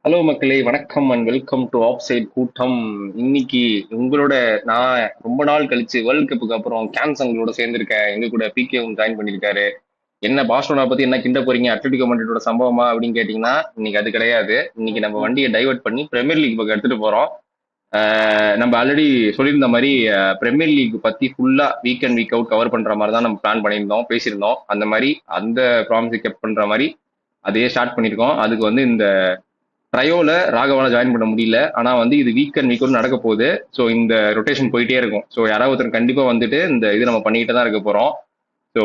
Hello மக்களே, வணக்கம் and welcome to off side கூட்டம். இன்னைக்கு உங்களோட நான் ரொம்ப நாள் கழிச்சு வேர்ல்ட் கப்புக்கு அப்புறம் கேன்சங்களோட சேர்ந்திருக்கேன். எங்க கூட பிகேவும் ஜாயின் பண்ணியிருக்காரு. என்ன பார்சலோனா பத்தி என்ன கிண்ட போறீங்க, அட்லெட்டிகோ மேட்ரிடோட சம்பவமா அப்படின்னு கேட்டீங்கன்னா இன்னைக்கு அது கிடையாது. இன்னைக்கு நம்ம வண்டியை டைவர்ட் பண்ணி பிரீமியர் லீக் பக்கம் எடுத்துட்டு போறோம். நம்ம ஆல்ரெடி சொல்லியிருந்த மாதிரி பிரீமியர் லீக் பத்தி ஃபுல்லா week and week out cover பண்ற மாதிரி தான் நம்ம பிளான் பண்ணியிருந்தோம், பேசியிருந்தோம். அந்த மாதிரி அந்த ப்ராமிஸை கெப்ட் பண்ற மாதிரி அதையே ஸ்டார்ட் பண்ணியிருக்கோம். அதுக்கு வந்து இந்த ட்ரையோல ராகவால ஜாயின் பண்ண முடியல. ஆனா வந்து இது வீக் அண்ட் வீக் நடக்க போகுது. ஸோ இந்த ரொட்டேஷன் போயிட்டே இருக்கும். ஸோ யாராவது ஒருத்தர் கண்டிப்பா வந்துட்டு இந்த இது நம்ம பண்ணிக்கிட்டு தான் இருக்க போறோம். ஸோ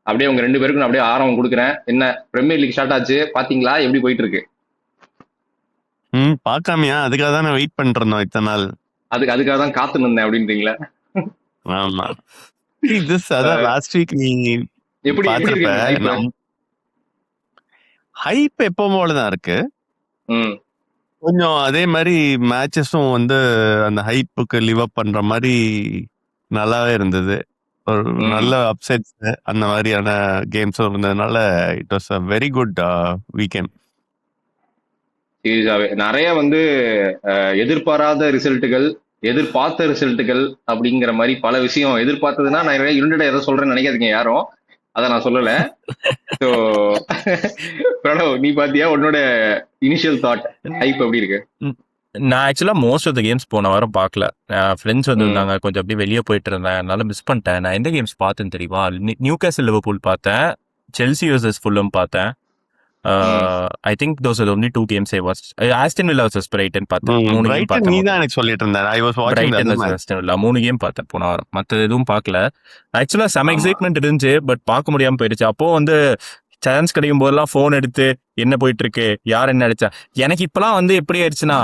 அப்படியே உங்க ரெண்டு பேருக்கும் நான் அப்படியே ஆரம்பம் கொடுக்குறேன். என்ன பிரீமியர் லீக் ஸ்டார்ட் ஆச்சு, பாத்தீங்களா எப்படி போயிட்டு இருக்கு? பாக்காமையா? அதுக்காக தான் நான் வெயிட் பண்ணிட்டு இருந்தோம் இத்தனை நாள். அதுக்காக தான் காத்து நின்றேன் அப்படின்றீங்களா? ஆமா. அதான் லாஸ்ட் வீக் நீ எப்படி பாத்திருப்ப. இருக்கு ஹைப் எப்போ போலதான் இருக்கு. ம் கொஞ்சம் அதே மாதிரி மேட்சஸும் வந்து அந்த ஹைப்புக்கு லிவ் அப் பண்ற மாதிரி நல்லாவே இருந்தது. ஒரு நல்ல அப்செட்ஸ் அந்த மாதிரியான கேம்ஸும் இருந்ததுனால it was a very good weekend. சீரியஸாவே நிறைய வந்து எதிர்பாராத ரிசல்ட்டுகள், எதிர்பார்த்த ரிசல்ட்டுகள் அப்படிங்கிற மாதிரி பல விஷயம். எதிர்பார்த்ததுன்னா நான் நிறைய யூனிட்டா ஏதோ சொல்றேன்னு நினைக்காதீங்க யாரும், அதை நான் சொல்லல. ஸோ பிரணவ், நீ பாத்தியா உன்னோட இனிஷியல் தாட் ஹைப் எப்படி இருக்கு? நான் ஆக்சுவலா மோஸ்ட் ஆஃப் த கேம்ஸ் போன வாரம் பார்க்கல. ஃப்ரெண்ட்ஸ் வந்திருந்தாங்க, கொஞ்சம் அப்படியே வெளியே போயிட்டு இருந்தேன், அதனால மிஸ் பண்ணிட்டேன். நான் எந்த கேம்ஸ் பார்த்தேன்னு தெரியுமா? நியூ கேசல் லிவர்பூல் பார்த்தேன், செல்சி வர்சஸ் ஃபுல்லம் பார்த்தேன். I think those are only 2 games I watched. Aston villa versus Brayton பார்த்தேன். 3 கேம் பார்த்தேன். நீ தான் எனக்கு சொல்லிட்டு இருந்த. I was watching Brayton versus Aston villa 3 game பார்த்தேன் போன வாரம். மற்ற எதுவும் பார்க்கல. ஆக்சுவலா செம எக்ஸைட்மெண்ட் இருந்துச்சு, பட் பார்க்க முடியாம போயிடுச்சு. அப்போ வந்து சான்ஸ் கிடைக்கும் போதெல்லாம் ஃபோன் எடுத்து என்ன போயிட்டு இருக்கு, யார் என்ன அடிச்சா. எனக்கு இப்பெல்லாம் வந்து எப்படி ஆயிடுச்சுன்னா,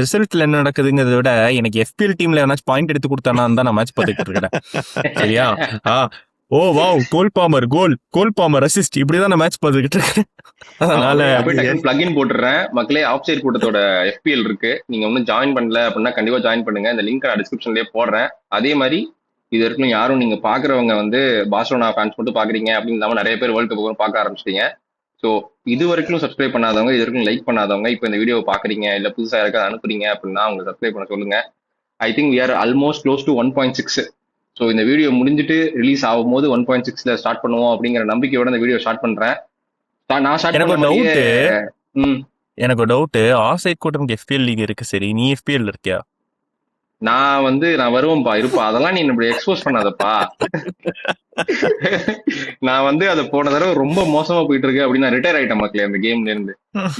ரிசல்ட்ல என்ன நடக்குதுங்கிறத விட எனக்கு எஃபிஎல் டீம்ல எவனாச்சும் பாயிண்ட் எடுத்து கொடுத்தானா தான் நான் மேட்ச் பார்த்துட்டு இருக்கேன். சரியா? ஓ வாவ், கோல் பாமர் அசிஸ்ட், இப்படிதான் நான் மேட்ச் பார்த்துக்கிட்டு இருக்கேன். அதனால பிளக்இன் போட்டுறேன் மக்களே. ஆஃப் சைட் கூட்டத்தோட எஃபிஎல் இருக்கு, நீங்க ஒன்னும் ஜாயின் பண்ணல அப்படின்னா கண்டிப்பா ஜாயின் பண்ணுங்க. இந்த லிங்க் நான் டிஸ்கிரிப்ஷன்லயே போடுறேன். அதே மாதிரி இது வரைக்கும் யாரும் நீங்க பாக்குறவங்க வந்து பார்சலோனா ஃபேன்ஸ் மட்டும் பாக்குறீங்க அப்படின்னு இல்லாம நிறைய பேர் வேர்ல்ட் கப் பார்க்க ஆரம்பிச்சிட்டீங்க. ஸோ இது வரைக்கும் சப்ஸ்கிரைப் பண்ணாதவங்க, இது வரைக்கும் லைக் பண்ணாதவங்க, இப்போ இந்த வீடியோ பாக்குறீங்க இல்ல புதுசா யாருக்காவது அனுப்புறீங்க அப்படின்னா அவங்க சப்ஸ்கிரைப் பண்ண சொல்லுங்க. I think we are almost close to 1.6. So இந்த வீடியோ முடிஞ்சிட்டு ரிலீஸ் ஆகும் போது 1.6ல ஸ்டார்ட் பண்ணுவோம் அப்படிங்கிற நம்பிக்கையோட இந்த வீடியோ ஸ்டார்ட் பண்றேன். நான் ஸ்டார்ட் எனக்கு பண்ண ஒரு ம் எனக்கு ஒரு டவுட். ஆஃப் சைட் கூட்டம்க்கு எஃபிஎல் லீக் இருக்கு, சரி, நீ எஃபிஎல் இருக்கியா? நான் வருவேன்ப்பா, இருப்பா. அதெல்லாம் நீ இப்படி எக்ஸ்போஸ் பண்ணாதப்பா. நான் வந்து அதை போன தடவை ரொம்ப மோசமா போயிட்டு இருக்கு அப்படின்னு நான் ரிட்டையர் ஆயிட்டேன் மக்களே அந்த கேம்ல இருந்து.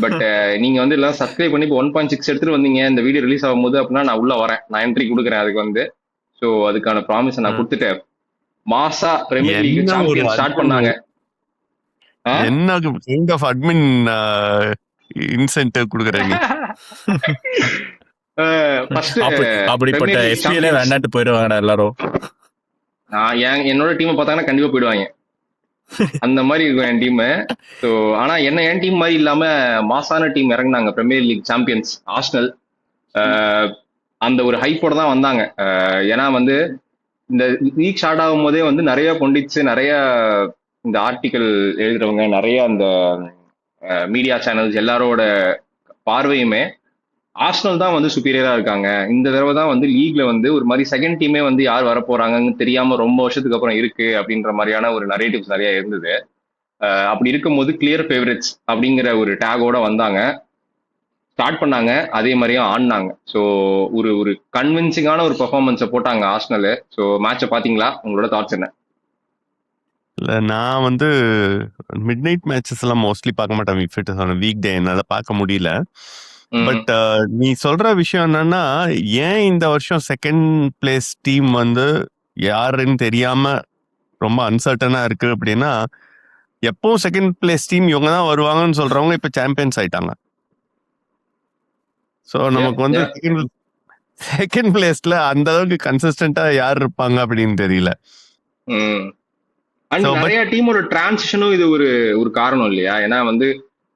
பட் நீங்க வந்து எல்லாம் சப்ஸ்கிரைப் பண்ணி இப்போ 1.6 எடுத்துட்டு வந்தீங்க இந்த வீடியோ ரிலீஸ் ஆகும் போது அப்படின்னா நான் உள்ள வரேன், நான் என்ட்ரி கொடுக்குறேன் அதுக்கு வந்து. ஸோ அதுக்கான ப்ராமிஸ் நான் கொடுத்துட்டேன். மாசா பிரீமியர் லீக் சாம்பியன் ஸ்டார்ட் பண்ணாங்க. என்ன கைண்ட் ஆஃப் அட்மின் இன்சென்டிவ் கொடுக்குறீங்க? அப்படிப்பட்ட எஃபிஎல்லே வேண்டாட்டு போயிடுவாங்க எல்லாரும். என்னோட டீமை பார்த்தாங்கன்னா கண்டிப்பா போயிடுவாங்க. அந்த மாதிரி இருக்கும் என் டீம். ஸோ ஆனா என் டீம் மாதிரி இல்லாம மாசான டீம் இறங்கினாங்க பிரீமியர் லீக் சாம்பியன்ஸ் ஆர்சனல். அந்த ஒரு ஹைப்போட தான் வந்தாங்க. ஏன்னா வந்து இந்த வீக் ஸ்டார்ட் ஆகும் போதே வந்து நிறைய கொண்டிச்சு, நிறைய இந்த ஆர்டிக்கல் எழுதுறவங்க, நிறைய அந்த மீடியா சேனல்ஸ் எல்லாரோட பார்வையுமே ஆர்சனல் தான் வந்து சுப்பீரியரா இருக்காங்க. இந்த தடவை தான் வந்து லீக்ல வந்து ஒரு மாதிரி செகண்ட் டீமே வந்து யார் வரப்போறாங்கன்னு தெரியாம ரொம்ப வருஷத்துக்கு அப்புறம் இருக்கு அப்படின்ற மாதிரியான ஒரு நரேட்டிவ்ஸ் நிறைய இருந்தது. அப்படி இருக்கும்போது கிளியர் ஃபேவரட்ஸ் அப்படிங்கிற ஒரு டேகோட வந்தாங்க, ஸ்டார்ட் பண்ணாங்க, அதே மாதிரியும் ஆடினாங்க. ஸோ ஒரு ஒரு கன்வின்சிங்கான ஒரு பெர்ஃபார்மன்ஸை போட்டாங்க ஆர்சனல். ஸோ மேட்சை பாத்தீங்களா? உங்களோட தாட்ஸ் என்ன? இல்லை, நான் வந்து மிட் நைட் மேட்சஸ் எல்லாம் மோஸ்ட்லி பார்க்க மாட்டேன். If it is on week day என்னால் பார்க்க முடியல. பட் நீ சொல்ற விஷயம் என்னன்னா, ஏன் இந்த வருஷம் செகண்ட் பிளேஸ் டீம் வந்து யாருன்னு தெரியாம ரொம்ப அன்சர்டனா இருக்கு அப்படின்னா, எப்பவும் செகண்ட் பிளேஸ் டீம் இவங்க தான் வருவாங்கன்னு சொல்றவங்க இப்ப சாம்பியன்ஸ் ஆயிட்டாங்க. ஸோ நமக்கு வந்து செகண்ட் பிளேஸ்ல அந்த அளவுக்கு கன்சிஸ்டன்டா யார் இருப்பாங்க அப்படின்னு தெரியல. நிறைய டீமோட டிரான்சிஷனும் இது ஒரு ஒரு காரணம் இல்லையா? ஏன்னா வந்து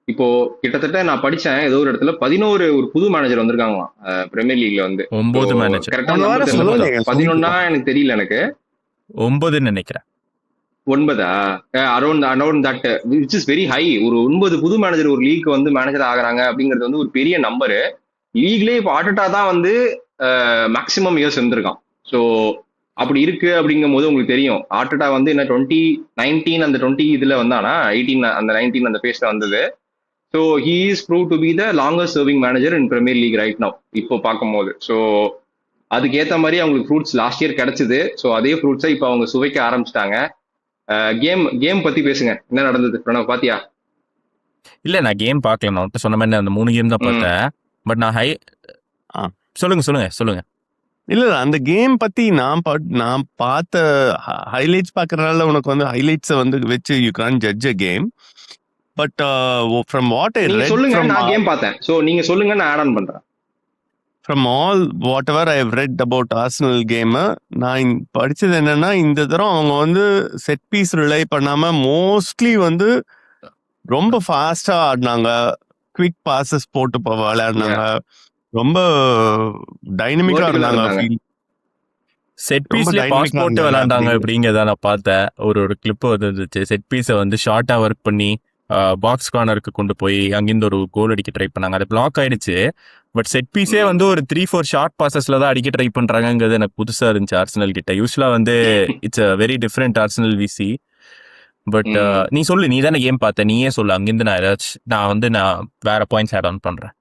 இப்போ கிட்டத்தட்ட நான் படிச்சேன் ஏதோ ஒரு இடத்துல 11 ஒரு புது மேனேஜர் வந்திருக்காங்களாம் பிரீமியர் லீக்ல வந்து. 9 மேனேஜர். கரெக்டா 11 எனக்கு தெரியல, எனக்கு 9 நினைக்கிறேன். 9 around that which is very high. ஒரு 9 புது மேனேஜர் ஒரு லீக் வந்து மேனேஜர் ஆகுறாங்க அப்படிங்கிறது வந்து ஒரு பெரிய நம்பரு. லீக்லேயே இப்போ ஆர்டெட்டா தான் வந்து மேக்சிமம் இயர்ஸ் இருந்திருக்கான். ஸோ அப்படி இருக்கு அப்படிங்கும் போது உங்களுக்கு தெரியும் ஆர்டெட்டா வந்து என்ன 2019 அந்த 20 இதுல வந்தானா 18 அந்த 19 அந்த பேஸ்ல வந்தது. So he is prove to be the longest serving manager in Premier League right now இப்போ பார்க்கும்போது. ஸோ அதுக்கேற்ற மாதிரி அவங்களுக்கு ஃப்ரூட்ஸ் லாஸ்ட் இயர் கிடைச்சது. ஸோ அதே ஃப்ரூட்ஸை இப்போ அவங்க சுவைக்க ஆரம்பிச்சிட்டாங்க. கேம் பத்தி பேசுங்க, என்ன நடந்தது பிரணவ், பாத்தியா? இல்ல நான் கேம் பார்க்கல, நான் சொன்ன மாதிரி அந்த 3 கேம் தான் பார்த்தேன். பட் நான் ஆ. சொல்லுங்க. இல்ல அந்த கேம் பத்தி நான் பார்த்த ஹைலைட்ஸ் பார்க்கறதுனால உனக்கு வந்து ஹைலைட்ஸை வந்து வச்சு you can judge a game. But from what I நீங்க ரெட் சொல்லுங்க, நான் கேம் பார்த்தேன். ஸோ நீங்க சொல்லுங்க, நான் ஆட் ஆன் பண்றேன். From all whatever I have read about Arsenal game, நான் படிச்சது என்னன்னா இந்த தரம் அவங்க வந்து செட் பீஸ் ரிலை பண்ணாம மோஸ்ட்லி வந்து ரொம்ப ஃபாஸ்டா ஆடினாங்க, குவிக் பாசஸ் போட்டு விளையாடினாங்க, ரொம்ப டைனமிக்கா Vertical ஆ இருந்தாங்க. இருந்தாங்க. செட் ரொம்ப பீஸ்ல dynamic பாஸ் ஆ போட்டு இருந்தாங்க விளையாண்டாங்க அப்படின்னு. அப்படிங்கிறத நான் பார்த்தேன். ஒரு கிளிப் வந்துருந்துச்சு. செட் பீஸை வந்து ஷார்ட்டா ஒர்க் பண்ணி பாக்ஸ் கார்னருக்கு கொண்டு போய் அங்கிருந்து ஒரு கோல் அடிக்க ட்ரை பண்ணாங்க. அது பிளாக் ஆயிடுச்சு. பட் செட் பீஸே வந்து ஒரு 3-4 ஷார்ட் பாசஸ்ல தான் அடிக்க ட்ரை பண்றாங்கிறது எனக்கு புதுசா இருந்துச்சு ஆர்சனல் கிட்ட. யூஸ்வலா வந்து it's a very different Arsenal VC. But நீ சொல்லு, நீ தானே கேம் பார்த்த, நீயே சொல்லு. அங்கிருந்து நான் வேற பாயிண்ட்ஸ் ஆட் ஆன் பண்றேன்.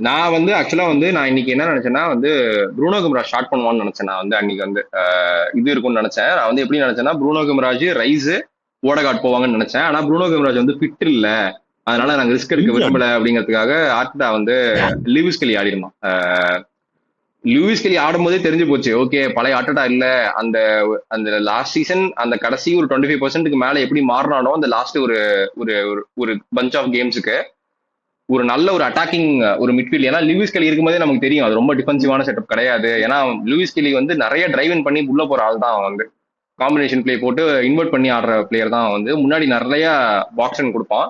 நான் வந்து ஆக்சுவலா வந்து நான் இன்னைக்கு என்ன நினைச்சேன்னா வந்து ப்ரூனோ கிம்ராஜ் ஸ்டார்ட் பண்ணுவான்னு நினைச்சேன். நான் வந்து அன்னைக்கு வந்து இது இருக்கும்னு நினைச்சேன். நான் வந்து எப்படி நினைச்சேன்னா ப்ரூனோ கிம்ராஜ், ரைஸ், ஓடகார்ட் போவாங்கன்னு நினைச்சேன். ஆனா ப்ரூனோ கிம்ராஜ் வந்து ஃபிட் இல்ல, அதனால நாங்க ரிஸ்க் எடுக்க விரும்பல அப்படிங்கிறதுக்காக ஆர்டெட்டா வந்து லூயிஸ் கெல்லி ஆடிருந்தோம். லூயிஸ் கெல்லி ஆடும்போதே தெரிஞ்சு போச்சு, ஓகே பழைய ஆர்டெட்டா இல்ல. அந்த அந்த லாஸ்ட் சீசன் அந்த கடைசி ஒரு 25% மேல எப்படி மாறினானோ அந்த லாஸ்ட் ஒரு ஒரு ஒரு பஞ்ச் ஆஃப் கேம்ஸுக்கு ஒரு நல்ல ஒரு அட்டாக்கிங் ஒரு மிட்ஃபீல்ட். ஏன்னா லூயிஸ் கெல்லி இருக்கும்போதே நமக்கு தெரியும் அது ரொம்ப டிஃபென்சிவான செட்டப் கிடையாது. ஏன்னா லூயிஸ் கெல்லி வந்து நிறைய டிரைவ் பண்ணி உள்ள போற ஆள் தான். அவன் வந்து காம்பினேஷன் பிளே போட்டு இன்வெர்ட் பண்ணி ஆடுற பிளேயர் தான். வந்து முன்னாடி நிறைய பாக்ஸ் கொடுப்பான்.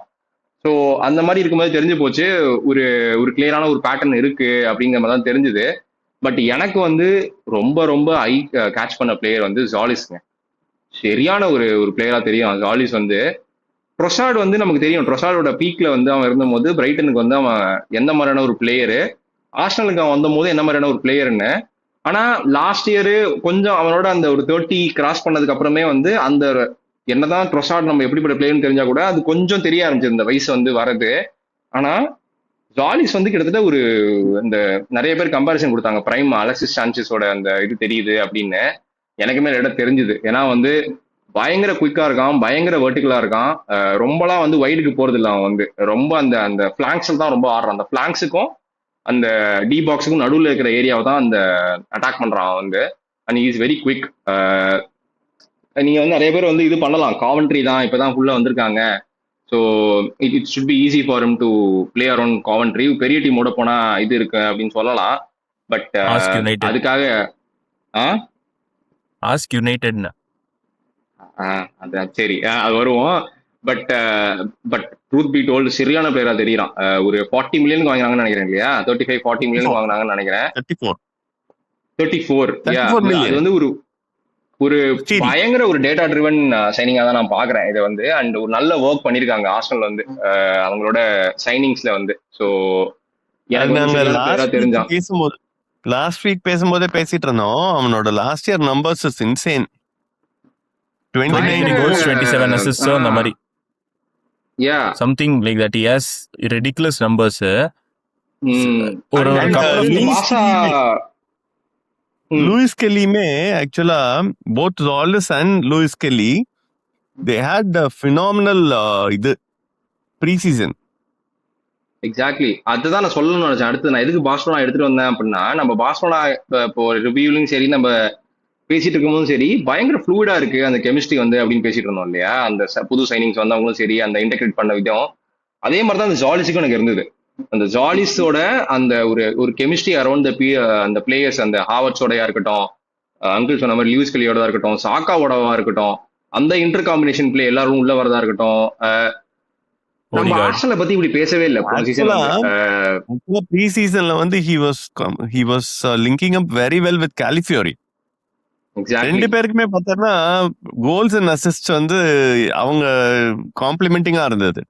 ஸோ அந்த மாதிரி இருக்கும்போது தெரிஞ்சு போச்சு ஒரு ஒரு கிளியரான ஒரு பேட்டர்ன் இருக்கு அப்படிங்கிற மாதிரி தான் தெரிஞ்சுது. பட் எனக்கு வந்து ரொம்ப ரொம்ப ஐ கேட்ச் பண்ண பிளேயர் வந்து ஜாலிஸ்ங்க. சரியான ஒரு ஒரு பிளேயரா தெரியும் ஜாலிஸ் வந்து. ட்ரொசார்ட் வந்து நமக்கு தெரியும், ட்ரொசார்டோட பீக்ல வந்து அவன் இருந்தபோது பிரைட்டனுக்கு வந்து அவன் எந்த மாதிரியான ஒரு பிளேயரு, ஆர்சனலுக்கு அவன் வந்தபோது என்ன மாதிரியான ஒரு பிளேயர்னு. ஆனா லாஸ்ட் இயரு கொஞ்சம் அவனோட அந்த ஒரு 30 கிராஸ் பண்ணதுக்கு அப்புறமே வந்து அந்த என்னதான் ட்ரொசார்ட் நம்ம எப்படிப்பட்ட பிளேயர்னு தெரிஞ்சா கூட அது கொஞ்சம் தெரிய ஆரம்பிச்சு இந்த வயசு வந்து வரது. ஆனா ஜாலிஸ் வந்து கிட்டத்தட்ட ஒரு இந்த நிறைய பேர் கம்பாரிசன் கொடுத்தாங்க, பிரைம் அலெக்சிஸ் சான்சஸோட அந்த இது தெரியுது அப்படின்னு. எனக்குமே இடம் தெரிஞ்சுது. ஏன்னா வந்து பயங்கர குயிக்கா இருக்கான், பயங்கர வெர்டிகலா இருக்கான். ரொம்பலாம் வந்து வைடுக்கு போறது இல்லை. அவன் வந்து ரொம்ப அந்த அந்த பிளாங்க்ஸ்ல தான் ரொம்ப ஆடுறான். அந்த பிளாங்க்ஸுக்கும் அந்த டி பாக்ஸுக்கும் நடுவில் இருக்கிற ஏரியாவை தான் அந்த அட்டாக் பண்றான் அவன் வந்து. And is very quick. நீங்க வந்து நிறைய பேர் வந்து இது பண்ணலாம், காவன்ட்ரி தான் இப்பதான் ஃபுல்லா வந்திருக்காங்க, so it should be easy for him to play around Coventry, பெரிய டீமோட போனா இது இருக்கு அப்படின்னு சொல்லலாம். பட் அதுக்காக ஆஸ்க் யுனைடெட் அது சரி அது வருவோம். But but truth B told சரியான பிளேயரா தெரியறான். ஒரு 40 மில்லியனுக்கு வாங்கினாங்கன்னு நினைக்கிறேன் இல்லையா, 35-40 மில்லியனுக்கு வாங்கினாங்கன்னு நினைக்கிறேன். 34 அது வந்து ஒரு ஒரு பயங்கர ஒரு டேட்டா ட்ரிவன் சைனிங்கா தான் நான் பாக்குறேன் இதை வந்து. அண்ட் ஒரு நல்ல ஒர்க் பண்ணிருக்காங்க ஆர்சனல் வந்து அவங்களோட சைனிங்ஸ்ல வந்து. ஸோ தெரிஞ்சான். பேசும்போது லாஸ்ட் வீக் பேசும்போதே பேசிட்டு இருந்தோம், அவனோட last year numbers is insane. 29 goals 27 assists அந்த மாதிரி something like that. He has ridiculous numbers. ஒரு லூயிஸ் கெல்லியுமே actually both Jollies and Lewis Kelly they had a phenomenal இது ப்ரீ சீசன். எக்ஸாக்ட்லி அதுதான் நான் சொல்லணும்னு நினைச்சேன். அடுத்து நான் எதுக்கு பார்சலோனா எடுத்துட்டு வந்தேன் அப்படின்னா, நம்ம பார்சலோனா இப்போ ரிவ்யூலையும் சரி நம்ம பேசிட்டு இருக்கும்போதும் சரி பயங்கர ஃப்ளூயிடா இருக்கு அந்த கெமிஸ்ட்ரி வந்து அப்படின்னு பேசிட்டு இருந்தோம் இல்லையா. அந்த புது சைனிங்ஸ் வந்தவங்களும் சரி அந்த இன்டெகிரேட் பண்ண விதம் அதே மாதிரி தான் அந்த ஜாலிஸுக்கும் எனக்கு இருந்தது. அந்த ஜாலிஸோட அந்த ஒரு ஒரு கெமிஸ்ட்ரி அரௌண்ட் அந்த பிளேயர்ஸ், அந்த ஹாவர்ட்ஸோடயா இருக்கட்டும், அங்கிள் சொன்ன மாதிரி லூயிஸ் கெல்லியோடதா இருக்கட்டும், சாக்காவோடவா இருக்கட்டும், அந்த இன்டர் காம்பினேஷன் பிளே எல்லாரும் உள்ள வரதா இருக்கட்டும். நம்ம ஆர்சனலை பத்தி இப்படி பேசவே இல்லை ப்ரீ சீசன்ல வந்து he was linking up very well with Calafiori. Exactly ரெண்டு பேருக்குமே பார்த்தோன்னா கோல்ஸ் அண்ட் அசிஸ்ட் வந்து அவங்க காம்ப்ளிமெண்டிங்கா இருந்தது.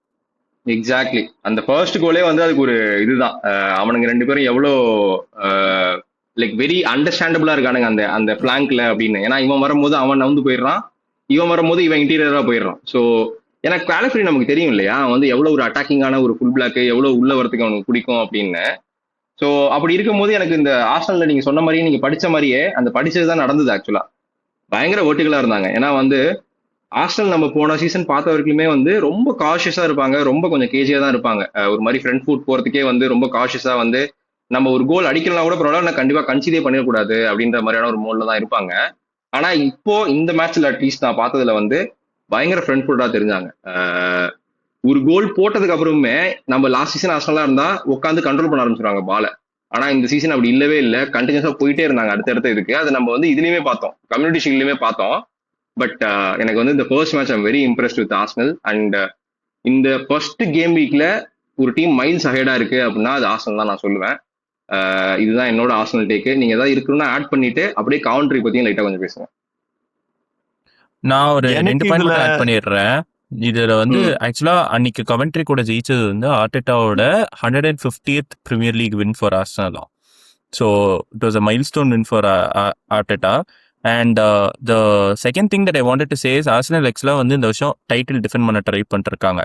எக்ஸாக்ட்லி அந்த ஃபர்ஸ்ட் கோலே வந்து அதுக்கு ஒரு இதுதான். அவனுங்க ரெண்டு பேரும் எவ்வளோ லைக் வெரி அண்டர்ஸ்டாண்டபிளா இருக்கானுங்க அந்த அந்த பிளாங்க்ல அப்படின்னு. ஏன்னா இவன் வரும்போது அவன் நவுந்து போயிடுறான், இவன் வரும்போது இவன் இன்டீரியரா போயிடுறான். ஸோ எனக்கு குவாலிஃபை நமக்கு தெரியும் இல்லையா, அவன் வந்து எவ்வளோ ஒரு அட்டாக்கிங்கான ஒரு ஃபுல் பிளாக், எவ்வளோ உள்ள வரதுக்கு அவனுக்கு பிடிக்கும் அப்படின்னு. ஸோ அப்படி இருக்கும்போது எனக்கு இந்த ஆர்சனல்ல நீங்க சொன்ன மாதிரியே, நீங்க படிச்ச மாதிரியே அந்த படிச்சது தான் நடந்தது ஆக்சுவலா. பயங்கர வெர்டிகலா இருந்தாங்க. ஏன்னா வந்து ஆர்சனல் நம்ம போன சீசன் பார்த்த வரைக்குமே வந்து ரொம்ப காஷியஸா இருப்பாங்க, ரொம்ப கொஞ்சம் கேஜியா தான் இருப்பாங்க. ஒரு மாதிரி ஃப்ரண்ட் ஃபுட் போறதுக்கே வந்து ரொம்ப காஷியஸா வந்து நம்ம ஒரு கோல் அடிக்கலாம் கூட பரவாயில்ல, நான் கண்டிப்பா கன்சிடே பண்ணிடக்கூடாது அப்படின்ற மாதிரியான ஒரு மோட்ல தான் இருப்பாங்க. ஆனா இப்போ இந்த மேட்ச்ல அட்லீஸ்ட் நான் பார்த்ததுல வந்து பயங்கர ஃப்ரண்ட் ஃபுட்டா தெரிஞ்சாங்க. ஒரு கோல் போட்டதுக்கு அப்புறமே நம்ம லாஸ்ட் சீசன் ஆர்சனலா இருந்தா உட்காந்து கண்ட்ரோல் பண்ண ஆரம்பிச்சிருவாங்க பால. ஆனா இந்த சீசன் அப்படி இல்லவே இல்லை, கண்டினியூஸா போயிட்டே இருந்தாங்க அடுத்தடுத்த இதுக்கு. அது நம்ம வந்து இதுலயுமே பார்த்தோம், கம்யூனிட்டி ஷீல்ட்லயுமே பார்த்தோம். பட் எனக்கு வந்து இந்த first match I'm very impressed with Arsenal. And இந்த ஃபர்ஸ்ட் கேம் வீக்ல ஒரு டீம் மைல்ஸ் அஹெடா இருக்கு அப்படின்னா அது ஆர்சனல் தான் நான் சொல்லுவேன். இதுதான் என்னோட ஆர்சனல் டேக்கு. நீங்க ஏதாவது இருக்குன்னா ஆட் பண்ணிட்டு அப்படியே கவுண்டரி பத்தியும் லைட்டா கொஞ்சம் பேசுங்க. நான் ஒரு எனக்கு 2 பாயிண்ட் இதுல மட்டும் ஆட் பண்ணிடுறேன். இதுல வந்து ஆக்சுவலா அன்னைக்கு கமெண்ட்ரி கூட ஜெயிச்சது வந்து ஆர்டெட்டாவோட 150th premier league win for ஆர்சனலா. So it was a milestone win for Arteta. And the second thing that I wanted to say is Arsenal actually வந்து இந்த வருஷம் டைட்டில் டிஃபெண்ட் பண்ண ட்ரை பண்ணிருக்காங்க.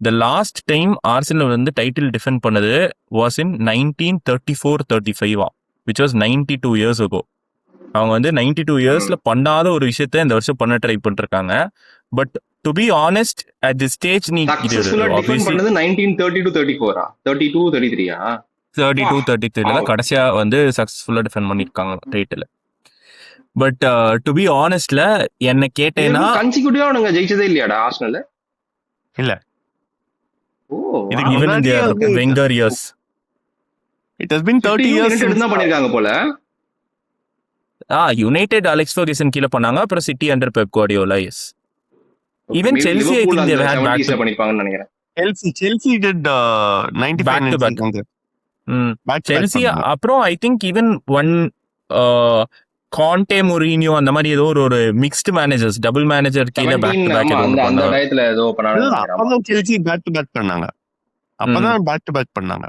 த லாஸ்ட் டைம் ஆர்சனல் வந்து title defend பண்ணது was in 1934-35 which was 92 years ago. அவங்க வந்து 92 yearsல பண்ணாத ஒரு விஷயத்த இந்த வருஷம் பண்ண ட்ரை பண்ணிருக்காங்க. But to be honest at the stage நீ சக்சஸ்ஃபுல்லா டிஃபெண்ட் பண்ணது 1932-34 32-33 32-33 தான் கடைசியா வந்து சக்சஸ்ஃபுல்லா டிஃபெண்ட் பண்ணிருக்காங்க டைட்டில். பட் டு பி ஆனஸ்ட்ல என்ன கேட்டேன்னா கன்சிக்யூட்டிவா அவனுங்க ஜெயிச்சதே இல்லையாடா ஆர்சனல்? இல்ல. ஓ இதுக்கு ஈவன் முன்னாடியே தியர் வந்து Wenger years it has been 30 years தான் பண்ணிருக்காங்க போல. யுனைடெட் அலெக்ஸ் ஃபர்கூசன் கீழ பண்ணாங்க, அப்புறம் City under Pep Guardiola. Yes even Chelsea I think they had back to பண்ணிருப்பாங்கன்னு நினைக்கிறேன். Chelsea did 95 Back to back. back to back Chelsea. பண்ணாங்க. அப்புறம் I think even one Conte Mourinho அந்த மாதிரி ஏதோ ஒரு மிக்ஸ்டு மேனேஜர்ஸ் டபுள் மேனேஜர் கீழ back to back அந்த அந்த பண்ணாங்க. டயத்துல ஏதோ பண்ணாங்க. அப்பதான் செல்சி பேக் டு பேக் பண்ணாங்க. அப்பதான் பேக் டு பேக் பண்ணாங்க.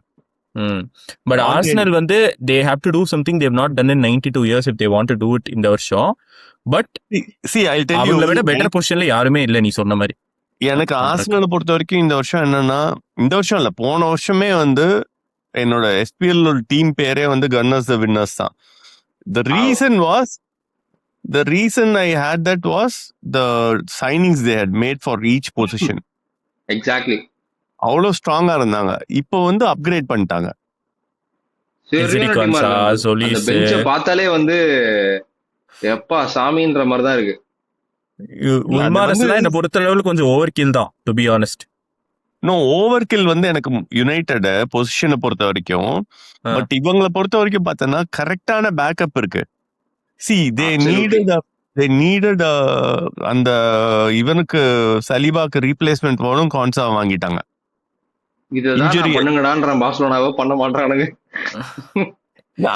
பட் Conte- ஆர்சனல் வந்து they have to do something they have not done in 92 years if they want to do it இந்த வருஷம். But See, I'll tell you, அவங்கள விட better பொசிஷன்ல யாருமே இல்ல நீ சொன்ன மாதிரி. எனக்கு ஆர்சனலை பொறுத்த வரைக்கும் இந்த வருஷம் என்னன்னா, இந்த வருஷம் இல்ல போன வருஷமே வந்து என்னோட SPL டீம் பேரே வந்து கன்னர்ஸ் த வின்னர்ஸ் தான். The reason I had that was the signings they had made for each position. Exactly அவ்வளோ ஸ்ட்ராங்கா இருந்தாங்க. இப்போ வந்து அப்கிரேட் பண்ணிட்டாங்க. Ezri Konsa, Solis. பெஞ்ச பார்த்தாலே வந்து எப்பா சாமின்ற மாதிரி தான் இருக்கு. உல்மாரஸ்லாம் என்ன பொறுத்த அளவுக்கு கொஞ்சம் ஓவர் கில் தான் to be honest. Overkill வந்து எனக்கு யுனைடெட் பொசிஷனை பொறுத்த வரைக்கும். பட் இவங்களை பொறுத்த வரைக்கும் பார்த்தோன்னா கரெக்டான பேக்கப் இருக்கு. they needed அந்த இவனுக்கு சலிபாக்கு ரீப்ளேஸ்மெண்ட் போனும் கான்சா வாங்கிட்டாங்க. இதுதான் பண்ணுங்கடான்ற பார்சலோனாவோ பண்ண மாட்டானுங்க.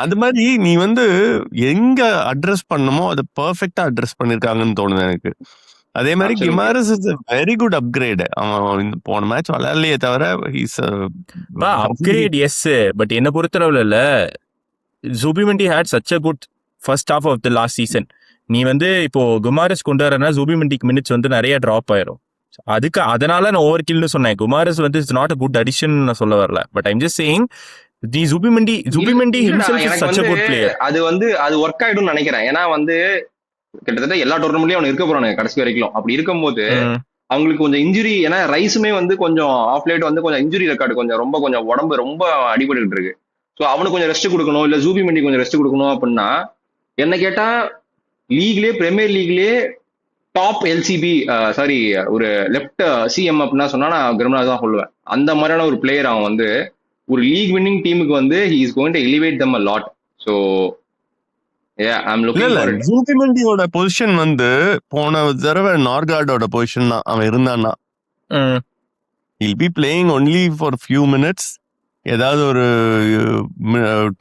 அது மாதிரி நீ வந்து எங்க அட்ரஸ் பண்ணணுமோ அதை பெர்ஃபெக்ட்டா அட்ரஸ் பண்ணிருக்காங்கன்னு தோணுது எனக்கு. அதே மாதிரி கிமாரஸ் is a very good upgrade. அவன் இந்த போன மேட்ச் விளையாடலையே தவிர அப்கிரேட் எஸ். பட் என்ன பொறுத்தளவுல இல்ல, ஜூபிமெண்டி had such a good first half of the last season. நீ வந்து இப்போ குமாரஸ் கொண்டு வரனா ஜூபிமெண்டிக்கு மினிட்ஸ் வந்து நிறைய டிராப் ஆயிரும். அதுக்கு அதனால நான் ஓவர் கில்னு சொன்னேன். குமாரஸ் வந்து it's not a good addition நான் சொல்ல வரல. But I'm just saying the Zubimendi himself is such a good player. அது வந்து அது ஒர்க் ஆயிடும்னு நினைக்கிறேன். ஏன்னா வந்து கிட்டத்தட்ட எல்லா டோர்னமெண்ட்லயும் அவனுக்கு இருக்க போறானுங்க கடைசி வரைக்கும். அப்படி இருக்கும்போது அவங்களுக்கு கொஞ்சம் இன்ஜுரி, ஏன்னா ரைஸுமே வந்து கொஞ்சம் ஆஃப் லேட் வந்து கொஞ்சம் இன்ஜுரி ரெக்கார்டு கொஞ்சம் உடம்பு ரொம்ப அடிபட்டு இருக்கு. ஸோ அவனுக்கு கொஞ்சம் ரெஸ்ட் கொடுக்கணும், இல்ல ஜூபிமெண்டி கொஞ்சம் ரெஸ்ட் கொடுக்கணும் அப்படின்னா என்ன கேட்டா லீக்லயே பிரீமியர் லீக்லயே டாப் எல்சிபி சாரி ஒரு லெஃப்ட் சிஎம் அப்படின்னா சொன்னா நான் கிரமராஜ் தான் சொல்லுவேன். அந்த மாதிரியான ஒரு பிளேயர் அவன் வந்து ஒரு லீக் வின்னிங் டீமுக்கு வந்து he is going to elevate them a lot. So yeah, I'm looking for it. ஜூபிமெண்டியோட பொசிஷன் வந்து போன தடவை நார்கார்டோட பொசிஷன் தான் அவன் இருந்தான்னா. he'll be playing only for few minutes. ஏதாவது ஒரு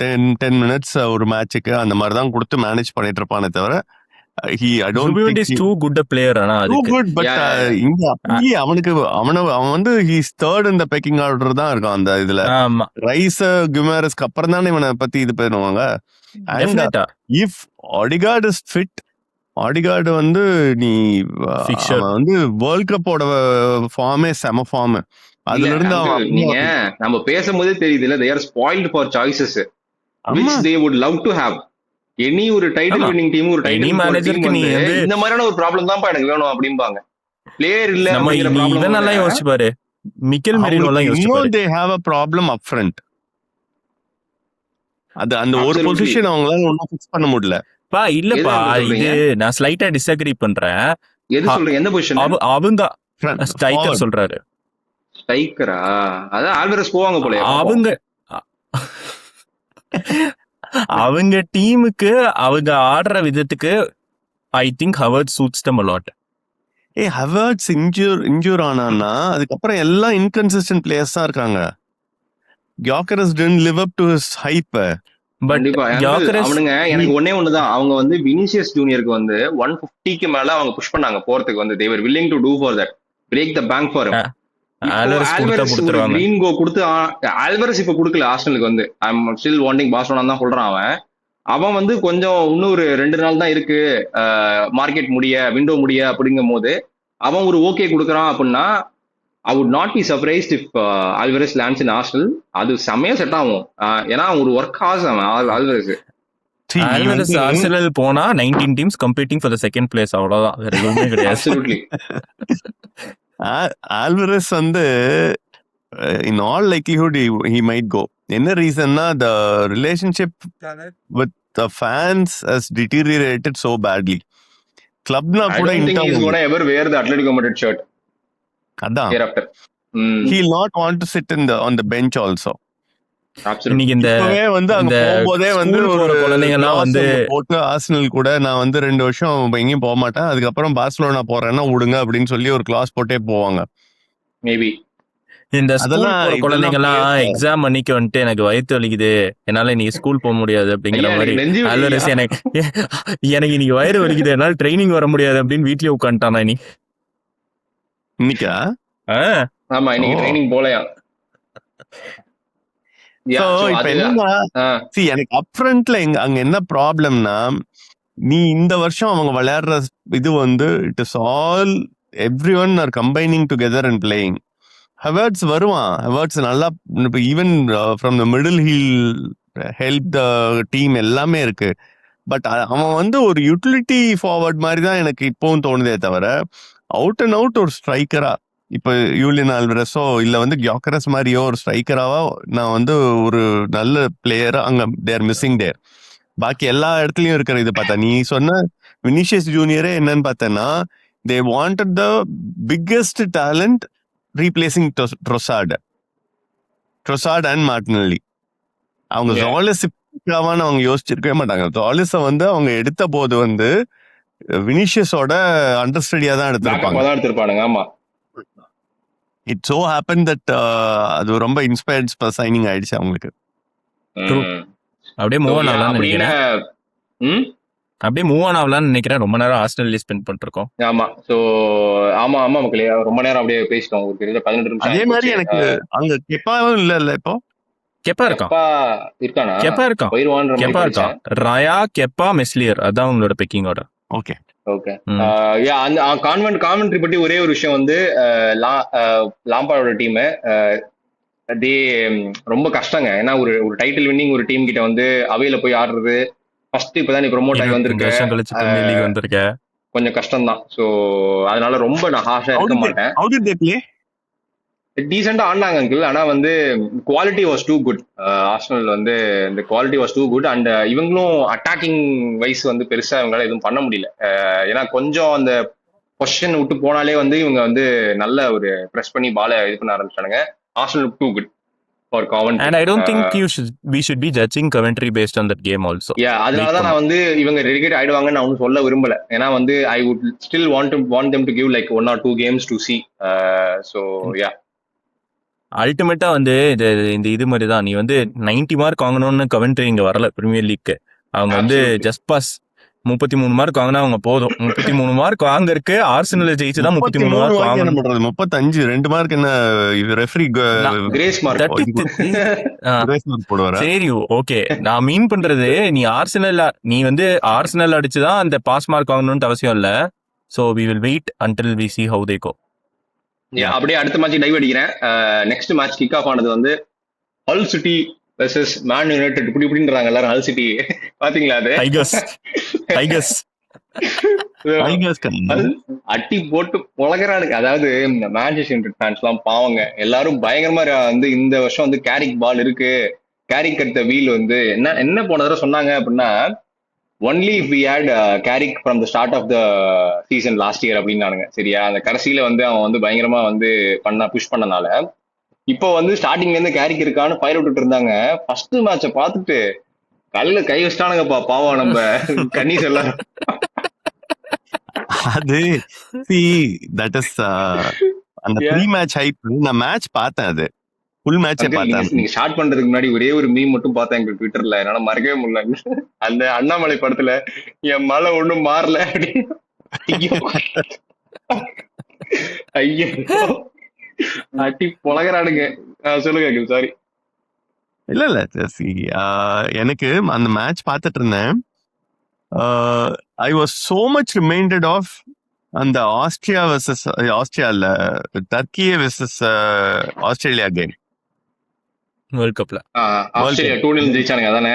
10 minutes ஒரு மேட்சுக்கு அந்த மாதிரி தான் கொடுத்து மேனேஜ் பண்ணிட்டு இருப்பானே தவிர I don't Zubimendi think is too good a player ஆனா too அதுக்கு. good, but இங்க அப்படியே அவன் வந்து he's third in the pecking order தான் இருக்கான் அந்த இதுல. ஆமா ரைஸ் குமேரஸ்க்கு அப்புறம் தானே இவனை பத்தி இது பண்ணுவாங்க. And டெஃபினட்டா if Odegaard is fit, Odegaard வந்து நீ Fixture. அவன் வந்து வேர்ல்ட் கப்போட ஃபார்மே செம ஃபார்ம். அதுல இருந்து அவன் நீங்க நம்ம பேசும்போதே தெரியுது இல்ல, they are spoiled for choices which they would love to have. Any ஒரு டைட்டில் வின்னிங் டீம், ஒரு Any டைட்டில் manager டீம் க்கு நீ வந்து வந்து- இந்த மாதிரியான ஒரு ப்ராப்ளம் தான்ப்பா எனக்கு வேணும் அப்படிம்பாங்க. பிளேயர் இல்ல நம்ம அப்படிங்கிற இவன் ப்ராப்ளம் நல்லா யோசிச்சு பாரு, மிக்கல் மெரினோ எல்லாம் யோசிச்சு பாரு. they have a problem up front. அது அந்த ஒரு Absolutely. பொசிஷன் அவங்களால ஒன்னும் ஃபிக்ஸ் பண்ண முடியல. பா இல்லப்பா, எது இது சொல்றீங்க? நான் ஸ்லைட்டா டிஸ்அக்ரி பண்றேன். எது சொல்றீங்க? எந்த பொசிஷன்? அவங்க Front, ஸ்ட்ரைக்கர் forward. சொல்றாரு. ஸ்ட்ரைக்கரா? அதான் ஆல்வரஸ் போவாங்க போல. அவங்க டீமுக்கு அவங்க ஆடுற விதத்துக்கு I think Havertz suits them a lot. Havertz injure ஆனான்னா அதுக்கப்புறம் எல்லாம் இன்கன்சிஸ்டன்ட் பிளேயர்ஸ் தான் இருக்காங்க. Gyokeres didn't live up to his hype. But கண்டிப்பா. அவனுங்க எனக்கு ஒன்னே ஒண்ணுதான், அவங்க வந்து வினிசியஸ் ஜூனியருக்கு வந்து 150க்கு மேல அவங்க புஷ் பண்ணாங்க போறதுக்கு வந்து. they were willing to do for that, break the bank for him. Alvarez கொடுத்தா கொடுத்துருவாங்க. கிரீன் கோ கொடுத்து ஆல்வரஸ் இப்ப கொடுக்கல ஆர்சனலுக்கு வந்து. ஐ அம் ஸ்டில் வாண்டிங் பார்சலோனா தான் சொல்றான் அவன் வந்து கொஞ்சம் இன்னும் ஒரு 2 நாள் தான் இருக்கு மார்க்கெட் விண்டோ முடிய அப்படிங்கும் போது அவன் ஒரு ஓகே கொடுக்குறான் அப்படின்னா I would not be surprised if Alvarez lands in Arsenal. அது செமையா செட் ஆகும். ஏன்னா ஒரு workhorse Alvarez. Alvarez Arsenal போனா 19 teams competing for the second place, அவ்வளவுதான், வேற எதுவுமே கிடையாது. Absolutely. ஆல்வரஸ் வந்து in all likelihood he might go. என்ன ரீசன்னா the relationship with the fans has deteriorated so badly. கிளப்னா I கூட don't think he's inter gonna ever wear the Atletico Madrid shirt அதான் hereafter. he'll not want to sit on the bench also. Absolutely. இன்னைக்கு இந்த இப்பவே வந்து அங்க இந்த போகும்போதே வந்து school ஒரு போற குழந்தைங்க எல்லாம் clause வந்து ஒண்ணு போட்டு ஆர்சனல் கூட நான் வந்து 2 வருஷம் எங்கேயும் போக மாட்டேன், அதுக்கப்புறம் பார்சலோனா போறேன்னா விடுங்க அப்படின்னு சொல்லி ஒரு கிளாஸ் போட்டே போவாங்க. Maybe. இந்த ஸ்கூல் அதெல்லாம் போற குழந்தைங்க எல்லாம் இதெல்லாம் எக்ஸாம் அன்னைக்கு வந்துட்டு எனக்கு வயிற்று வலிக்குது, என்னால நீ ஸ்கூல் போக முடியாது அப்படிங்கிற ஐயா, மாதிரி. எனக்கு நெஞ்சு வலி. ஆல்வரஸ் எனக்கு இன்னைக்கு வயிறு வலிக்குது, என்னால ட்ரைனிங் வர முடியாது அப்படின்னு வீட்லயே உட்காந்துட்டானா நீ. இன்னைக்கா ஆமா, இன்னைக்கு ஓ. ட்ரைனிங் போலையா. So, இப்ப என்னன்னா see எனக்கு அப்ஃப்ரண்ட்ல அங்க என்ன ப்ராப்ளம்னா, நீ இந்த வருஷம் அவங்க விளையாடுற இது வந்து it is all everyone are combining together and playing. Havertz வருவான், ஹவர்ட்ஸ் நல்லா even from the middle he'll help the team எல்லாமே இருக்கு. பட் அவன் வந்து ஒரு யூட்டிலிட்டி ஃபார்வர்ட் மாதிரி தான் எனக்கு இப்பவும் தோணுதே தவிர அவுட் அண்ட் அவுட் ஒரு ஸ்ட்ரைக்கரா, இப்ப யூலியன் ஆல்வரஸோ இல்ல வந்து கியாக்கரஸ் மாதிரியோ ஒரு ஸ்ட்ரைக்கராவோ நான் வந்து ஒரு நல்ல பிளேயரா அங்க தேர் மிஸ்ஸிங் தேர். பாக்கி எல்லா இடத்துலயும் இருக்கிற இது பார்த்தா நீ சொன்ன வினிஷியஸ் ஜூனியரே என்னன்னு பார்த்தேன்னா they wanted the biggest talent replacing ட்ரொசார்ட் and Martinelli. அவங்க Yeah. ஜாலிஸ் அவங்க யோசிச்சிருக்கவே மாட்டாங்க. ஜாலிஸ வந்து அவங்க எடுத்த போது வந்து வினிஷியஸோட அண்டர்ஸ்டடியா தான் எடுத்திருப்பாங்க. தான் எடுத்திருப்பானுங்க. ஆமா. இட் சோ ஹேப்பன் தட் அது ரொம்ப இன்ஸ்பயர்ட் சைனிங் ஆயிடுச்சு அவங்களுக்கு. True. அப்படியே மூவ் ஆன் ஆகலாம்னு நினைக்கிறேன். அப்படியே மூவ் ஆன் ஆகலாம்னு நினைக்கிறேன். ரொம்ப நேரம் ஆர்சனல்ல ஸ்பெண்ட் பண்ணிருக்கோம். ஆமா. சோ ஆமா மக்களே, ரொம்ப நேரம் அப்படியே பேசிட்டோம். ஒரு கிட்ட 18 நிமிஷம். அதே மாதிரி எனக்கு அங்க கெப்பாவும் இல்ல இப்போ. கெப்பா இருக்கான். இருக்கானா? கெப்பா இருக்கான். போயிருவான்ற மாதிரி கெப்பா இருக்கான். ராயா, கெப்பா, மெஸ்லியர், அதான் உங்களோட பெக்கிங் ஆர்டர். Okay okay. அந்த கான்வென்ட்ரி பத்தி ஒரே ஒரு விஷயம் வந்து லாம்பார்டோட டீம் ரொம்ப கஷ்டங்க. ஏன்னா ஒரு டைட்டில் வின்னிங் ஒரு டீம் கிட்ட வந்து அவையில போய் ஆடுறது ஃபர்ஸ்ட் இப்பதான் நீ ப்ரோமோட் ஆகி வந்திருக்க, வருஷம் கழிச்சு பிரீமியர் லீக் வந்திருக்க, கொஞ்சம் கஷ்டம் தான். சோ அதனால ரொம்ப நான் ஹார்ஷா இருக்க மாட்டேன். How did they play? டீசெண்டா ஆடினாங்க அங்கிள். ஆனா வந்து quality was too good. Arsenal வந்து இந்த quality was too good. And இவங்களும் அட்டாக்கிங் வைஸ் வந்து பெருசா இவங்களால எதுவும் பண்ண முடியல. ஏன்னா கொஞ்சம் அந்த பொசிஷன் விட்டு போனாலே வந்து இவங்க வந்து நல்ல ஒரு ப்ரெஸ் பண்ணி பால இது பண்ண ஆரம்பிச்சானுங்க. Arsenal too good for Coventry. and I don't think we should be judging Coventry based on that game also. அதனால தான் நான் வந்து இவங்க ரெடிகேட் ஆயிடுவாங்கன்னு நான் ஒன்றும் சொல்ல விரும்பல. ஏன்னா வந்து I would still want them to give like 1 or 2 games to see. So yeah. அல்டிமேட்டா வந்து இந்த இது மாதிரி தான். நீ வந்து 90 மார்க் வாங்கணும்னு Coventry இங்க வரல பிரீமியர் லீக். அவங்க வந்து Absolutely. ஜஸ்ட் பாஸ் 33 மார்க் வாங்கினா அவங்க போதும். 33 மார்க் வாங்கறதுக்கு ஆர்சனல் ஜெயிச்சுதான் 33 33 மார்க் வாங்கி என்ன வாங்கணும். பண்றது? 35 2 மார்க் என்ன ரெஃப்ரி கிரேஸ் மார்க். 30 போடுவாரா? சரி, ஓகே. நான் மீன் பண்றது, நீ வந்து ஆர்சனல் அடிச்சுதான் அந்த பாஸ் மார்க் வாங்கணும்னு அவசியம் இல்ல. So we will wait until we see how they go. அப்படியே அடுத்த மேட்ச் டைவ் அடிக்கிறேன். நெக்ஸ்ட் மேட்ச் கிக் ஆஃப் ஆனது வந்து ஹல் சிட்டி வெர்சஸ் மேன் யுனைடெட். இப்படின்றாங்க எல்லாரும் ஹல் சிட்டி. பாத்தீங்களா அது? டைகர்ஸ் அட்டி போட்டு உலகிறானுங்க. அதாவது இந்த மேன்செஸ்டர் யுனைடெட் ஃபேன்ஸ் எல்லாம் பாவங்க, எல்லாரும் பயங்கரமா வந்து இந்த வருஷம் வந்து கேரிக் பால் இருக்கு, கேரிக் அட் த வீல் வந்து என்ன போன தடவை சொன்னாங்க அப்படின்னா only if we had Carrick from the start of the season last year அப்படின்னானுங்க. சரியா, அந்த கடைசியில வந்து அவன் வந்து பயங்கரமா வந்து புஷ் பண்ணனால இப்போ வந்து ஸ்டார்டிங்ல இருந்து கேரிக் இருக்கான்னு ஃபயர் விட்டுட்டு இருந்தாங்க. ஃபர்ஸ்ட் மேட்சை பார்த்துட்டு கல்ல கை வச்சிட்டானுங்கப்பா பாவம் நம்ம கன்னீஸ் எல்லாரும். அது தட் இஸ் அந்த ப்ரீ மேட்ச் ஹைப். நான் மேட்ச் பார்த்தேன், அது ஃபுல் மேட்சே பார்த்தேன். நீங்க ஸ்டார்ட் பண்றதுக்கு முன்னாடி ஒரே ஒரு மீம் மட்டும் பார்த்தேன் எங்க ட்விட்டர்ல, என்னால மறக்கவே முடியல. அந்த அண்ணாமலை படத்துல என் மலை ஒண்ணும் மாறல அப்படின்னு. ஐயோ அட்டி பொழகிறானுங்க. சொல்லுங்க, சாரி. இல்ல எனக்கு அந்த மேட்ச் பார்த்துட்டு இருந்தேன். I was so much reminded of அந்த Australia Turkiye versus Australia game world கப்ல. ஆஸ்திரேலியா 2-0 ஜெயிச்சானுங்க அதானே?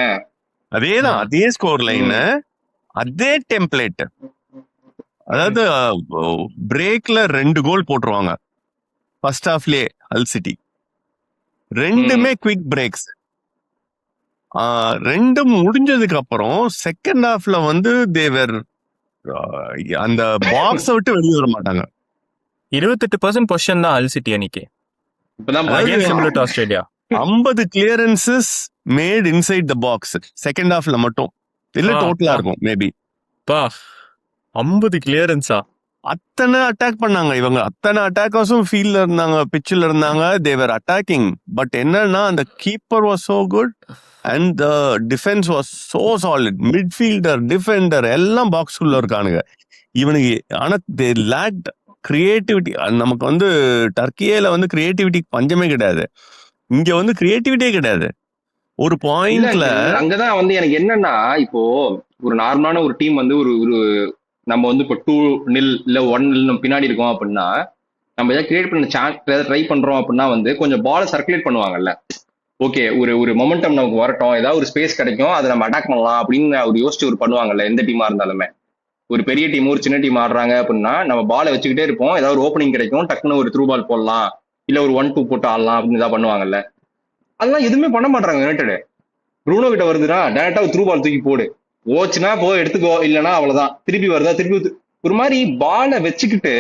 அதேதான், அதே ஸ்கோர் லைன், அதே டெம்ப்ளேட். அதாவது பிரேக்ல 2 கோல் போட்டுருவாங்க ஃபர்ஸ்ட் ஹாஃப்லயே ஹல் சிட்டி. ரெண்டுமே குவிக் பிரேக்ஸ். 2 முடிஞ்சதுக்கு அப்புறம் செகண்ட் ஹாஃப்ல வந்து தேவர் அந்த பாக்ஸ் விட்டு வெளியே வர மாட்டாங்க. 28% பொசிஷன் தான் ஹல் சிட்டி அன்னைக்கு. இப்பதான் Australia 50 clearances made inside the box second ஹாஃப்ல மட்டும். இல்ல டோட்டலா இருக்கும் மேபி. 50 கிளியரன்ஸா? அத்தனை அட்டாக் பண்ணாங்க இவங்க. அத்தனை அட்டாக்கர்ஸும் ஃபீல்ட்ல இருந்தாங்க, பிச்சில் இருந்தாங்க. தேவர் அட்டாக்கிங். பட் என்னன்னா அந்த keeper was so good and the defence was so solid. Midfielder, Defender எல்லாம் பாக்ஸ்குள்ள இருக்கானுங்க இவனுக்கு. ஆனா தே லேக்ட் கிரியேட்டிவிட்டி. நமக்கு வந்து டர்க்கியில வந்து கிரியேட்டிவிட்டி பஞ்சமே கிடையாது. இங்க வந்து கிரியேட்டிவிட்டியே கிடையாது. ஒரு பாயிண்ட்ல அங்கதான் வந்து எனக்கு என்னன்னா, இப்போ ஒரு நார்மலான ஒரு டீம் வந்து ஒரு நம்ம வந்து இப்போ 2-0 இல்ல 1-0 நம்ம பின்னாடி இருக்கோம் அப்படின்னா, நம்ம ஏதாவது கிரியேட் பண்ண சான்ஸ் ட்ரை பண்றோம் அப்படின்னா வந்து கொஞ்சம் பாலை சர்க்குலேட் பண்ணுவாங்கல்ல. ஓகே, ஒரு மொமெண்டம் நமக்கு வரட்டும், ஏதாவது ஒரு ஸ்பேஸ் கிடைக்கும், அதை நம்ம அட்டாக் பண்ணலாம் அப்படின்னு ஒரு யோசிச்சு ஒரு பண்ணுவாங்கல்ல. எந்த டீமா இருந்தாலுமே ஒரு பெரிய டீம் ஒரு சின்ன டீம் ஆடுறாங்க அப்படின்னா நம்ம பாலை வச்சுக்கிட்டே இருப்போம், ஏதாவது ஒரு ஓப்பனிங் கிடைக்கும், டக்குன்னு ஒரு த்ரூ பால் போடலாம், இல்ல ஒரு 1-2 போட்டு ஆடலாம் அப்படின்னு ஏதாவது பண்ணுவாங்கல்ல. அதெல்லாம் எதுவுமே பண்ண மாட்டாங்க யுனைடெட். ப்ரூனோ கிட்ட வருதுன்னா டேரக்டா த்ரூ பால் தூக்கி போடு, ஓச்சுனா போய் எடுத்துக்கோ, இல்லைன்னா அவ்வளவுதான். திருப்பி வருதா, திருப்பி ஒரு மாதிரி பாலை வச்சுக்கிட்டு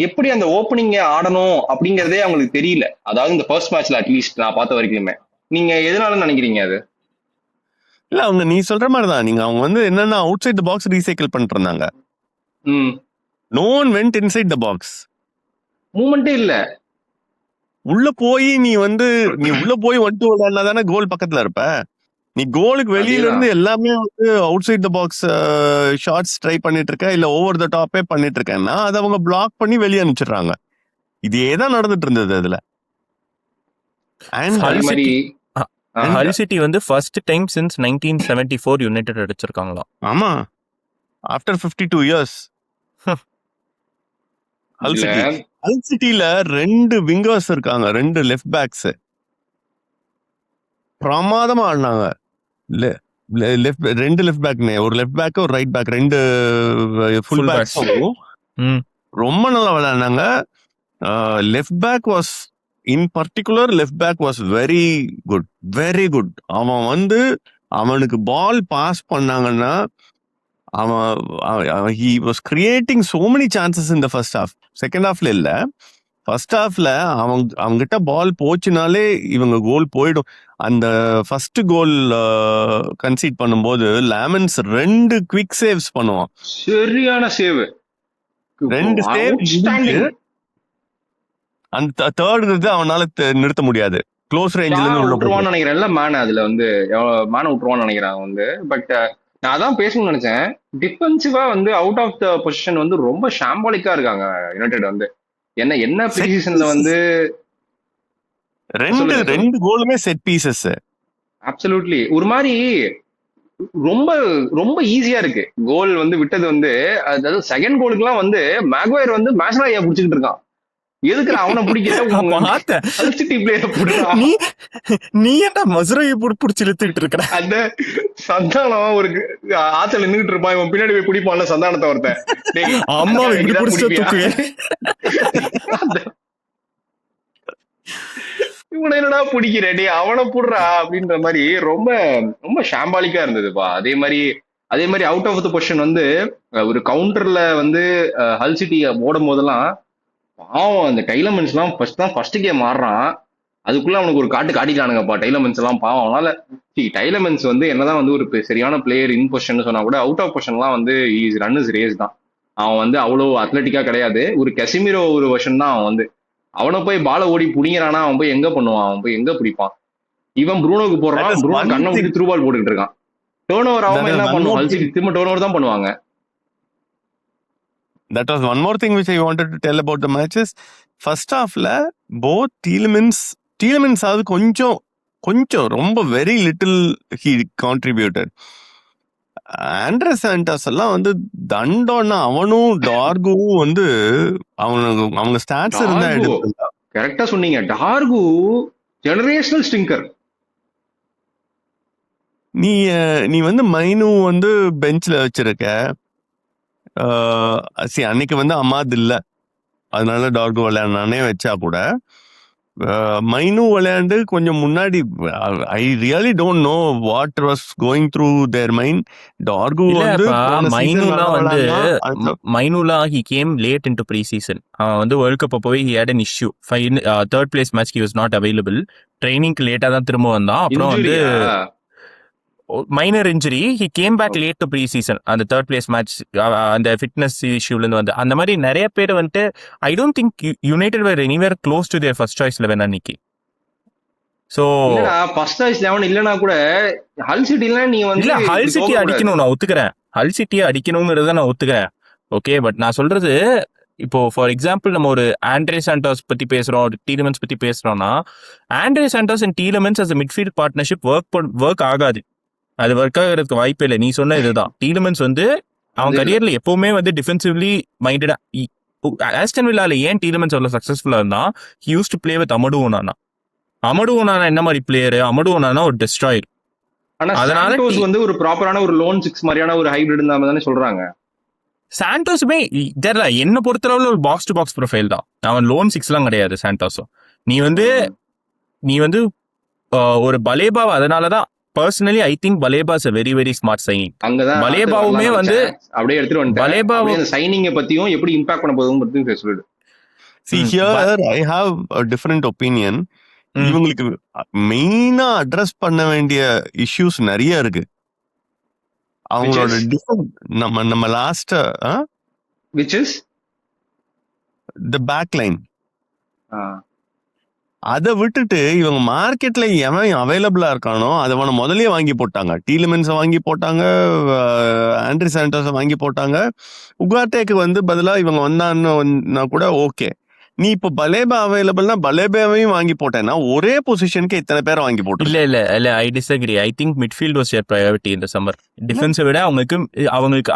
எப்படி அந்த ஓப்பனிங் ஆடணும் அப்படிங்கறதே அவங்களுக்கு தெரியல. அதாவது இந்த ஃபர்ஸ்ட் மேட்ச்ல அட்லீஸ்ட் நான் பார்த்த வரைக்குமே. நீங்க எதனால நினைக்கிறீங்க அது? இல்ல அவங்க நீ சொல்ற மாதிரிதான். நீங்க அவங்க வந்து என்னன்னா outside the box recycle பண்ணிட்டு இருந்தாங்க. No one went inside the box. மூமெண்டே இல்ல. உள்ள போய் நீ உள்ள போய் 1-2 விளையாடினா தானே கோல் பக்கத்துல இருப்ப. நீ கோலுக்கு வெளியில இருந்து எல்லாமே வந்து outside the box shots try பண்ணிட்டு இருக்க, இல்ல ஓவர் த டாப்பே பண்ணிட்டு இருக்கேன்னா அதை அவங்க பிளாக் பண்ணி வெளியே அனுப்பிச்சிடுறாங்க. இதேதான் நடந்துட்டு இருந்தது அதுல. ஹல் சிட்டி வந்து ஃபர்ஸ்ட் டைம் சின்ஸ் 1974 யுனைடெட் அடிச்சிருக்காங்களாம். ஆமா, ஆஃப்டர் 52 இயர்ஸ். ஹல் சிட்டில 2 விங்கர்ஸ் இருக்காங்க, 2 லெஃப்ட் பேக்ஸ் பிரமாதமா ஆடினாங்க. 2 லெஃப்ட் பேக், ஒரு லெஃப்ட் பேக் ஒரு ரைட் பேக், 2 ஃபுல் பேக்ஸ் ரொம்ப நல்லா விளையாடினாங்க. Left back was in particular left back was very good, very good. அவன் வந்து அவனுக்கு பால் பாஸ் பண்ணாங்கன்னா அவன் he was creating so many chances in the first half. Second ஹாஃப்ல இல்ல, ஃபர்ஸ்ட் ஹாஃப்ல அவங்கிட்ட பால் போச்சுனாலே இவங்க கோல் போயிடும். அந்த ஃபர்ஸ்ட் கோல் கன்சீட் பண்ணும்போது லேமன்ஸ் 2 குவிக் சேவ்ஸ் பண்ணுவான். சரியான சேவ், 2 சேவ். அந்த தேர்ட் அவனால நிறுத்த முடியாது, க்ளோஸ் ரேஞ்சில இருந்து உள்ள விட்டுருவான்னு நினைக்கிறேன். மேன் அதுல வந்து மேன விட்டுருவான்னு நினைக்கிறாங்க வந்து. பட் நான் அதான் பேசணும்னு நினைச்சேன். டிஃபென்சிவா வந்து அவுட் ஆஃப் த பொசிஷன் வந்து ரொம்ப ஷாம்பாலிக்கா இருக்காங்க யுனைடெட் வந்து. என்ன ப்ரீ சீசன்ல வந்து ரெண்டு சொல்லுங்க ரெண்டு கோலுமே செட் பீசஸ். அப்சல்யூட்லி ஒரு மாதிரி ரொம்ப ரொம்ப ஈஸியா இருக்கு. கோல் வந்து விட்டது வந்து அதாவது செகண்ட் கோலுக்குலாம் வந்து மேக்வயர் வந்து மேஸ்ராயா புடிச்சிட்டு இருக்கான். எதுக்கு அவனை பிடிக்கல பார்த்தேன். சிட்டி பிளேயரை போடுறா. நீ ஏன்டா மதுரையை புடிச்சு இழுத்துக்கிட்டு இருக்கிற? அந்த சந்தானம் ஒரு ஆத்துல நின்றுட்டு இருப்பான், இவன் பின்னாடி போய் பிடிப்பான்ல சந்தானத்தை ஒருத்தன். டேய், அம்மா அதுக்காக இப்படி இங்கதான் புடிச்சு பிடிப்பியா? தூக்குவேன். இவனை என்னடா பிடிக்கிற, டேய் அவனை புடுறா அப்படின்ற மாதிரி ரொம்ப ரொம்ப ஷாம்பாலிக்கா இருந்ததுப்பா. அதே மாதிரி அவுட் ஆஃப் த பொசிஷன் வந்து ஒரு கவுண்டர்ல வந்து ஹல் சிட்டி ஓடும் போதெல்லாம் பாவம் அந்த டைலமென்ஸ் எல்லாம் ஃபர்ஸ்ட் கேம் ஆடுறான். அதுக்குள்ள அவனுக்கு ஒரு காட்டிட்டானுங்கப்பா டைலமென்ஸ் எல்லாம் பாவம். அதனால டைலமென்ஸ் வந்து என்னதான் வந்து ஒரு சரியான பிளேயர் இன் பொசிஷன் சொன்னா கூட அவுட் ஆஃப் பொசிஷன்லாம் வந்து ரன் இஸ் ரேஸ் தான். அவன் வந்து அவ்வளவு அத்லட்டிக்கா கிடையாது. ஒரு கெசிமிரோ ஒரு வருஷன் தான் அவன் வந்து. அவனை போய் பால ஓடி புடிங்கிறானா அவன் போய் எங்க பண்ணுவான், அவன் போய் எங்க பிடிப்பான். இவன் ப்ரூனோக்கு That போடுறான், is ப்ரூனோ one கண்ணை thing. விட்டு த்ரூ பால் போட்டுக்கிட்டு இருக்கான். டேர்ன் ஓவர் That ஆகாம is என்ன one பண்ணும், more ஹல்சிட்டி thing. திரும்ப டேர்ன் ஓவர் தான் பண்ணுவாங்க. That was one more thing which I wanted to tell about the matches. First halfல both Tielemans ஆவது கொஞ்சம் ரொம்ப very little he contributed. Andres Santos எல்லாம் வந்து தண்டோன்னா அவனும் டார்கும் வந்து அவங்க ஸ்டாட்ஸ் இருந்தா டார்கு எடுத்துருந்தா. கரெக்டா சொன்னீங்க. Targu generational Stinger. நீ வந்து மைனு வந்து பெஞ்ச்ல வச்சிருக்க. அன்னைக்கு வந்து அமாத் இல்ல, அதனால டார்கு விளையாடுனானே வச்சா கூட மைனு விளையாண்டு கொஞ்சம் முன்னாடி I really don't know what was going through their mind. Dorgu வந்து மைனுலா he came late into pre-season. அவன் வந்து வேர்ல்ட் கப் போய் he had an issue. Third place match he was not available. ட்ரைனிங்க்கு லேட்டா தான் திரும்ப வந்தான். அப்புறம் வந்து minor injury, he came back late to pre-season. அந்த தேர்ட் பிளேஸ் மேட்ச் அந்த ஃபிட்னஸ் இஷ்யூல இருந்து வந்து அந்த மாதிரி நிறைய பேர் வந்துட்டு ஐ don't think United where anywhere close to their first choice 11 அன்னைக்கு. சோ ஃபர்ஸ்ட் சாய்ஸ் 11 இல்லனா கூட ஹல் சிட்டில நீ வந்து இல்ல ஹல் சிட்டி அடிக்கணும், நான் ஒத்துக்கிறேன். ஹல் சிட்டியை அடிக்கணுங்கிறத நான் ஒத்துக்கிறேன். ஓகே, பட் நான் சொல்றது இப்போ ஃபார் எக்ஸாம்பிள் நம்ம ஒரு ஆண்ட்ரே சாண்டோஸ் பத்தி பேசுறோம், டீலமென்ஸ் பத்தி பேசுறோம்னா Andre Santos and Tielemans as midfield partnership work ஆகாது. அது ஒர்க் ஆகிறதுக்கு வாய்ப்பே இல்லை. நீ சொன்ன இதுதான். டீலமென்ஸ் வந்து அவன் கரியர்ல எப்பவுமே வந்து டிஃபென்சிவ்லி மைண்டடா. ஆஸ்டன் வில்லால ஏன் டீலமென்ஸ் அவ்வளவு சக்சஸ்ஃபுல்லா இருந்தா, he use to play with Amadou Onana. Amadou Onana என்ன மாதிரி பிளேயர்? அமடு ஒனானா ஒரு டெஸ்ட்ராயர். அதனால வந்து ஒரு ப்ராப்பரான ஒரு லோன் 6 மாதிரியான ஒரு ஹைபிரிட் இருந்தா தானே சொல்றாங்க. சாண்டோஸுமே தெரியல, என்ன பொறுத்தளவுல ஒரு பாக்ஸ் டு பாக்ஸ் ப்ரொஃபைல் தான். அவன் லோன் 6 எல்லாம் கிடையாது சாண்டோஸும். நீ வந்து ஒரு பலேபாவ், அதனாலதான் personally I think Baleba is a very very smart signing. அங்கதான் பலேபாவுமே வந்து அப்படியே எடுத்துட்டு வந்து பலேபாவை அந்த சைனிங்க பத்தியும் எப்படி இம்பாக்ட் பண்ண போகுதுன்னு பத்தி சொல்லிடு. See here I have a different opinion. இவங்களுக்கு மெயினா அட்ரஸ் பண்ண வேண்டிய இஷ்யூஸ் நிறைய இருக்கு. அவங்களோட நம்ம last which is the back line. அதை விட்டுட்டு இவங்க மார்க்கெட்ல எவன் அவைலபிளா இருக்கானோ அதை முதல்லயே வாங்கி போட்டாங்க. டீலமென்ஸை வாங்கி போட்டாங்க, ஆண்ட்ரி சாண்டோஸை வாங்கி போட்டாங்க. உகாட்டேக்கு வந்து பதிலா இவங்க வந்தான்னா கூட ஓகே. நீ இப்போ பலேபா அவைலபிள்னா பலேபாவையும் வாங்கி போட்டேன்னா ஒரே பொசிஷனுக்கு இத்தனை பேரை வாங்கி போட்டு. இல்ல I disagree. I think midfield was your priority இந்த சம்மர். டிஃபென்ஸை விட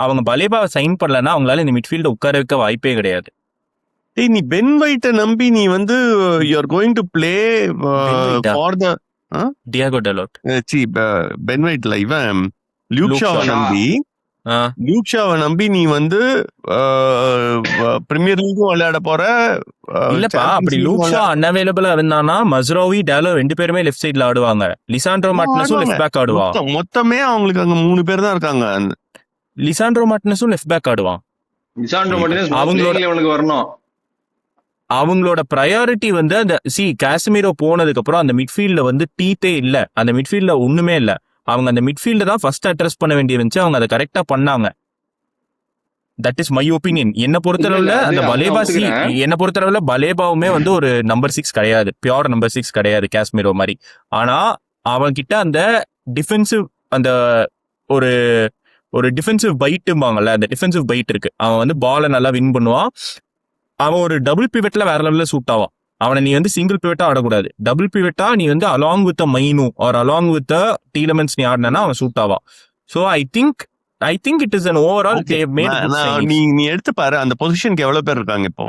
அவங்க பலேபாவை சைன் பண்ணலன்னா அவங்களால இந்த மிட்ஃபீல்ட உட்கார வைக்க வாய்ப்பே கிடையாது. நீ பென் வைட்டை நம்பி நீ வந்து you are going to play for the Diego Dalot. Ben வைட்ல இவன் லியூக் ஷாவை நம்பி நீ வந்து பிரீமியர் லீக்கும் விளையாட போற. இல்லப்பா, அப்படி லூக் ஷா அன்அவைலபிளா இருந்தானா மஸ்ரோவி டாலோ 2 பேருமே லெஃப்ட் சைடுல ஆடுவாங்க. லிசாண்ட்ரோ மார்டினஸும் லெஃப்ட் பேக் ஆடுவான். மொத்தமே அவங்களுக்கு அங்க 3 பேர் தான் இருக்காங்க. லிசாண்ட்ரோ மார்டினஸும் லெஃப்ட் பேக் ஆடுவான். அவங்களோட ப்ரையாரிட்டி வந்து அந்த காஸ்மிரோ போனதுக்கு அப்புறம் அந்த மிட்ஃபீல்ட்ல வந்து டீத்தே இல்ல. அந்த மிட்ஃபீல்ட்ல ஒண்ணுமே இல்ல. அவங்க அந்த மிட்ஃபீல்ட தான் ஃபர்ஸ்ட் அட்ரஸ் பண்ண வேண்டிய இருந்துச்சு. அவங்க அதை கரெக்டா பண்ணாங்க. That is my opinion. என்ன பொறுத்தளவுல அந்த பலேபாவுமே வந்து ஒரு நம்பர் 6 கிடையாது, பியூர் நம்பர் 6 கிடையாது காஸ்மிரோ மாதிரி. ஆனா அவன் கிட்ட அந்த டிஃபென்சிவ் அந்த ஒரு ஒரு டிஃபென்சிவ் பைட்டும்பாங்கல்ல, அந்த டிஃபென்சிவ் பைட் இருக்கு. அவன் வந்து பாலை நல்லா வின் பண்ணுவான். அவன் ஒரு டபுள் பிவெட்ல வேற லெவல்ல சூட் ஆவான். அவனை நீ வந்து சிங்கிள் பிவெட்டா ஆடக்கூடாது. டபுள் பிவெட்டா நீ வந்து along with Mainoo or along with Tielemans நீ ஆடினா அவன் சூட் ஆவான். So I think it is an overall they have made good signings. நீ எடுத்து பாரு அந்த பொசிஷனுக்கு எவ்வளவு பேர் இருக்காங்க இப்போ.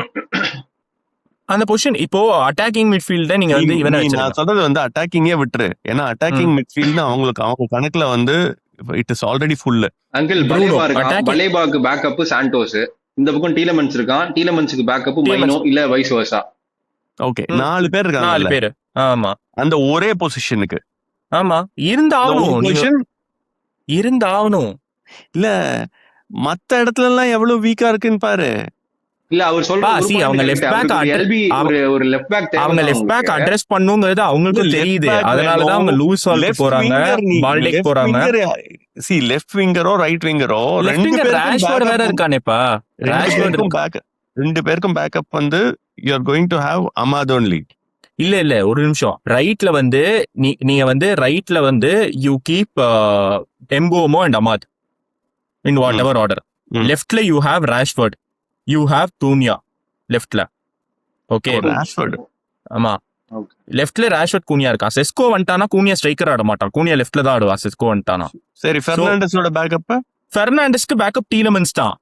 அந்த பொசிஷன் இப்போ அட்டாக்கிங் மிட்ஃபீல்ட நீங்க வந்து இவனை நான் வச்சிருக்க. சொல்றது வந்து அட்டாக்கிங்கே விட்டுரு. ஏன்னா அட்டாக்கிங் மிட்ஃபீல்ட் அவங்களுக்கு அவங்க கணக்குல வந்து it is already full. Uncle Baleba இருக்கான், பலேபாக்கு பேக்கப் சாண்டோஸ், இந்த பக்கம் டீலமென்ஸ் இருக்கான், டீலமென்ஸுக்கு பேக்கப் மைனோ இல்ல வைஸ் வர்சா. ஓகே 4 பேர் இருக்காங்க. 4 பேர். ஆமா அந்த ஒரே பொசிஷனுக்கு. ஆமா இருந்தாவணும். இல்ல மத்த இடத்துல எல்லாம் எவ்வளவு வீக்கா இருக்குன்னு பாரு. இல்ல அவர் சொல்றாரு அவங்க லெஃப்ட் பேக் அவங்க லெஃப்ட் பேக் அட்ரஸ் பண்ணுங்கிறது அவங்களுக்கு தெரியுது. அதனால தான் அவங்க லூஸ் வால்க்கு போறாங்க, பால்டேக் போறாங்க. சி லெஃப்ட் விங்கரோ ரைட் விங்கரோ ரெண்டு பேரும் ராஷ்வர்ட் வேற இருக்கானேப்பா. ராஷ்வர்ட் பேக்கப் 2 பேருக்கும் பேக்கப் வந்து you are going to have Ahmad only. இல்ல ஒரு நிமிஷம். ரைட்ல வந்து நீங்க வந்து ரைட்ல வந்து you keep Mbeumo and Amad in whatever order. லெஃப்ட்ல you have Rashford, you have Cunha லெஃப்ட்ல. Okay Rashford. ஆமா லெஃப்ட்ல ராஷ்வர்ட் கூனியா இருக்கா. செஸ்கோ வந்துட்டானா கூனியா ஸ்ட்ரைக்கர் ஆட மாட்டான், கூனியா லெஃப்ட்ல தான் ஆடுவா. செஸ்கோ வந்துட்டானா சரி. பெர்னாண்டஸோட பேக்கப், பெர்னாண்டஸ்க்கு பேக்கப் டீலமென்ஸ் தான்.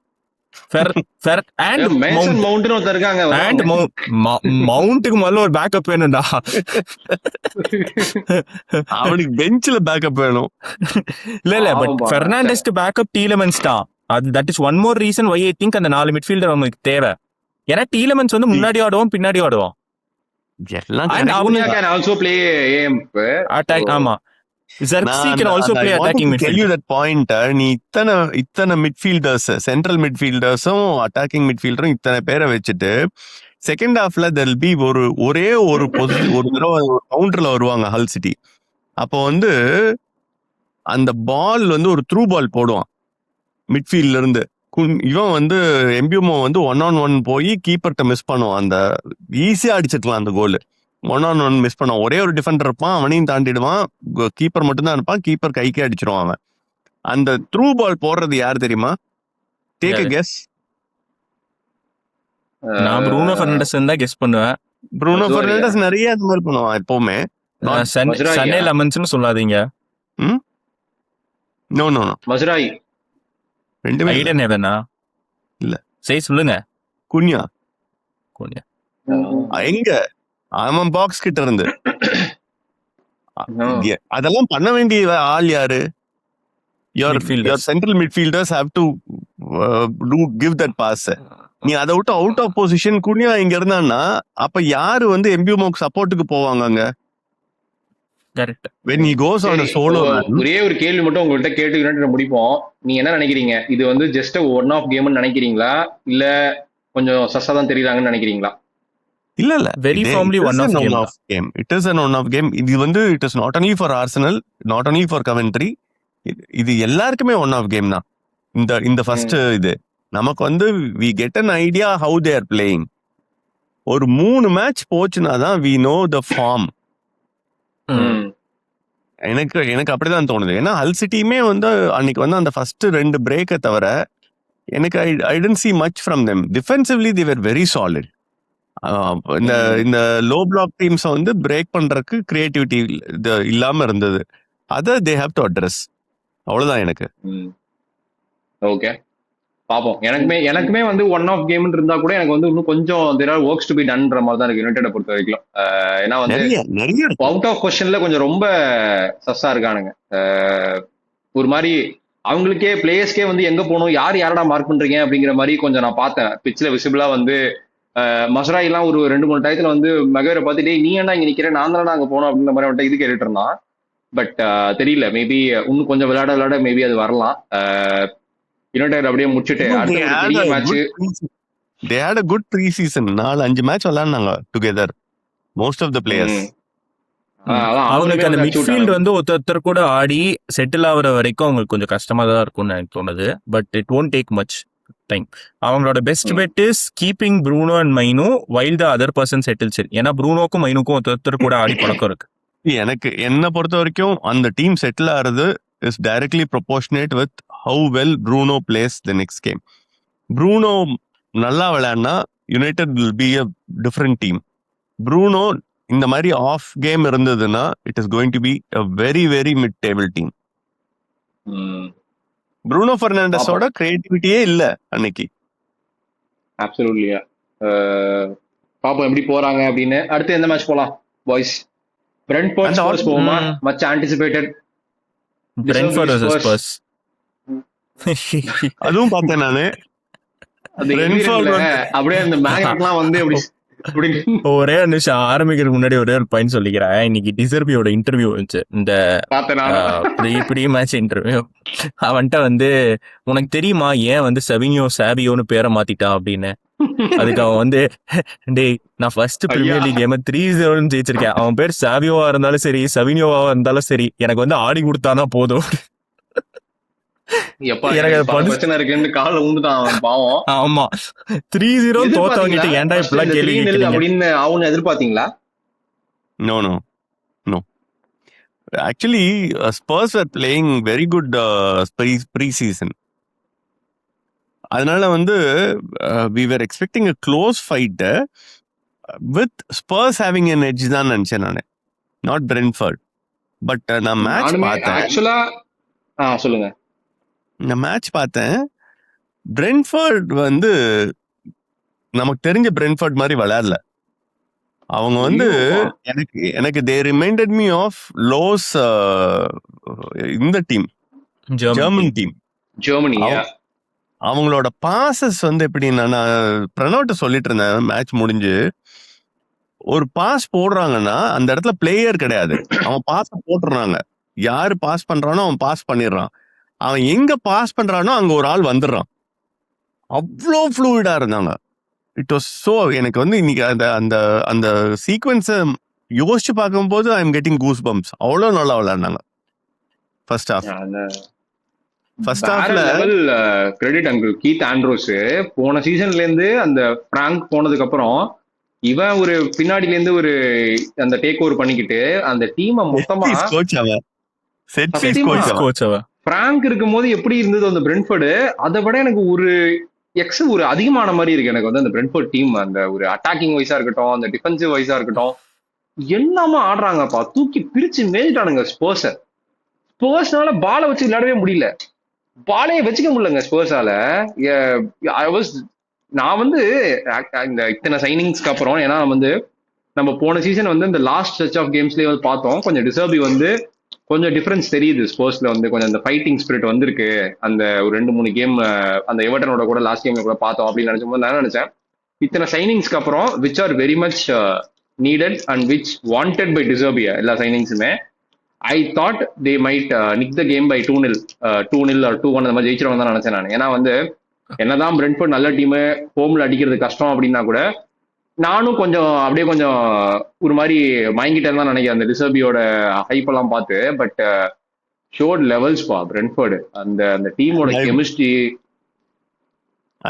மவுண்ட்டுக்கு முதல்ல ஒரு பேக்கப் வேணும்டா. அவனுக்கு பெஞ்ச்ல பேக்கப் வேணும். இல்ல பட் பெர்னாண்டஸ்க்கு பேக்கப் டீலமென்ஸ் தான். அது that is one more reason why I think அந்த 4 மிட்ஃபீல்டர் அவங்களுக்கு தேவை. ஏன்னா டீலமென்ஸ் வந்து முன்னாடி ஆடுவான், பின்னாடி ஆடுவான். ஆமா Xerxes can also play attacking midfield. Tell you that point. நீ இத்தனை மிட்ஃபீல்டர்ஸ், சென்ட்ரல் மிட்ஃபீல்டர்ஸும் அட்டாக்கிங் மிட்ஃபீல்டரும் இத்தனை பேரை வச்சுட்டு செகண்ட் ஹாஃப்ல there'll be ஒரே ஒரு தடவை கவுண்டர்ல வருவாங்க ஹல் சிட்டி. அப்போ வந்து அந்த பால் வந்து ஒரு த்ரூ பால் போடுவான் மிட்ஃபீல்ட்ல இருந்து. இவன் வந்து எம்பியூமோ வந்து 1-on-1 போய் கீப்பர்ட்ட மிஸ் பண்ணுவான். அந்த ஈஸியா அடிச்சிருக்கலாம் அந்த கோல். 1-on-1 மிஸ் பண்ண ஒரே ஒரு டிஃபெண்டர் இருப்பான், அவனையும் தாண்டிடுவான். கீப்பர் மட்டும் தான் இருப்பான், கீப்பர் கைக்கே அடிச்சிருவான் அவன். அந்த த்ரூ பால் போடுறது யார் தெரியுமா? Take a guess. நான் ப்ரூனோ ஃபெர்னாண்டஸ் தான் கெஸ் பண்ணுவேன். ப்ரூனோ ஃபெர்னாண்டஸ் நிறைய அது மாதிரி பண்ணுவான் எப்பவுமே. சனே லெமன்ஸ்னு சொல்லாதீங்க. நோ மஸ்ராயி ரெண்டுமே ஐடன் ஹெவனா இல்ல. சரி சொல்லுங்க. குன்யா கூனியா எங்க அவன் பாக்ஸ் கிட்ட இருந்து அதெல்லாம் பண்ண வேண்டிய ஆள் யாரு? your central midfielders have to give that pass. நீ அதை விட்டு அவுட் ஆஃப் பொசிஷன் குனியா இங்க இருந்தான்னா அப்ப யாரு வந்து எம்பியூமோக்கு சப்போர்ட்டுக்கு போவாங்க அங்க? Correct. when he goes on a solo. ஒரே ஒரு கேள்வி மட்டும் உங்கள்கிட்ட கேட்டுக்கிட்டு முடிப்போம். நீங்க என்ன நினைக்கிறீங்க? இது வந்து ஜஸ்ட் ஒன் ஆஃப் கேம்னு நினைக்கிறீங்களா இல்ல கொஞ்சம் சஸ்ஸா தான் தெரியுறாங்கன்னு நினைக்கிறீங்களா? இல்ல very firmly one of game. It is an one of game. இது வந்து it is not only for Arsenal, not only for Coventry. இது எல்லாருக்குமே ஒன் ஆஃப் கேம் தான். இந்த ஃபர்ஸ்ட் இது நமக்கு வந்து we get an idea how they are playing. ஒரு 3 மேட்ச் போச்சுனா தான் we know the form. எனக்கு அப்படிதான் தோணுது. ஏன்னா ஹல் சிட்டியுமே வந்து அன்னைக்கு வந்து அந்த ஃபர்ஸ்ட் 2 பிரேக்கை தவிர எனக்கு I didn't see much from them. Defensively they were very solid. இந்த லோ பிளாக் டீம்ஸை வந்து பிரேக் பண்றதுக்கு கிரியேட்டிவிட்டி இல்லாம இருந்தது. அதை தே ஹேவ் டு அட்ரஸ். அவ்வளவுதான் எனக்கு. ஓகே பாப்போம். எனக்குமே வந்து ஒன் ஆஃப் கேம் இருந்தா கூட எனக்கு வந்து இன்னும் கொஞ்சம் there are works to be doneன்ற மாதிரி தான் இருக்கு யுனைட்டட் பொறுத்த வரைக்கும். ஏன்னா வந்து நிறைய அவுட் ஆஃப் கொஸ்டின்ல கொஞ்சம் ரொம்ப சஸ்ஸா இருக்கானுங்க. ஒரு மாதிரி அவங்களுக்கே பிளேயர்ஸ்க்கே வந்து எங்க போகணும், யாரடா மார்க் பண்றீங்க அப்படிங்கிற மாதிரி கொஞ்சம் நான் பார்த்தேன். பிச்சில் விசிபிளா வந்து மசராய் எல்லாம் ஒரு 2-3 டயத்துல வந்து மெகரை பார்த்துட்டே நீ ஏன்டா இங்க நிக்கிற, நான் தானே அங்க போனோம் அப்படின்ற மாதிரி வந்துட்டு இது கேட்டுட்டு இருந்தான். பட் தெரியல, மேபி இன்னும் கொஞ்சம் விளையாட மேபி அது வரலாம். யுனைடெட் அப்படியே முடிச்சுட்டு அடுத்த match they had a good pre-season. 4-5 match விளையாடுனாங்க together most of the players. அவங்களுக்கு அந்த மிட்ஃபீல்ட் வந்து ஒருத்தர் கூட ஆடி செட்டில் ஆகுற வரைக்கும் அவங்களுக்கு கொஞ்சம் கஷ்டமா தான் இருக்கும்னு எனக்கு தோணுது. But it won't take much time. அவங்களோட best bet is keeping Bruno and Mainoo while the other person settles in. ஏன்னா ப்ரூனோக்கும் மைனுக்கும் ஒருத்தர் கூட ஆடி பழக்கம் இருக்கு. எனக்கு என்ன பொறுத்த வரைக்கும் அந்த டீம் செட்டில் ஆகிறது is directly proportionate with how well Bruno plays the next game. Bruno நல்லா விளையாடினா United will be a different team. Bruno இந்த மாதிரி ஆஃப் கேம் இருந்ததுன்னா it is going to be a very very mid table team. Bruno Fernandesோட கிரியேட்டிவிட்டியே இல்ல அன்னைக்கு. அப்சல்யூட்லியா. பாப்போம் எப்படி போறாங்க அப்படின்னு. அடுத்து எந்த மேட்ச் போலாம் பாய்ஸ்? பிரெண்ட்ஃபோர்ட் ஸ்பர்ஸ் போகுமா? Much anticipated. Brentford versus spruce. அதுவும் பார்த்தேன் நானு. அப்படியே அந்த மேக்னெட்லாம் வந்து ஒரே நிமிஷம் ஆரம்பிக்கிறதுக்கு முன்னாடி ஒரே ஒரு பாயிண்ட் சொல்லிக்கிறேன். இன்னைக்கு டிசர்பியோட இன்டர்வியூ வந்துச்சு, இந்த ப்ரீ மேட்ச் இன்டர்வியூ. அவன்கிட்ட வந்து உனக்கு தெரியுமா ஏன் வந்து சாவியோன்னு பேரை மாத்திட்டான் அப்படின்னு. அதுக்கு அவன் வந்து டேய் நான் ஃபர்ஸ்ட் பிரீமியர் லீக் கேம் 3-0 ஜெயிச்சிருக்கேன், அவன் பேர் சாவியோவா இருந்தாலும் சரி சவினியோவா இருந்தாலும் சரி எனக்கு வந்து ஆடி கொடுத்தானா போதும். ஆமா 3-0 தோத்தவங்கிட்ட ஏன்டா இப்படிலாம் கேள்வி அப்படின்னு அவங்க எதிர்பார்த்தீங்களா? No. Actually, Spurs were playing very good pre-season. அதனால வந்து we were expecting a close fight with Spurs having an edge தான் நினைச்சேன் நானு, not Brentford. பட் நான் மேட்ச் பார்த்தேன். ஆக்சுவலா சொல்லுங்க. இந்த மேட்ச் பார்த்தேன். பிரென்ஃபோர்ட் வந்து நமக்கு தெரிஞ்ச பிரென்ஃபோர்ட் மாதிரி விளையாடல. அவங்க வந்து எனக்கு தே ரிமைண்டட் மீ ஆஃப் லோஸ் இந்த டீம், ஜெர்மன் டீம். ஜெர்மனி அவங்களோட பாசஸ் வந்து எப்படின்னா, நான் பிரணவ்ட்ட சொல்லிட்டு இருந்தேன் மேட்ச் முடிஞ்சு, ஒரு பாஸ் போடுறாங்கன்னா அந்த இடத்துல பிளேயர் கிடையாது, அவன் பாஸ் போட்டுறாங்க. யாரு பாஸ் பண்றானோ அவன் பாஸ் பண்ணிடுறான். அவன் எங்க பாஸ் பண்றானோ அங்க ஒரு ஆள் வந்துடுறான். அவ்வளோ ஃப்ளூயிடா இருந்தாங்க. இட் வாஸ் சோ, எனக்கு வந்து இன்னைக்கு அந்த அந்த அந்த சீக்வன்ஸை யோசிச்சு பார்க்கும்போது I am getting goose bumps. அவ்வளோ நல்லா விளையாடினாங்க ஃபர்ஸ்ட் ஹாஃப்ல. Credit uncle Keith Andrews. போன சீசன்ல இருந்து அந்த பிராங்க் போனதுக்கு அப்புறம் இவன் ஒரு பின்னாடில இருந்து ஒரு அந்த டேக் ஓவர் பண்ணிக்கிட்டு அந்த டீமை மொத்தமா பிராங்க் இருக்கும்போது எப்படி இருந்தது அந்த பிரென்ஃபோர்டு, அதை விட எனக்கு ஒரு ஒரு அதிகமான மாதிரி இருக்கு எனக்கு வந்து அந்த பிரென்ஃபோர்ட் டீம். அந்த ஒரு அட்டாக்கிங் வைஸா இருக்கட்டும், அந்த டிஃபென்சிவ் வைஸா இருக்கட்டும், எல்லாமே ஆடுறாங்கப்பா. தூக்கி பிரிச்சு மேய்ட்டானுங்க ஸ்பர்ஸ்னால பாலை வச்சு விளையாடவே முடியல, பாலையே வச்சுக்க முடியலங்க ஸ்பர்ஸால. நான் வந்து இந்த இத்தனை சைனிங்ஸ்க்கு அப்புறம், ஏன்னா வந்து நம்ம போன சீசன் வந்து இந்த லாஸ்ட் ஸ்ட்ரெச் ஆஃப் கேம்ஸ்லயே வந்து பார்த்தோம், கொஞ்சம் டிசர்பி வந்து கொஞ்சம் டிஃபரன்ஸ் தெரியுது ஸ்போர்ட்ஸ்ல வந்து, கொஞ்சம் அந்த ஃபைட்டிங் ஸ்பிரிட் வந்திருக்கு. அந்த ஒரு 2-3 கேம் அந்த எவர்டனோட கூட லாஸ்ட் கேம்ல கூட பார்த்தோம் அப்படின்னு நினைச்சும்போது நான் நினைச்சேன் இத்தனை சைனிங்ஸ்க்கு அப்புறம் which are very much needed and which wanted by டிசர்பியா எல்லா சைனிங்ஸுமே, I thought they might nick the game by 2-0 or 2-1 அந்த மாதிரி ஜெயிச்சிருவாங்க தான் நினைச்சேன் நான். ஏன்னா வந்து என்னதான் பிரென்ட்ஃபோர்ட் நல்ல டீமு, ஹோம்ல அடிக்கிறது கஷ்டம் அப்படின்னா கூட நானும் கொஞ்சம் அப்படியே கொஞ்சம் ஒரு மாதிரி மயங்கிட்டேன்னு தான் நினைக்கிறேன் அந்த டிசர்பியோட ஹைப் எல்லாம் பார்த்து. பட் ஷோட் லெவல்ஸ் பா பிரென்ட்ஃபோர்டு, அந்த அந்த டீமோட chemistry.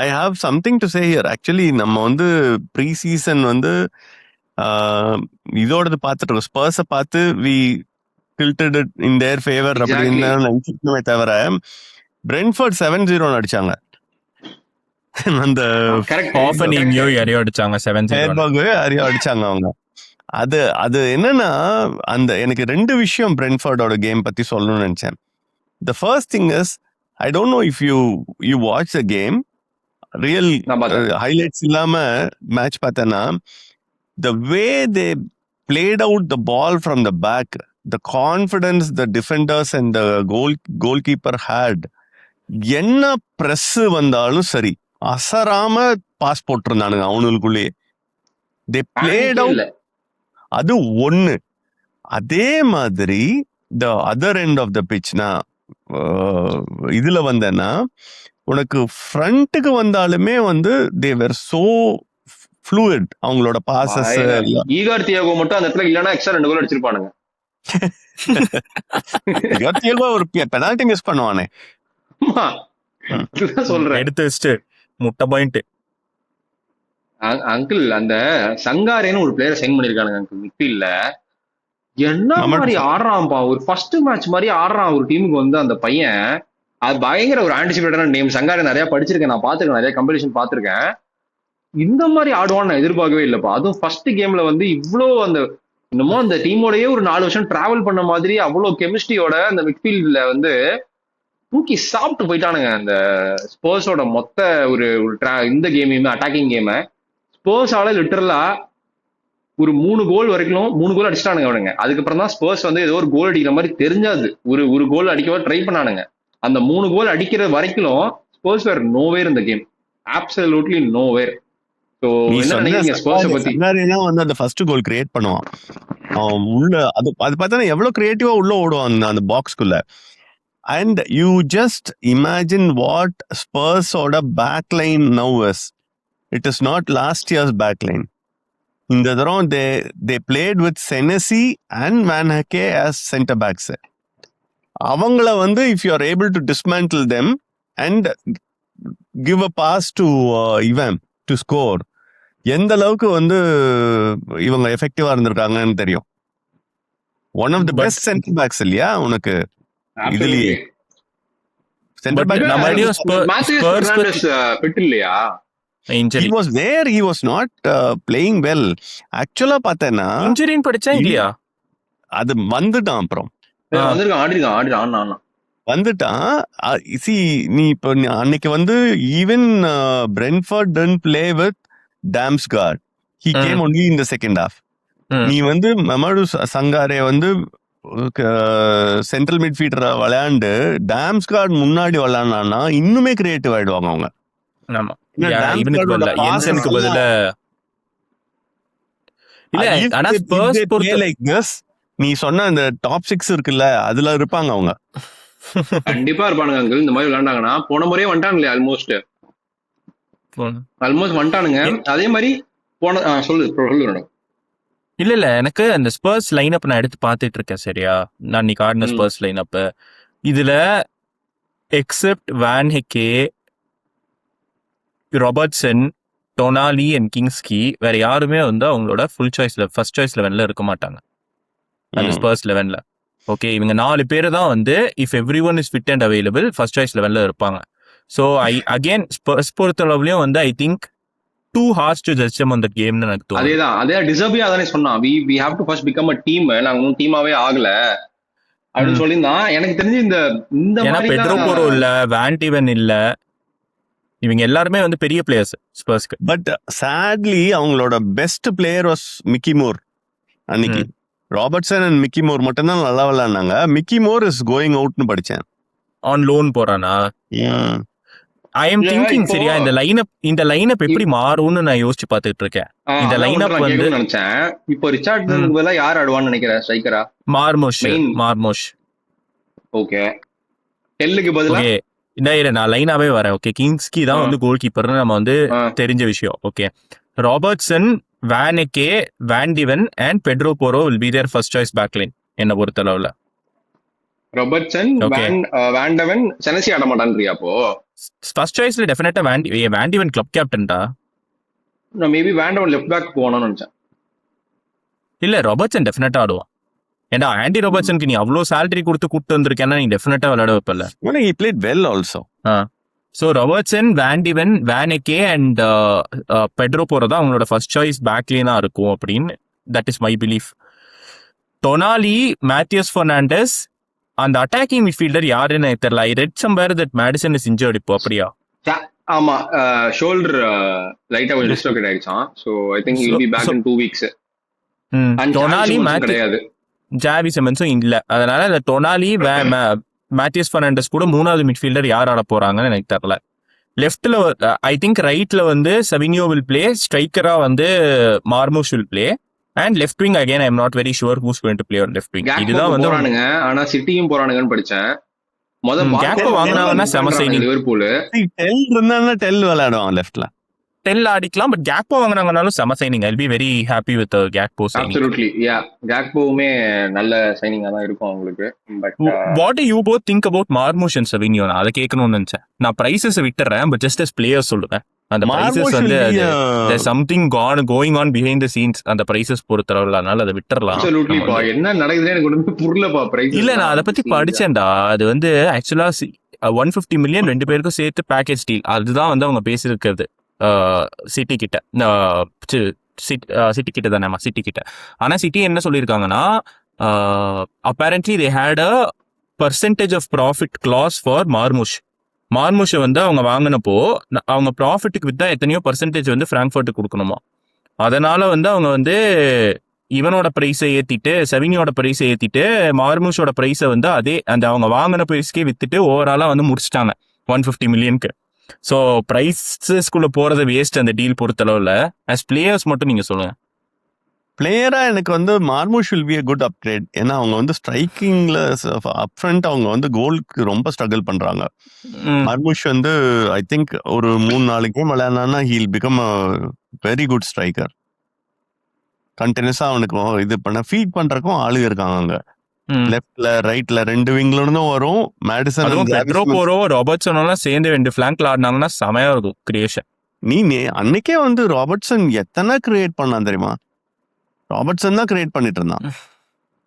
I have something to say here. Actually நம்ம வந்து ப்ரீ சீசன் வந்து இதோடது பார்த்துட்டு ஸ்பர்ஸை பார்த்து we tilted it in their favor அப்படின்னு நினைச்சுமே தவிர பிரென்ட்ஃபோர்ட் 7-0 அடிச்சாங்க. அந்த அடிச்சாங்க அவங்க. அது என்னன்னா, அந்த எனக்கு 2 விஷயம் பிரென்ட்ஃபோர்டோட கேம் பத்தி சொல்லணும்னு நினைச்சேன். The first thing is, I don't know if you watch the game, real highlights இல்லாம மேட்ச் பார்த்தேன்னா, the way they played out the ball from the back, the confidence the defenders and the goalkeeper had, என்ன press வந்தாலும் சரி அசராம pass போட்டிருந்தானுங்க அவனுக்குள்ளேயே. they played out. அது ஒண்ணு. அதே மாதிரி the other end of the pitch னா இதுல வந்தேன்னா உனக்கு ஃப்ரண்ட்டுக்கு வந்தாலுமே வந்து they were so fluid. அவங்களோட பாசஸ். ஈகார் தியாகோ மட்டும் அந்த இடத்துல இல்லனா எக்ஸ்ட்ரா 2 கோல் அடிச்சிருப்பானுங்க. ஈகார் தியாகோ ஒரு பெனால்டி மிஸ் பண்ணுவானே. சொல்றேன் எடுத்து வச்சுட்டு முட்டை பாயிண்ட். அங்கிள் அந்த சங்காரேன்னு ஒரு பிளேயரை சைன் பண்ணிருக்கானுங்க அங்கிள் மிட்ஃபீல்ட்ல. என்ன மாதிரி ஆடுறான்ப்பா, ஒரு ஃபர்ஸ்ட் மேட்ச் மாதிரி ஆடுறான் ஒரு டீமுக்கு வந்து அந்த பையன். அது பயங்கர ஒரு ஆன்டிசிபேட்டடான நேம். சங்காரை நிறைய படிச்சிருக்கேன், நான் பார்த்திருக்கேன், நிறைய கம்பெடிஷன் பார்த்திருக்கேன். இந்த மாதிரி ஆடுவான்னு நான் எதிர்பார்க்கவே இல்லப்பா. அதுவும் ஃபர்ஸ்ட் கேம்ல வந்து இவ்வளோ அந்த இன்னமும் அந்த டீமோடயே ஒரு 4 வருஷம் டிராவல் பண்ண மாதிரி அவ்வளோ கெமிஸ்ட்ரியோட அந்த மிட்ஃபீல்ட்ல வந்து தூக்கி சாப்பிட்டு போயிட்டானுங்க. அந்த ஸ்போர்ஸோட மொத்த ஒரு இந்த கேமையுமே அட்டாக்கிங் கேமை ஸ்போர்ஸால லிட்டரலா ஒரு 3 கோல் வரைக்கும் 3 கோல் அடிச்சிட்டானுங்க அவனுங்க. அதுக்கப்புறம் தான் ஸ்போர்ஸ் வந்து ஏதோ ஒரு கோல் அடிக்கிற மாதிரி தெரிஞ்சாது, ஒரு கோல் அடிக்கவா ட்ரை பண்ணானுங்க. அந்த 3 கோல் அடிக்கிற வரைக்கும் ஸ்போர்ஸ் வேர் நோவேர் இந்த கேம், அப்சல்யூட்லி நோவேர். ஸோ என்ன நினைக்கிறீங்க ஸ்போர்ஸை பத்தி? வந்து அந்த ஃபர்ஸ்ட் கோல் கிரியேட் பண்ணுவான் அவன் உள்ள. அது பார்த்தா எவ்வளவு கிரியேட்டிவா உள்ள ஓடுவான் அந்த பாக்ஸ்குள்ள. And you just imagine what Spurs-ஓட backline now is. It is not last year's backline. இந்த தடவை they played with Senesi and Van Hecke as center backs. அவங்கள வந்து if you are able to dismantle them and give a pass to Ivan to score, எந்த அளவுக்கு வந்து இவங்க எஃபெக்டிவா இருந்திருக்காங்கன்னு தெரியும். One of the best centre backs இல்லையா உனக்கு இதுலயே? சென்டர் பேக் இல்லையா? He was there, he was not playing well. Actually பார்த்தேன்னா இன்ஜுரின்னு படிச்சா இல்லையா? அது வந்துட்டான் அப்புறம் வந்துட்டான். நீ இப்போ அன்னைக்கு வந்து even Brentford didn't play with Damsgaard. He came only in the second half. நீ வந்து மமடு சங்காரே வந்து சென்ட்ரல் மிட்ஃபீல்டரா விளையாண்டு டாம்ஸ்கார்ட் முன்னாடி விளையாடுனா இன்னுமே கிரியேட்டிவ் ஆயிடுவாங்க அவங்க. நீ சொன்ன அந்த டாப் 6 இருக்குல்ல அதுல இருப்பாங்க அவங்க. கண்டிப்பா இருப்பானுங்க அங்க இந்த மாதிரி விளையாண்டாங்கன்னா. போன முறையே வந்துட்டானுங்களே ஆல்மோஸ்ட் வந்துட்டானுங்க. அதே மாதிரி சொல்லு. இல்ல எனக்கு அந்த ஸ்பர்ஸ் லைனப் நான் எடுத்து பார்த்துட்டு இருக்கேன் சரியா. நான் இன்னைக்கு ஆடின ஸ்பர்ஸ் லைனப் இதுல except Van Hecke, Robertson, Tonali and Kinsky வேற யாருமே வந்து அவங்களோட ஃபுல் சாய்ஸ்ல ஃபர்ஸ்ட் சாய்ஸ் லெவன்ல இருக்க மாட்டாங்க அந்த ஸ்பர்ஸ் லெவன்ல. ஓகே, இவங்க 4 பேர் தான் வந்து if everyone is fit and available first choice லெவன்ல இருப்பாங்க. ஸோ அகேன் ஸ்பர்ஸ் பொறுத்தளவுலயும் வந்து I think too harsh to judge them on that game னு எனக்கு தோணுது. அதே டிசர்பியா தானே சொன்னான். we have to first become a team. நாங்க இன்னும் டீமாவே ஆகல அப்படின்னு சொல்லியிருந்தான். எனக்கு தெரிஞ்சு இந்த மாதிரி பெட்ரோ போரோ இல்ல, வான் டிவன் இல்ல, இவங்க எல்லாருமே வந்து பெரிய பிளேயர்ஸ் ஸ்பர்ஸ்க்கு. பட் sadly அவங்களோட best player was Mickey Moore. அன்னைக்கு ராபர்ட்சன் அண்ட் மிக்கி மூர் மட்டும் தான் நல்லா விளையாடுனாங்க. மிக்கி மூர் இஸ் கோயிங் அவுட்னு படிச்சேன். ஆன் லோன் போறானா? ஐ எம் திங்கிங் சரியா இந்த லைனப் எப்படி மாறும்னு நான் யோசிச்சு பார்த்துட்டு இருக்கேன். இந்த லைனப் வந்து நினைச்சேன் இப்போ ரிச்சார்ட்சனுக்கு பதிலா யார் ஆடுவான்னு நினைக்கிறேன் ஸ்ட்ரைக்கரா? மார்மோஷ். ஓகே, டெல்லுக்கு பதிலா நான் லைனாவே வரேன். ஓகே, கிங்ஸ்கி தான் வந்து கோல் கீப்பர்னு நம்ம வந்து தெரிஞ்ச விஷயம். Okay, Robertson, Van Hecke, Van de Ven and Pedro Porro will be there first choice backline என்ன பொறுத்தளவுல. ராபர்ட்சன், வான் டிவன், செனசி ஆட மாட்டான்றியா? அப்போ ஃபர்ஸ்ட் சாய்ஸ்ல டெஃபினட்டா வான் டிவன் கிளப் கேப்டன்டா. நான் மேபி வான் டிவன் லெஃப்ட் பேக் போகணும்னு நினைச்சேன். இல்ல, ராபர்ட்சன் டெஃபினட்டா ஆடுவான். ஏன்னா ஆண்டி ராபர்ட்சனுக்கு நீ அவ்வளோ சேலரி கொடுத்து கூப்பிட்டு வந்திருக்கேன்னா நீ டெஃபினட்டா விளையாட வைப்பல. he played well also. So Robertson, Van de Ven, Van Hecke and Pedro Porro தான் அவங்களோட ஃபர்ஸ்ட் சாய்ஸ் பேக்லேனா இருக்கும் அப்படின்னு that is my belief. Tonali, Mateus Fernandes, அந்த அட்டாக்கிங் மிட்ஃபீல்டர் யாருன்னு தெரியல. I read somewhere that Maddison is injured இப்போ. அப்படியா? ஆமா, ஷோல்டர் லைட்டா கொஞ்சம் டிஸ்லோகேட் ஆயிடுச்சாம். So I think he will be back in 2 weeks. Tonali, Xavi சிமன்ஸும் இல்ல. அதனால இந்த டொனாலி, மேத்யூஸ் பெர்னாண்டஸ் கூட 3வது மிட்ஃபீல்டர் யார் ஆட போறாங்கன்னு எனக்கு தெரியல. லெஃப்ட்ல ஐ திங்க் ரைட்ல வந்து செவினியோ வில் பிளே, ஸ்ட்ரைக்கரா வந்து Marmoush will play. And left wing again I am not very sure who's going to play on left wing. இதுதான் வந்து போறானுங்க. ஆனா சிட்டியும் போறானுங்கன்னு படிச்சேன். கேக்போ வாங்குனாங்கன்னா செம சைனிங். லிவர்பூல் டெல் இருந்தானே டெல் விளையாடுவான் லெஃப்ட்ல. டெல் ஆடிக்கலாம். பட் கேக்போ வாங்குனாங்கனாலும் செம signing. I'll be very happy with the கேக்போ signing. Absolutely. Yeah. கேக்போவுமே நல்ல சைனிங்கா தான் இருக்கும் உங்களுக்கு. But what do you both think about மார்மோஷ் and செவினியோ? நான் அதை கேட்கணும்னு நினைச்சேன். நான் பிரைசஸ் விட்டுறேன், பட் ஜஸ்ட் as players சொல்லுவேன். அந்த பிரைசஸ் வந்து there's something going on behind the scenes அந்த பிரைசஸ் பொறுத்தளவுல. அதனால அதை விட்டுறலாம். Absolutely பா. என்ன நடக்குதுன்னு எனக்கு ஒண்ணுமே புரியலப்பா. பிரைஸ் இல்ல, நான் அதை பத்தி படிச்சேன்டா. அது வந்து ஆக்சுவலா 150 million 2 பேருக்கும் சேர்த்து பேக்கேஜ் டீல். அதுதான் வந்து அவங்க பேசியிருக்கிறது சிட்டி கிட்ட. சிட்டி கிட்ட தானேம்மா, சிட்டி கிட்ட. ஆனா சிட்டி என்ன சொல்லியிருக்காங்கன்னா, apparently they had a percentage of profit clause for மார்முஷை வந்து அவங்க வாங்கினப்போ அவங்க ப்ராஃபிட்டுக்கு வித்தா எத்தனையோ பர்சன்டேஜ் வந்து ஃப்ராங்க்ஃபர்ட்டுக்கு கொடுக்கணுமா. அதனால வந்து அவங்க வந்து இவனோட ப்ரைஸை ஏற்றிட்டு, செவினியோட ப்ரைஸை ஏற்றிட்டு, மார்முஷோட ப்ரைஸை வந்து அதே அந்த அவங்க வாங்கின ப்ரைஸ்க்கே வித்துட்டு ஓவராலாக வந்து முடிச்சிட்டாங்க 150 million. ஸோ ப்ரைஸஸ்குள்ளே போகிறது வேஸ்ட் அந்த டீல் பொறுத்தளவில். ஆஸ் பிளேயர்ஸ் மட்டும் நீங்கள் சொல்லுங்கள். பிளேயரா எனக்கு வந்து Marmoush will be a good upgrade. ஏன்னா அவங்க வந்து ஸ்ட்ரைக்கிங்ல அப் ஃப்ரண்ட் அவங்க வந்து கோலுக்கு ரொம்ப ஸ்ட்ரகிள் பண்றாங்க. மார்முஷ் வந்து ஐ திங்க் ஒரு 3-4 கேம் விளையாடுனா he'll become a very good striker. கண்டினியூஸா அவனுக்கு இது பண்ண ஃபீட் பண்றதுக்கும் ஆளுங்க இருக்காங்க அங்க. லெஃப்ட்ல ரைட்ல 2 விங்ல இருந்தும் வரும். மேடிசன் அதுவும் பெட்ரோ போரோ ராபர்ட்சன் எல்லாம் சேர்ந்து 2 ஃபிளாங்க்ல ஆடினாங்கன்னா செமையா இருக்கும் கிரியேஷன். அன்னைக்கே வந்து ராபர்ட்சன் எத்தனை கிரியேட் பண்ணான் தெரியுமா? ராபர்ட்சன் தான் கிரியேட் பண்ணிட்டு இருந்தான்.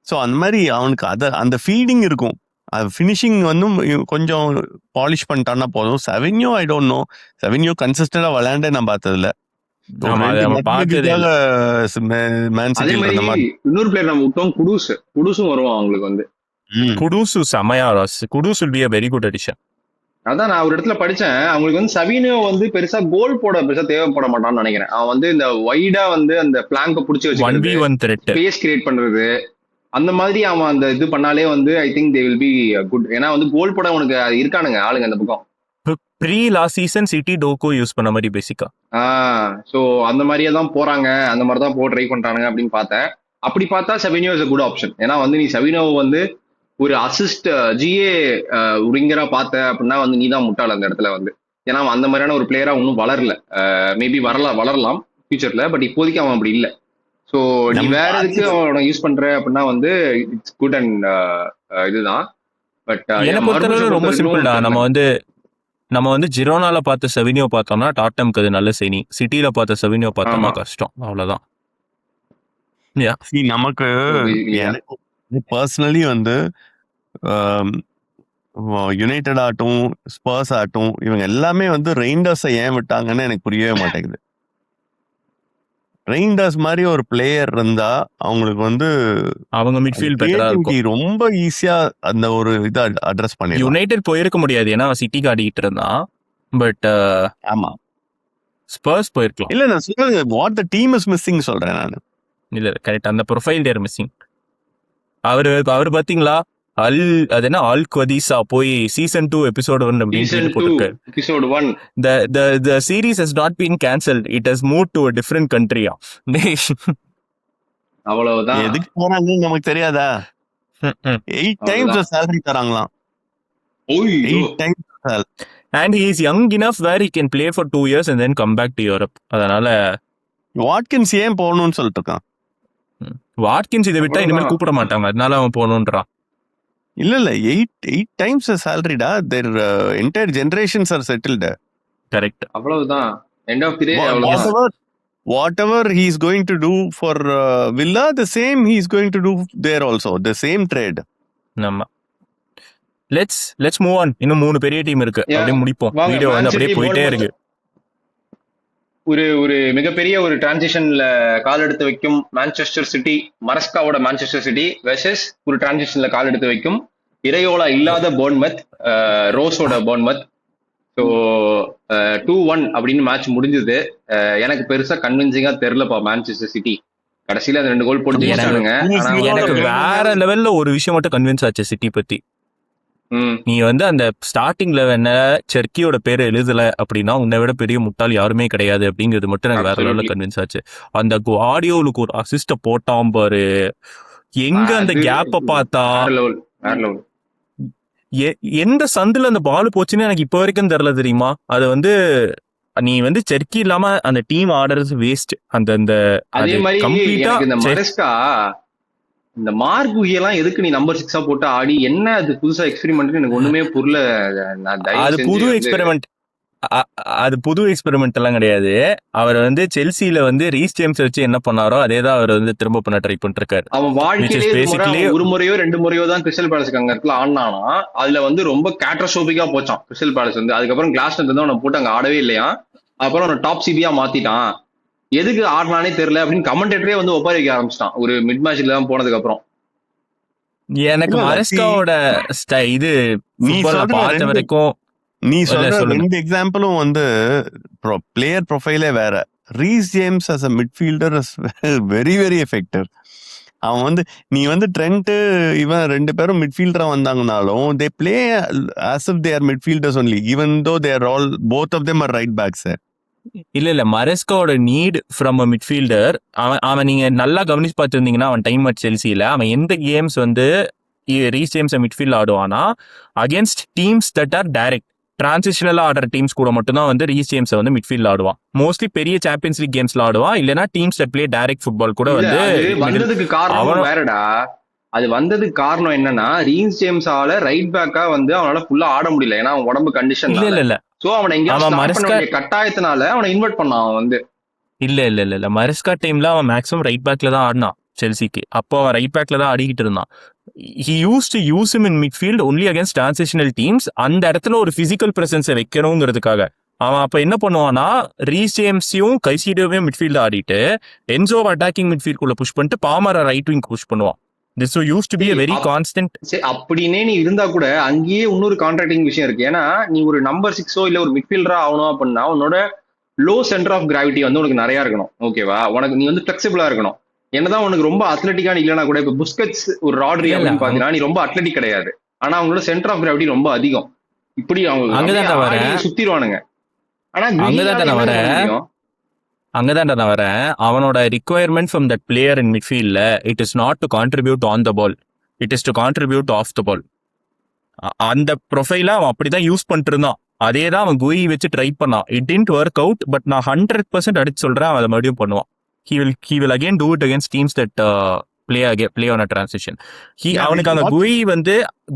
ஸோ அந்த மாதிரி அவனுக்கு அந்த ஃபீடிங் இருக்கும். அது ஃபினிஷிங் வந்து கொஞ்சம் பாலிஷ் பண்ணிட்டான்னா போதும். செவினியோ ஐ டோன்ட் நோ. செவினியோ கன்சிஸ்டண்டா விளையாண்டே நான் பார்த்ததில்ல. இன்னொரு பிளேயர் நம்ம விட்டோம், குடூஸும் வருவான் அவங்களுக்கு வந்து. குடூசு செமையா, kudos will be a very good addition. அதான் நான் ஒரு இடத்துல படிச்சேன், அவங்களுக்கு வந்து சவீனியோ வந்து பெருசா கோல் போட பெருசா தேவைப்பட மாட்டான்னு நினைக்கிறேன். அவன் வந்து இந்த வைடா வந்து அந்த பிளாங்க புடிச்சு வச்சு ஸ்பேஸ் கிரியேட் பண்றது அந்த மாதிரி அவன் அந்த இது பண்ணாலே வந்து I think they will be good. ஏன்னா வந்து கோல் போட உனக்கு இருக்கானுங்க ஆளுங்க அந்த பக்கம். Pre last season City Doku use பண்ண மாதிரி பேசிக்கா. ஸோ அந்த மாதிரியே தான் போறாங்க, அந்த மாதிரி தான் ட்ரை பண்றானுங்க அப்படின்னு பார்த்தேன். அப்படி பார்த்தா செவினியோ இஸ் a குட் ஆப்ஷன். ஏன்னா வந்து நீ செவினியோ வந்து ஒரு அசிஸ்ட் ஜிஏ ரிங்கரா பார்த்த அப்படின்னா வந்து நீ தான் முட்டாள் அந்த இடத்துல வந்து. ஏன்னா அந்த மாதிரியான ஒரு பிளேயரா ஒன்றும் வளரல. மேபி வளரலாம் ஃபியூச்சர்ல, பட் இப்போதைக்கு அவன் அப்படி இல்லை. ஸோ நீ வேற எதுக்கு அவனை யூஸ் பண்ற அப்படின்னா வந்து இட்ஸ் குட் அண்ட் இதுதான். பட் ரொம்ப சிம்பிள் தான். நம்ம வந்து ஜிரோனால பார்த்த செவினியோ பார்த்தோம்னா டாட்டம்க்கு அது நல்ல செய்தி. சிட்டியில பார்த்த செவினியோ பார்த்தோம்னா கஷ்டம். அவ்வளவுதான். நமக்கு பர்சனலி வந்து யுனைடெட் ஆகட்டும், ஸ்பர்ஸ் ஆகட்டும், இவங்க எல்லாமே வந்து ரெயிண்டர்ஸை ஏன் விட்டாங்கன்னு எனக்கு புரியவே மாட்டேங்குது. ரெயிண்டர்ஸ் மாதிரி ஒரு பிளேயர் இருந்தா அவங்களுக்கு வந்து அவங்க மிட்ஃபீல்ட் பெட்டரா இருக்கும். ரொம்ப ஈஸியா அந்த ஒரு இதை அட்ரஸ் பண்ணி யுனைடெட் போயிருக்க முடியாது, ஏன்னா சிட்டிக்கு ஆடிக்கிட்டு இருந்தான். பட் ஆமா, ஸ்பர்ஸ் போயிருக்கலாம். இல்ல நான் சொல்றது what the team is missing சொல்றேன் நான். இல்ல கரெக்ட், அந்த ப்ரொஃபைல் தேர் மிஸ்ஸிங். அவர் பாத்தீங்களா, அது என்ன ஆல் குவதீசா போய் சீசன் 2 எபிசோட் 1 அப்படின்னு போட்டுருக்கு. Episode 1 the series has not been cancelled, it has moved to a different country. அவ்வளவுதான். எதுக்கு போறாங்கன்னு நமக்கு தெரியாதா? 8 times salary தராங்களாம். 8 times salary. And he is young enough where he can play for 2 years and then come back to Europe. அதனால Watkins ஏன் போகணும்னு சொல்லிட்டு இருக்கான். வாட்கின்ஸ் இதை விட்டா இனிமேல் கூப்பிட மாட்டாங்க, அதனால அவன் போகணுன்றான். இல்ல 8 times salary-டா. their entire generations are settled. Correct. அவ்வளவுதான். end of the day அவ்வளவுதான். Whatever he is going to do for Villa, the same he is going to do there also, the same trade. நம்ம let's move on. இன்னும் 3 பெரிய team இருக்கு, அப்படியே முடிப்போம். Video வந்து அப்படியே போயிட்டே இருக்கு. ஒரு மிகப்பெரிய ஒரு டிரான்சிஷன்ல கால் எடுத்து வைக்கும் மான்செஸ்டர் சிட்டி, மரஸ்காவோட மான்செஸ்டர் சிட்டி வெர்சஸ் ஒரு டிரான்சிஷன்ல கால் எடுத்து வைக்கும் இரையோலா இல்லாத போர்ன்மத், ரோஸோட போர்ன்மத். ஸோ 2-1 அப்படின்னு மேட்ச் முடிஞ்சது. எனக்கு பெருசா கன்வின்சிங்கா தெரியலப்பா மான்செஸ்டர் சிட்டி. கடைசியில அந்த 2 கோல் போட்டு எனக்கு வேற லெவல்ல ஒரு விஷயம் மட்டும் கன்வின்ஸ் ஆச்சு சிட்டி பத்தி. நீ வந்து அந்த ஸ்டார்டிங்ல என்ன செர்க்கியோட பேரை எழுதல அப்படின்னா உன்னை விட பெரிய முட்டாள் யாருமே கிடையாது அப்படிங்கிறது மட்டும் எனக்கு வேற லெவல்ல கன்வின்ஸ் ஆச்சு. அந்த ஆடியோவுக்கு ஒரு அசிஸ்ட போட்டான் பாரு, எங்க அந்த கேப்ப பார்த்தா, எந்த சந்துல அந்த பால் போச்சுன்னு எனக்கு இப்ப வரைக்கும் தெரியல தெரியுமா. அது வந்து நீ வந்து செர்க்கி இல்லாம அந்த டீம் ஆர்டர்ஸ் வேஸ்ட். அந்த அதே மாதிரி இந்த மார்குயெல்லாம் எதுக்கு நீ நம்பர் 6 போட்டு ஆடி என்ன அது புதுசா எக்ஸ்பெரிமெண்ட் எனக்கு ஒண்ணுமே புரியல. அது புது எக்ஸ்பெரிமெண்ட். அது புது எக்ஸ்பெரிமெண்ட் எல்லாம் கிடையாது. அவர் வந்து செல்சியில வந்து ரீஸ் ஜேம்ஸ் வச்சு என்ன பண்ணாரோ அதே தான் அவர் வந்து திரும்ப பண்ண ட்ரை பண்ணிருக்காரு. அவன் வாழ்க்கையிலே ஒரு முறையோ 2 முறையோ தான் கிறிஸ்டல் பேலஸ்க்கு அங்க இடத்துல ஆடினானா, அதுல வந்து ரொம்ப கேட்டஸ்ட்ரோபிக்கா போச்சான் கிறிஸ்டல் பேலஸ் வந்து. அதுக்கப்புறம் கிளாஸ்டன் வந்து அவனை போட்டு அங்க ஆடவே இல்லையா, அப்புறம் அவனை டாப் சிபியா மாத்திட்டான். எதுக்கு ஆடினானே தெரியல அப்படின்னு கமெண்டேட்டரே வந்து ஒப்பாரி வைக்க ஆரம்பிச்சிட்டான் ஒரு மிட் மேட்ச்ல தான் போனதுக்கு அப்புறம். எனக்கு மரஸ்காவோட இது பார்த்த வரைக்கும் நீ சொல்ற 2 எக்ஸாம்பிளும் வந்து பிளேயர் ப்ரொஃபைலே வேற. Reece James as a midfielder is very very effective. அவன் வந்து நீ வந்து ட்ரெண்ட் இவன் 2 பேரும் மிட்ஃபீல்டரா வந்தாங்கனாலும் they play as if they are midfielders only, even though they are all both of them are right backs. இல்ல மரஸ்காவோட நீட் ஃப்ரம் அ மிட்ஃபீல்டர், அவன் நீங்க நல்லா கவனிச்சு பார்த்துருந்தீங்கன்னா அவன் டைம் அட் செல்சியில அவன் எந்த கேம்ஸ் வந்து ரீஸ் ஜேம்ஸ் மிட்ஃபீல்ட் ஆடுவானா against teams that are direct டிரான்சிஷனலா ஆடுற டீம்ஸ் கூட மட்டும்தான் வந்து ரீஸ் ஜேம்ஸ் வந்து மிட்ஃபீல்ட் ஆடுவான். மோஸ்ட்லி பெரிய சாம்பியன்ஸ் லீக் கேம்ஸ்ல ஆடுவான், இல்லனா teams that play direct football கூட வந்து. வந்ததுக்கு காரணம் வேறடா, அது வந்ததுக்கு காரணம் என்னன்னா ரீஸ் ஜேம்ஸால ரைட் பேக்கா வந்து அவனால ஃபுல்லா ஆட முடியல, ஏன்னா அவன் உடம்பு கண்டிஷன் இல்ல சோ அவனை எங்கேயாவது கட்டாயத்தினால அவனை இன்வெர்ட் பண்ணான் அவன் வந்து. இல்ல மரஸ்கா டைம்ல அவன் மேக்ஸிமம் ரைட் பேக்ல தான் ஆடினான் செல்சிக்கு. அப்போ அவன் ரைட் பேக்ல தான் ஆடிக்கிட்டு இருந்தான். he used to use him in midfield only against transitional teams. அந்த இடத்துல ஒரு பிசிக்கல் பிரசன்ஸை வைக்கணுங்கிறதுக்காக அவன் அப்ப என்ன பண்ணுவான்னா ரீஸ் ஜேம்ஸையும் கைசிடோவையும் மிட்ஃபீல்ட் ஆடிட்டு என்சோவை அட்டாக்கிங் மிட்ஃபீல்ட் குள்ள புஷ் பண்ணிட்டு பாமரை ரைட் விங் புஷ் பண்ணுவான். This used to be a very constant. அப்படின்னே நீ இருந்தா கூட அங்கேயே இன்னொரு கான்ட்ராக்டிங் விஷயம் இருக்கு. ஏன்னா நீ ஒரு நம்பர் 6 இல்ல ஒரு மிட்ஃபீல்டரா ஆகணும் அப்படின்னா உன்னோட லோ சென்டர் ஆஃப் கிராவிட்டி வந்து உனக்கு நிறைய இருக்கணும். ஓகேவா, உனக்கு நீ வந்து ஃபிளெக்சிபிளா இருக்கணும். என்னதான் உனக்கு ரொம்ப அத்லெட்டிக்கா இல்லைனா கூட இப்ப புஸ்கட்ஸ் ஒரு ராட்ரி அப்படின்னு பாத்தீங்கன்னா நீ ரொம்ப அத்லெட்டிக் கிடையாது, ஆனா அவங்களோட சென்டர் ஆஃப் கிராவிட்டி ரொம்ப அதிகம். இப்படி அவங்க சுத்திடுவானுங்க. ஆனா அங்கதான் நான் வரேன். அவனோட requirement from that player in மிட்ஃபீல்ட்ல it is not to contribute on the ball, it is to contribute off the ball. அந்த ப்ரொஃபைல அவன் அப்படிதான் யூஸ் பண்ணிட்டு இருந்தான். அதே தான் அவன் குயி வச்சு ட்ரை பண்ணான். It didn't work out. But நான் 100% அடிச்சு சொல்றேன் அவன் அதை மறுபடியும் பண்ணுவான். He will again do it against teams that play on a transition. அவனுக்கு அந்த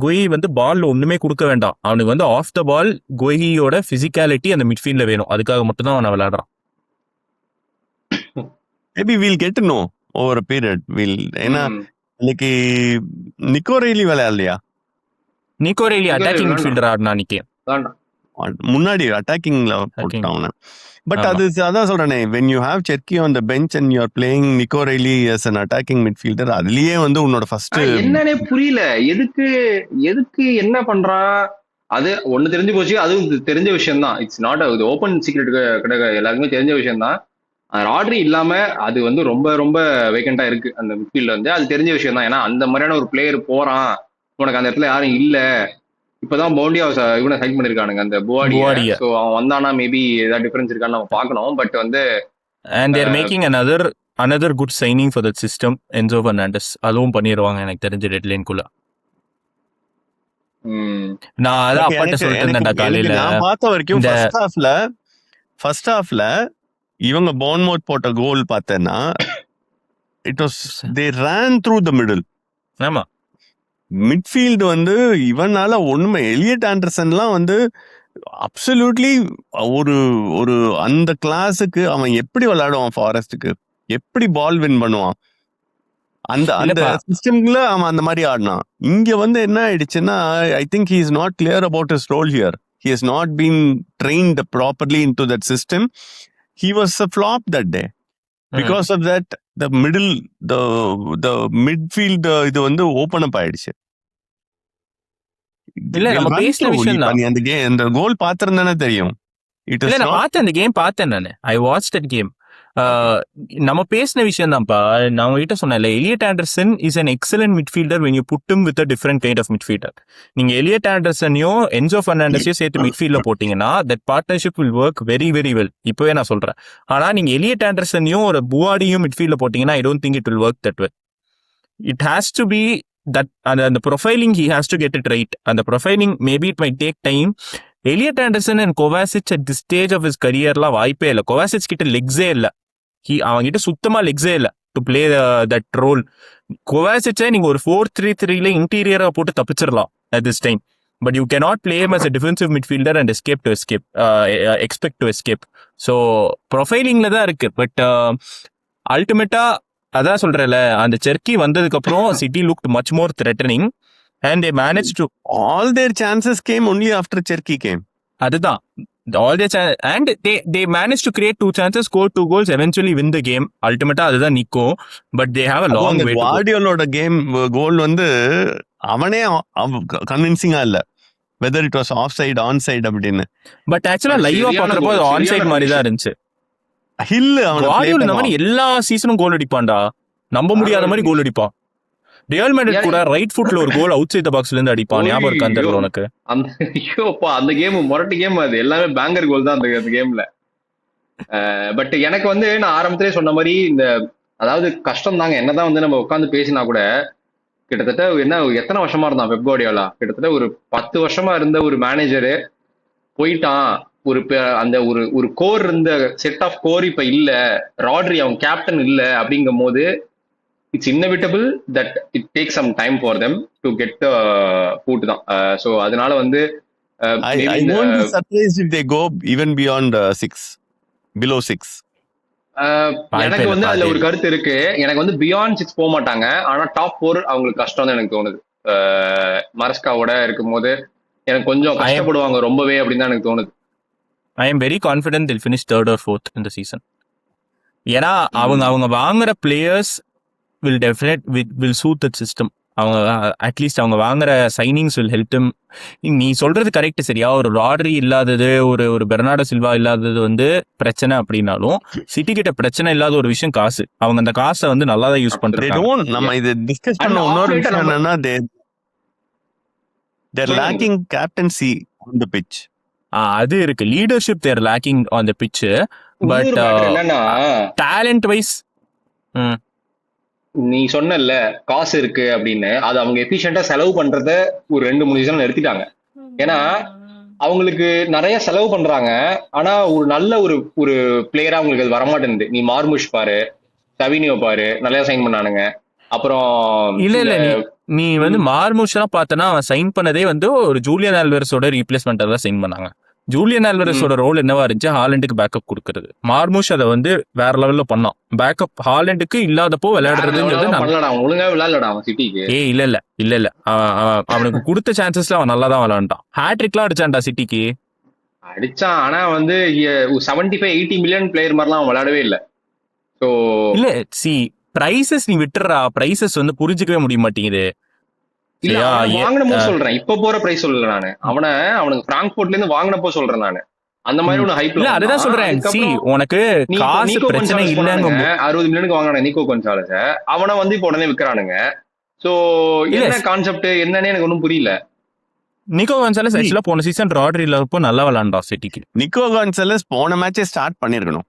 குயி வந்து பால்ல ஒண்ணுமே கொடுக்க வேண்டாம். அவனுக்கு வந்து ஆஃப் த பால் குயியோட பிசிக்காலிட்டி அந்த மிட்ஃபீல்ட்ல வேணும். அதுக்காக மட்டும் தான் அவன் விளையாடுறான். Maybe we'll get to know over a period. ஏன்னா இன்னைக்கு நிக்கோ ரெய்லி விளையாடலையா? நிக்கோ ரெய்லி அட்டாக்கிங் மிட்ஃபீல்டர் ஆடுனா நிக்கே முன்னாடி அட்டாக்கிங்ல போட்டான். பட் அதான் சொல்றேனே, when you have Cherki on the bench and you are playing Nico Reilly as an attacking midfielder, அதுலயே வந்து உன்னோட ஃபர்ஸ்ட் என்னன்னே புரியல. எதுக்கு என்ன பண்றான்? அது ஒண்ணு தெரிஞ்சு போச்சு, அதுவும் தெரிஞ்ச விஷயம் தான். இட்ஸ் நாட் ஓப்பன் சீக்ரெட் கிடையாது, எல்லாருக்குமே தெரிஞ்ச விஷயம் தான். ராட்ரி இல்லாம அது வந்து ரொம்ப ரொம்ப வேகண்டா இருக்கு அந்த மிட்ஃபீல்ட்ல வந்து. அது தெரிஞ்ச விஷயம் தான். ஏன்னா அந்த மாதிரியான ஒரு பிளேயர் போறான், உனக்கு அந்த இடத்துல யாரும் இல்ல. இப்பதான் பவுண்டியா இவனை சைன் பண்ணிருக்கானுங்க அந்த புவாடியா. சோ அவன் வந்தானா மேபி ஏதாவது டிஃபரன்ஸ் இருக்கான்னு நம்ம பார்க்கணும். பட் வந்து and they are making another good signing for that system, Enzo Fernandez. அதுவும் பண்ணிடுவாங்க எனக்கு தெரிஞ்ச டெட்லைன் குள்ள. நான் அத அப்பட்ட சொல்லிட்டேன்டா காலையில. நான் பார்த்த வரைக்கும் ஃபர்ஸ்ட் ஹாஃப்ல இவங்க போர்ன்மவுத் போட்ட கோல் பார்த்தேன்னா it was they ran through the middle. ஆமா, மிட்ஃபீல்டு வந்து இவனால ஒண்ணுமே, எலியட் ஆண்டர்சன்லாம் வந்து அப்சல்யூட்லி ஒரு அந்த கிளாஸுக்கு அவன் எப்படி விளையாடுவான், ஃபாரஸ்டுக்கு எப்படி பால் வின் பண்ணுவான், அந்த சிஸ்டம்ல அவன் அந்த மாதிரி ஆடினான். இங்க வந்து என்ன ஆயிடுச்சுன்னா I think he is not clear about his role here. He has not been trained properly into that system. He was a flop that day. Because of that, the midfield இது வந்து ஓபன் அப் ஆயிடுச்சு. இல்ல நம்ம பேசின விஷயம் தான். அந்த கோல் பாத்திருந்தானே தெரியும். இல்ல நான் பார்த்தேன், அந்த கேம் பார்த்தேன் நானு. I watched that game. நம்ம பேசின விஷயம் தான்ப்பா. நான் உங்ககிட்ட சொன்னேன்ல, Elliot Anderson is an excellent midfielder when you put him with a different kind of midfielder. நீங்க எலியட் ஆண்டர்சனையும் என்சோ ஃபெர்னாண்டஸையும் சேர்த்து மிட்ஃபீல்ட்ல போட்டீங்கன்னா that partnership will work very very well. இப்பவே நான் சொல்றேன். ஆனா நீங்க எலியட் ஆண்டர்சனையும் ஒரு புவாடியும் மிட்ஃபீல்ட்ல போட்டீங்கன்னா I don't think it will work that way. It has to be that அந்த profiling he has to get it right. அந்த profiling maybe it might take time. Elliot Anderson and Kovacic at this stage of his careerலாம் வாய்ப்பே இல்லை. கோவாசிச் கிட்ட லெக்ஸே இல்லை, அவங்கிட்ட சுத்தமா லெக்ஸே இல்லை டு பிளே தட் ரோல். கோவாசிச்சை நீங்க ஒரு 4-3-3ல இன்டீரியரா போட்டு தப்பிச்சிடலாம் at this time. but you cannot play him as a defensive midfielder and expect to escape. So ப்ரொஃபைலிங்ல தான் இருக்கு. பட் அல்டிமேட்டா அதான் சொல்றேன்ல, அந்த செர்க்கி வந்ததுக்கு அப்புறம் city looked much more threatening and they managed to All their chances came only after Cherki came. அதுதான் all their and they managed to create 2 chances, score 2 goals, eventually win the game. அல்டிமேட்டா அதுதான் நிக்கும். But they have a long way to go. குவார்டியோலோட game goal வந்து அவனே கன்வின்சிங்கா இல்ல, whether it was offside onside அப்படின்னு. But ஆக்சுவலா லைவா பாக்குறப்போ அது ஆன் சைடு மாதிரி தான் இருந்துச்சு. ஹில் குவார்டியோல இந்த மாதிரி எல்லா சீசனும் கோல் அடிப்பான்டா, நம்ப முடியாத மாதிரி கோல் அடிப்பான். ரியல் மேட்ரிட் கூட ரைட் ஃபுட்ல ஒரு கோல் அவுட் சைட் தி பாக்ஸ்ல இருந்து அடிப்பான். ஞாபகம் இருக்கா அந்த உனக்கு? அந்த கேம் மொரட்டு கேம், அது எல்லாமே பேங்கர் கோல் தான் அந்த கேம்ல. பட் எனக்கு வந்து நான் ஆரம்பத்திலே சொன்ன மாதிரி இந்த அதாவது கஷ்டம் தாங்க. என்னதான் வந்து நம்ம உட்காந்து பேசினா கூட கிட்டத்தட்ட எத்தனை வருஷமா இருந்தான் பெப் கார்டியோலா? கிட்டத்தட்ட ஒரு 10 வருஷமா இருந்த ஒரு மேனேஜரு போயிட்டான். அந்த ஒரு கோர் இருந்த செட் ஆஃப் கோர் இப்ப இல்ல, ராட்ரி அவங்க கேப்டன் இல்ல அப்படிங்கும் போது it's inevitable that it takes some time for them to get the foot தான். So அதனால வந்து I won't be surprised if they go even beyond 6, below 6. எனக்கு வந்து அதுல ஒரு கருத்து இருக்கு. எனக்கு வந்து பியாண்ட் 6 போக மாட்டாங்க, ஆனா டாப் 4 அவங்களுக்கு கஷ்டம் தான் எனக்கு தோணுது. மரஸ்காவோட இருக்கும் போது எனக்கு கொஞ்சம் கஷ்டப்படுவாங்க ரொம்பவே அப்படின்னு தான் எனக்கு தோணுது. I am very confident they'll finish 3rd or 4th in the season. ஏன்னா அவங்க வாங்குற players will suit that system. அவங்க அட்லீஸ்ட் அவங்க வாங்குற சைனிங்ஸ் will help them. நீ சொல்றது கரெக்ட் சரியா? ஒரு ராட்ரி இல்லாதது, ஒரு பெர்னார்டோ சில்வா இல்லாதது வந்து பிரச்சனை அப்படின்னாலும் சிட்டி கிட்ட பிரச்சனை இல்லாத ஒரு விஷயம் காசு. அவங்க அந்த காசை வந்து நல்லா தான் யூஸ் பண்றாங்க. நம்ம இது டிஸ்கஸ் பண்ண இன்னொரு விஷயம் என்னன்னா they're lacking captaincy on the pitch. அது இருக்கு, leadership there lacking on the pitch. But talent wise நீ சொன்னல காசு இருக்கு அப்படின்னு, அது அவங்க எஃபிஷியன்டா செலவு பண்றத ஒரு 2-3 சீசன் நிறுத்திட்டாங்க. ஏன்னா அவங்களுக்கு நிறைய செலவு பண்றாங்க, ஆனா ஒரு நல்ல ஒரு பிளேயரா அவங்களுக்கு அது வரமாட்டேங்குது. நீ மார்முஷ் பாரு, சவினியோ பாரு, நிறைய சைன் பண்ணானுங்க. அப்புறம் இல்ல நீ வந்து மார்முஷ் எல்லாம் பார்த்தனா அவன் சைன் பண்ணதே வந்து ஒரு ஜூலியன் ஆல்வரஸோட ரீப்ளேஸ்மெண்ட் தான் சைன் பண்ணாங்க. ஜூலியன் ஆல்வரஸோட ரோல் என்னவா இருந்துச்சு? ஹாலண்டுக்கு பேக்கப் கொடுக்கறது. மார்முஷ் அதை வந்து வேற லெவல்ல பண்ணான். பேக்கப் ஹாலண்டுக்கு இல்லாதப்போ விளையாடுறதுங்கிறது இல்ல அவனுக்கு கொடுத்த சான்சஸ்ல அவன் நல்லா தான் விளையாண்டான். ஹேட்ரிக்லாம் அடிச்சான்டா சிட்டிக்கு அடிச்சான். ஆனா வந்து 75-80 மில்லியன் பிளேயர் மாதிரிலாம் அவன் விளையாடவே இல்லை. ஸோ இல்ல பிரைசஸ் நீ விட்டுறா, பிரைசஸ் வந்து புரிஞ்சுக்கவே முடிய மாட்டேங்குது. வாங்கினப்போ சொல்றேன், இப்ப போற பிரைஸ் சொல்லல நானு. அவனுக்கு பிராங்க்ஃபோர்ட்ல இருந்து வாங்கினப்போ சொல்றேன் நானு. அந்த மாதிரி ஒரு ஹைப் இல்ல, அதுதான் சொல்றேன். உனக்கு காசு பிரச்சனை இல்லங்க. 60 மில்லியனுக்கு வாங்கினானே நிக்கோ கொன்சாலஸ், அவனை வந்து இப்ப உடனே விக்கிறானுங்க. சோ என்ன கான்செப்ட் என்னன்னு எனக்கு ஒன்னும் புரியல. நிக்கோ கொன்சாலஸ் ஆக்சுவலா போன சீசன் ராட்ரில இருப்போ நல்லா விளையாண்டா சிட்டிக்கு. நிக்கோ கொன்சாலஸ் போன மேட்சே ஸ்டார்ட் பண்ணிருக்கணும்.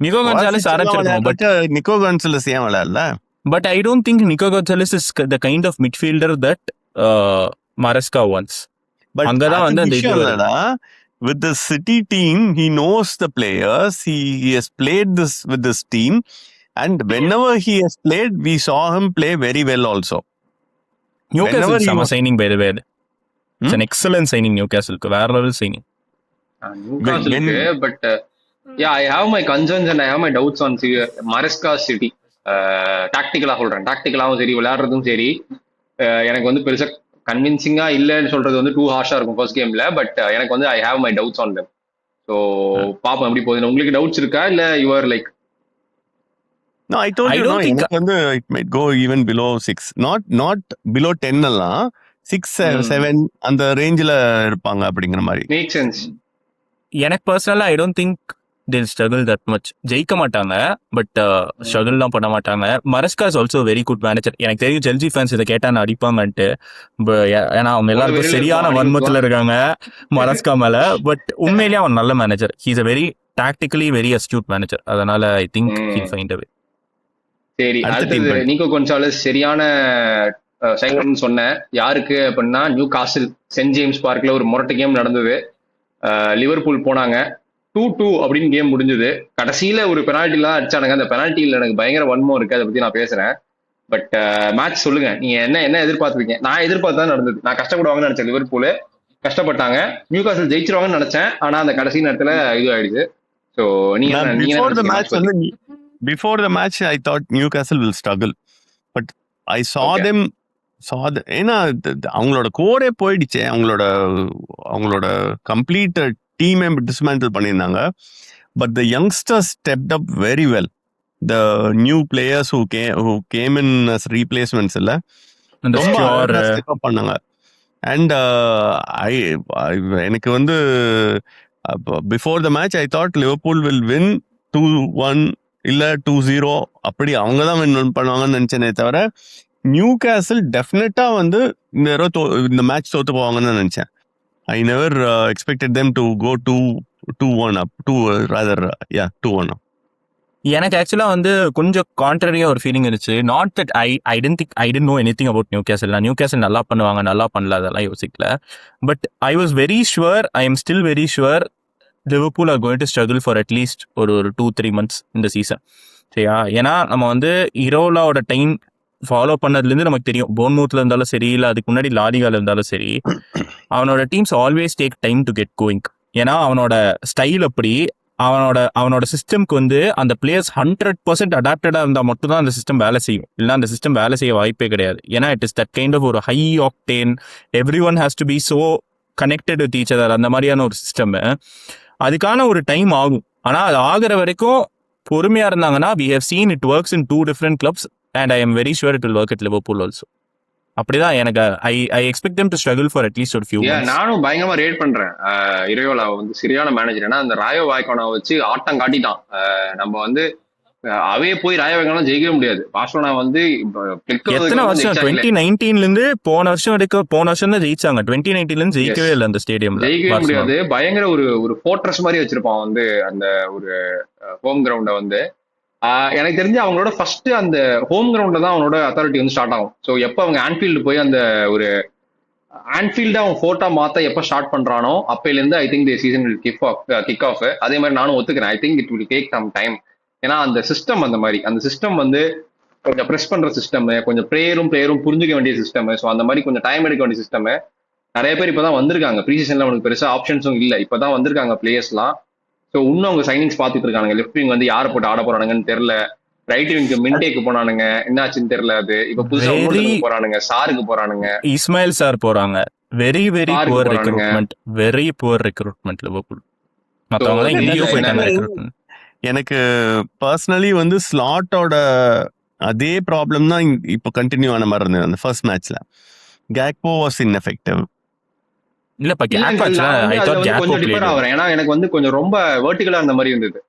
நிக்கோ கொன்சாலஸ் ஆரம்பிச்சிருக்கோம். பட் நிக்கோ கொன்சாலஸ் ஏன் விளையாடல? But I don't think Nico Gonzalez is the kind of midfielder that Maresca wants. But அங்கதான் வந்து அந்த with the City team, he knows the players. He has played this with this team, and whenever he has played, we saw him play very well also. Newcastle is a signing by the way. It's an excellent signing Newcastle. வேற level signing. Newcastle, but yeah, I have my concerns and I have my doubts on Maresca City. டாக்டிக்கலா சொல்றேன், டாக்டிக்கலாவும் சரி விளையாடுறதும் சரி எனக்கு வந்து பெருசா கன்வின்சிங்கா இல்லைன்னு சொல்றது வந்து டூ ஹார்ஷா இருக்கும் ஃபர்ஸ்ட் கேம்ல. பட் எனக்கு வந்து I have my doubts on them. So பாப்போம் எப்படி போகுது. உங்களுக்கு டவுட்ஸ் இருக்கா இல்ல you are like? No, I told you, எனக்கு வந்து it might go even below 6, not below 10 எல்லாம் 6-7 அந்த ரேஞ்சில இருப்பாங்க அப்படிங்கிற மாதிரி. Make sense. எனக்கு பர்சனலா I don't think they'll struggle that much. ஜெயிக்க மாட்டாங்க, பட் ஸ்ட்ரகிள்லாம் பண்ண மாட்டாங்க. மரஸ்கா is also very good manager. எனக்கு தெரியும் செல்சி ஃபேன்ஸ் இதை கேட்டா நான் அடிப்பாங்கன்ட்டு. ஏன்னா அவங்க எல்லாருக்கும் சரியான வன்மத்துல இருக்காங்க மரஸ்கா மேல. பட் உண்மையிலேயே அவன் நல்ல manager. He is a very tactically very astute manager. அதனால I think he'll find a way. சரி, அடுத்தது நிக்கோ கொன்சாலஸ் சரியான சைன் சொன்னேன். யாருக்கு அப்படின்னா நியூ காசில் சென்ட் ஜேம்ஸ் பார்க்ல ஒரு மொரட்டு கேம் நடந்தது. லிவர்பூல் போனாங்க, 2-2 அப்படின்னு கேம் முடிஞ்சது. கடைசியில ஒரு பெனால்டிலாம் அடிச்சானுங்க. அந்த பெனால்ட்டியில எனக்கு பயங்கர வன்மம் இருக்கு, அதை பத்தி நான் பேசுறேன். பட் மேட்ச் சொல்லுங்க, நீங்க என்ன எதிர்பார்த்துருக்கீங்க? நான் எதிர்பார்த்தா நடந்தது. நான் கஷ்டப்படுவாங்கன்னு நினைச்சேன். லிவர்பூல் கஷ்டப்பட்டாங்க. நியூகாசல் ஜெயிச்சிருவாங்கன்னு நினைச்சேன். ஆனா அந்த கடைசி நேரத்துல இது ஆயிடுச்சு. சோ நீங்க நான் என்ன பிஃபோர் த நினைச்சீங்க மேட்ச் மேட்ச் பத்தி? வந்து before the match I thought Newcastle will struggle, but I saw okay. Them ஏன்னா அவங்களோட கோரே போயிடுச்சே, அவங்களோட கம்ப்ளீட் டீமே டிஸ்மேண்டில் பண்ணியிருந்தாங்க. But the youngsters stepped up very well. The new players who came in as replacements இல்ல, அந்த ரொம்ப score அழகா ஸ்டெப் அப் பண்ணாங்க. அண்ட் எனக்கு வந்து before the match I thought Liverpool will win 2-1 இல்ல 2-0 அப்படி அவங்க தான் வின் பண்ணுவாங்கன்னு நினைச்சேனே தவிர நியூ கேசல் டெஃபினட்டா வந்து இந்த மேட்ச் தோத்து போவாங்கன்னு தான் நினைச்சேன். I never expected them to go 2-1 up, 2-1 up. எனக்கு ஆக்சுவலா வந்து கொஞ்சம் கான்ட்ரரியா ஒரு ஃபீலிங் இருந்துச்சு. Not that I didn't know anything about Newcastle. Newcastle நல்லா பண்ணுவாங்க, நல்லா பண்ணல, அதெல்லாம் யோசிக்கல. But I was very sure, I am still very sure Liverpool are going to struggle for at least ஒரு 2-3 months இந்த சீசன். சரியா? ஏன்னா நம்ம வந்து இரோலாவோட டைம் ஃபாலோ பண்ணதுலேருந்து நமக்கு தெரியும். போர்ன்மவுத்ல இருந்தாலும் சரி, இல்லை அதுக்கு முன்னாடி லாலிகால இருந்தாலும் சரி, அவனோட teams always take time to get going. ஏன்னா அவனோட ஸ்டைல் அப்படி, அவனோட சிஸ்டம்க்கு வந்து அந்த பிளேயர்ஸ் 100% அடாப்டடாக இருந்தால் மட்டும்தான் அந்த சிஸ்டம் வேலை செய்யும். இல்லைன்னா அந்த சிஸ்டம் வேலை செய்ய வாய்ப்பே கிடையாது. ஏன்னா it is that kind of ஒரு high octane, everyone has to be so connected with each other, அந்த மாதிரியான ஒரு சிஸ்டம். அதுக்கான ஒரு டைம் ஆகும். ஆனால் அது ஆகிற வரைக்கும் பொறுமையாக இருந்தாங்கன்னா we have seen it works in 2 different clubs and I am very sure it will work at Liverpool also. அப்படிதான் எனக்கு I expect them to struggle for at least ஒரு few months. நானும் பயங்கரமா ரேட் பண்றேன் இறையோலா வந்து சரியான மேனேஜர். ஏன்னா அந்த ராயோ வாய்க்கான வச்சு ஆட்டம் காட்டிட்டான். நம்ம வந்து அவே போய் ராயோ வாய்க்கான ஜெயிக்கவே முடியாது. பார்சலோனா வந்து எத்தனை வருஷம் 2019 இருந்து போன வருஷம் தான் ஜெயிச்சாங்க. 2019 இருந்து ஜெயிக்கவே இல்லை அந்த ஸ்டேடியம்ல. ஜெயிக்கவே முடியாது. பயங்கர ஒரு ஃபோர்ட்ரஸ் மாதிரி வச்சிருப்பான் வந்து அந்த ஒரு ஹோம் கிரவுண்ட வந்து. எனக்கு தெரிஞ்சு அவங்களோட ஃபர்ஸ்ட் அந்த ஹோம் கிரவுண்ட்ல தான் அவனோட அத்தாரிட்டி வந்து ஸ்டார்ட் ஆகும். ஸோ எப்போ அவங்க ஆன்ஃபீல்டு போய் அந்த ஒரு ஆன்ஃபீல்டு அவன் ஃபோர்ட்டா மாத்த எப்போ ஸ்டார்ட் பண்றானோ அப்பையிலேருந்து I think the season will kick off. அதே மாதிரி நானும் ஒத்துக்கிறேன். I think it will take some time. ஏன்னா அந்த சிஸ்டம் அந்த மாதிரி, அந்த சிஸ்டம் வந்து கொஞ்சம் ப்ரெஸ் பண்ற சிஸ்டம், கொஞ்சம் பிளேயரும் புரிஞ்சுக்க வேண்டிய சிஸ்டம். ஸோ அந்த மாதிரி கொஞ்சம் டைம் எடுக்க வேண்டிய சிஸ்டம். நிறைய பேர் இப்பதான் வந்திருக்காங்க. ப்ரீ சீசன்ல அவனுக்கு பெருசா ஆப்ஷன்ஸும் இல்லை. இப்பதான் வந்திருக்காங்க பிளேயர்ஸ்லாம். ஸோ இன்னும் அவங்க சைனிங்ஸ் பார்த்துட்டு இருக்காங்க. லெஃப்ட் விங் வந்து யாரை போட்டு ஆட போறானுங்கன்னு தெரியல. ரைட் விங்க்கு மின்டேக்கு போனானுங்க, என்னாச்சுன்னு தெரியல. அது இப்ப புதுசா போறானுங்க, சாருக்கு போறானுங்க, இஸ்மாயில் சார் போறாங்க. Very poor recruitment, very poor recruitment Liverpool. மத்தவங்க எல்லாம் எங்கேயோ போயிட்டாங்க ரெக்ரூட்மெண்ட். எனக்கு பர்சனலி வந்து ஸ்லாட்டோட அதே ப்ராப்ளம் தான் இப்போ கண்டினியூ ஆன மாதிரி இருந்தது. அந்த ஃபர்ஸ்ட் மேட்ச்ல கேக்போ வாஸ் இன்எஃபெக்டிவ். இல்லப்பா கொஞ்சம் டிஃபர் ஆகிறேன். ஏன்னா எனக்கு வந்து கொஞ்சம் ரொம்ப வெர்டிகலா இருந்த மாதிரி இருந்தது.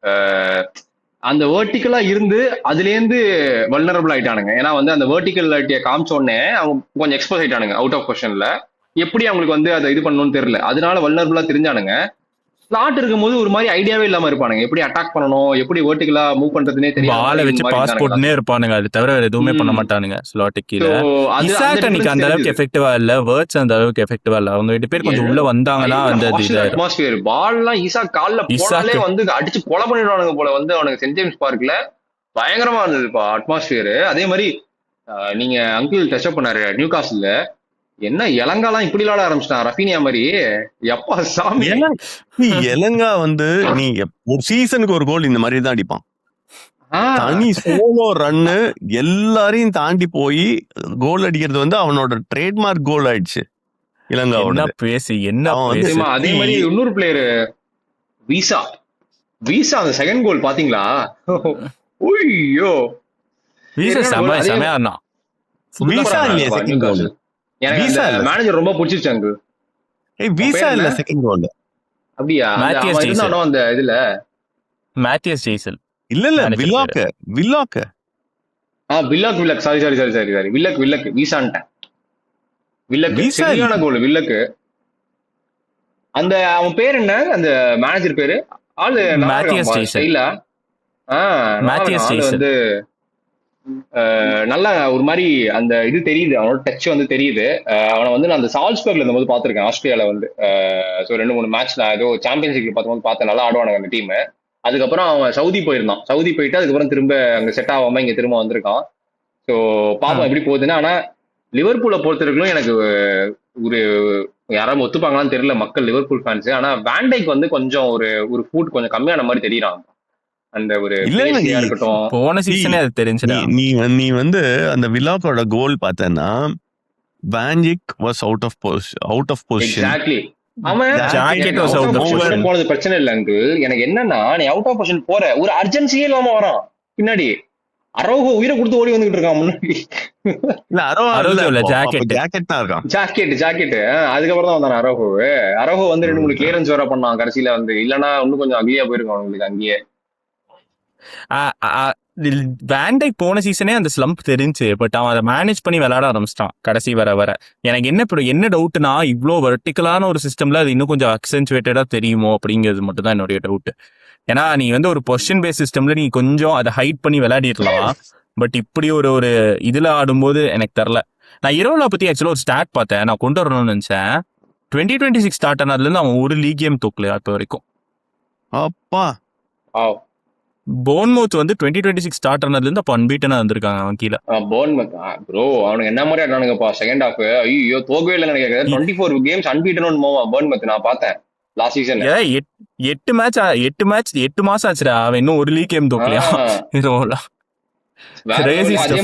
அந்த வெர்டிகலா இருந்து அதுல இருந்து வல்னரபிள் ஆயிட்டானுங்க. ஏன்னா வந்து அந்த வெர்டிகல் காமிச்ச உடனே அவங்க கொஞ்சம் எக்ஸ்போஸ் ஆயிட்டானுங்க அவுட் ஆஃப் பொசிஷன்ல. எப்படி அவங்களுக்கு வந்து அதை இது பண்ணணும்னு தெரியல. அதனால வல்னரபிளா தெரிஞ்சானுங்க. ஸ்லாட் இருக்கும்போது ஒரு மாதிரி ஐடியாவே இல்லாம இருப்பானுங்க. எப்படி அட்டாக் பண்ணணும், எப்படி வெர்டிகலா மூவ் பண்றதுனே தெரியும். பால வச்சு பாஸ் போட்டுனே இருப்பானுங்க. அது தவிர வேற எதுவுமே பண்ண மாட்டானுங்க ஸ்லாட்டுக்கு கீழ. இசாக் அன்னைக்கு அந்த அளவுக்கு எஃபெக்டிவா இல்ல, வேர்ட்ஸ் அந்த அளவுக்கு எஃபெக்டிவா இல்ல. அவங்க 2 பேர் கொஞ்சம் உள்ள வந்தாங்கன்னா அந்த அட்மாஸ்பியர் பால் எல்லாம் ஈசாக் கால்ல போனாலே வந்து அடிச்சு கொலை பண்ணிடுவானுங்க போல. வந்து அவனுக்கு சென்ட் ஜேம்ஸ் பார்க்ல பயங்கரமா இருந்ததுப்பா அட்மாஸ்பியர். அதே மாதிரி நீங்க அங்கிள் டச் அப் பண்ணாரு நியூ காஸ்ல, என்ன இலங்காலாம் இப்படி விளையாட ஆரம்பிச்சிட்டான் ரஃபீனியா மாதிரி. எப்பா சாமி, இலங்கா வந்து நீ ஒரு சீசனுக்கு ஒரு கோல் இந்த மாதிரி தான் அடிப்பான். தனி சோலோ ரன்னு எல்லாரையும் தாண்டி போய் கோல் அடிக்கிறது வந்து அவனோட ட்ரேட்மார்க் கோல் ஆயிடுச்சு இலங்காவோட. அதே மாதிரி இன்னொரு பிளேயர் வீசா அந்த செகண்ட் கோல் பாத்தீங்களா? ஐயோ மேனேஜர் ரொம்ப பிடிச்சிருச்சாங்க. வீசா இல்ல செகண்ட் கோல். அப்படியா? அந்த இதுல மேத்தியஸ் ஜெய்சல் இல்ல வில்லாக் சாரி வில்லக் வீசான்ட்டேன். வில்லக்கு சரியான கோல். வில்லக்கு அந்த அவன் பேர் என்ன, அந்த மேனேஜர் பேரு? ஆளு மேத்தியஸ் ஜெய்சல். இல்ல மேத்தியஸ் ஜெய்சல் வந்து நல்லா ஒரு மாதிரி அந்த இது தெரியுது, அவனோட டச் வந்து தெரியுது. அவனை வந்து நான் அந்த சால்ஸ்பர்க்ல இருந்தபோது பாத்திருக்கேன், ஆஸ்திரேலியால வந்து. ஸோ 2-3 மேட்ச் நான் ஏதோ சாம்பியன்ஸ் லீக்ல பார்க்கும்போது பார்த்தேன். நல்லா ஆடுவானுங்க அந்த டீம். அதுக்கப்புறம் அவன் சவுதி போயிருந்தான். சவுதி போயிட்டு அதுக்கப்புறம் திரும்ப அங்க செட் ஆகாம இங்க திரும்ப வந்திருக்கான். ஸோ பாப்போம் எப்படி போகுதுன்னு. ஆனா லிவர்பூலை பொறுத்தவரைக்கும் எனக்கு ஒரு யாராவது ஒத்துப்பாங்களான்னு தெரியல மக்கள் லிவர்பூல் ஃபேன்ஸ். ஆனா வேண்டைக்கு வந்து கொஞ்சம் ஒரு ஒரு ஃபுட் கொஞ்சம் கம்மியான மாதிரி தெரியறான். அந்த ஒரு பேசியா இருக்கட்டும். போன சீசனே அது தெரிஞ்சுடா. நீ வந்து அந்த வில்லாக்கோட கோல் பார்த்தேன்னா வேண்டிக் was out of position. Exactly. அவன் போனது பிரச்சனை இல்ல அங்கு. எனக்கு என்னன்னா நீ அவுட் ஆஃப் பொசிஷன் போற ஒரு அர்ஜென்சியே இல்லாம வரான் பின்னாடி. அரௌஹோ உயிரை கொடுத்து ஓடி வந்துகிட்டு இருக்கான் முன்னாடி. ஜாக்கெட் அதுக்கப்புறம் தான் வந்தான் அரௌஹோ வந்து 2-3 கிளியரன்ஸ் வேற பண்ணான் கடைசியில வந்து. இல்லன்னா இன்னும் கொஞ்சம் அகலியா போயிருக்கும் அவங்களுக்கு அங்கேயே. வேண்டைக் போன சீசனே அந்த ஸ்லம்ப் தெரிஞ்சு, பட் அவன் அதை மேனேஜ் பண்ணி விளையாட ஆரம்பிச்சிட்டான் கடைசி வர. எனக்கு என்ன டவுட்னா, இவ்வளோ வெர்டிக்கலான ஒரு சிஸ்டம்ல அது இன்னும் கொஞ்சம் அக்சென்சுவேட்டடா தெரியுமோ அப்படிங்கிறது மட்டும் தான் என்னுடைய டவுட். ஏன்னா நீ வந்து ஒரு பொசிஷன் பேஸ் சிஸ்டம்ல நீ கொஞ்சம் அதை ஹைட் பண்ணி விளையாடிடலாம், பட் இப்படி ஒரு இதுல ஆடும்போது எனக்கு தெரியல. நான் இரவுல பத்தி ஆக்சுவலா ஒரு ஸ்டாட் பார்த்தேன், நான் கொண்டு வரணும்னு நினைச்சேன். 2026 ஸ்டார்ட் ஆனதுல இருந்து அவன் ஒரு லீக் கேம் தூக்கலையா இப்போ வரைக்கும். அப்பா போன்மவுத் வந்து 2026 ஸ்டார்ட் ஆனதுல இருந்து அப்ப அன்பீட்டனா வந்திருக்காங்க அவன் கீழே. போன்மவுத் ப்ரோ அவனுக்கு என்ன மாதிரி ஆடுறானுங்கப்பா செகண்ட் ஹாஃப். ஐயோ தோக்கவே இல்லை நினைக்கிறேன். 24 கேம்ஸ் அன்பீட்டன் போன்மவுத் நான் பார்த்தேன் லாஸ்ட் சீசன். 8 மாசம் ஆச்சுடா, அவன் இன்னும் ஒரு லீக் கேம் தோக்கலையா. அதே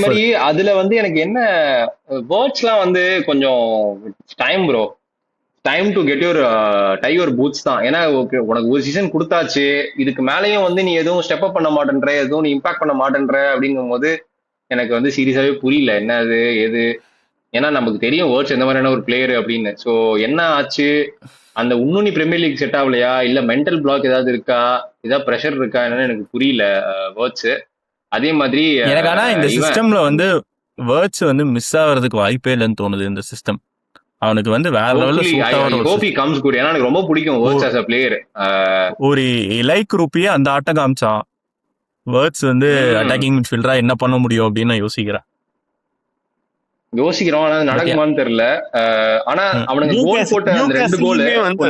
மாதிரி அதுல வந்து எனக்கு என்ன வேர்ட்ஸ்லாம் வந்து கொஞ்சம் time to get your tie your boots தான். ஏன்னா உனக்கு ஒரு சீசன் கொடுத்தாச்சு, இதுக்கு மேலேயும் வந்து நீ எதுவும் ஸ்டெப் அப் பண்ண மாட்டேன்ற, எதுவும் நீ இம்பாக்ட் பண்ண மாட்டேன்ற அப்படிங்கும் போது எனக்கு வந்து சீரியஸாவே புரியல என்ன அது எது. ஏன்னா நமக்கு தெரியும் வேர்ட்ஸ் எந்த மாதிரியான ஒரு பிளேயர் அப்படின்னு. ஸோ என்ன ஆச்சு, அந்த இன்னும் நீ பிரீமியர் லீக் செட் ஆகலையா, இல்ல மென்டல் பிளாக் ஏதாவது இருக்கா, ஏதாவது ப்ரெஷர் இருக்கா என்னன்னு எனக்கு புரியல வேர்ட்ஸ். அதே மாதிரி எனக்கு ஆனா இந்த சிஸ்டம்ல வந்து வேர்ட்ஸ் வந்து மிஸ் ஆகிறதுக்கு வாய்ப்பே இல்லைன்னு தோணுது. இந்த சிஸ்டம் அவனுக்கு வந்து வேற லெவல்ல எனக்கு ரொம்ப பிடிக்கும் வேர்ட்ஸ் as a player. ஒரு எலைக் ரூபியே அந்த ஆட்டம் காமிச்சான். வேர்ட்ஸ் வந்து அட்டாக்கிங் மிட்ஃபீல்டரா என்ன பண்ண முடியும் அப்படின்னு நான் யோசிக்கிறோம். ஆனா நடக்குமான்னு தெரியல. ஆனா அவனுக்கு கோல் போட்ட அந்த 2 கோல் வந்து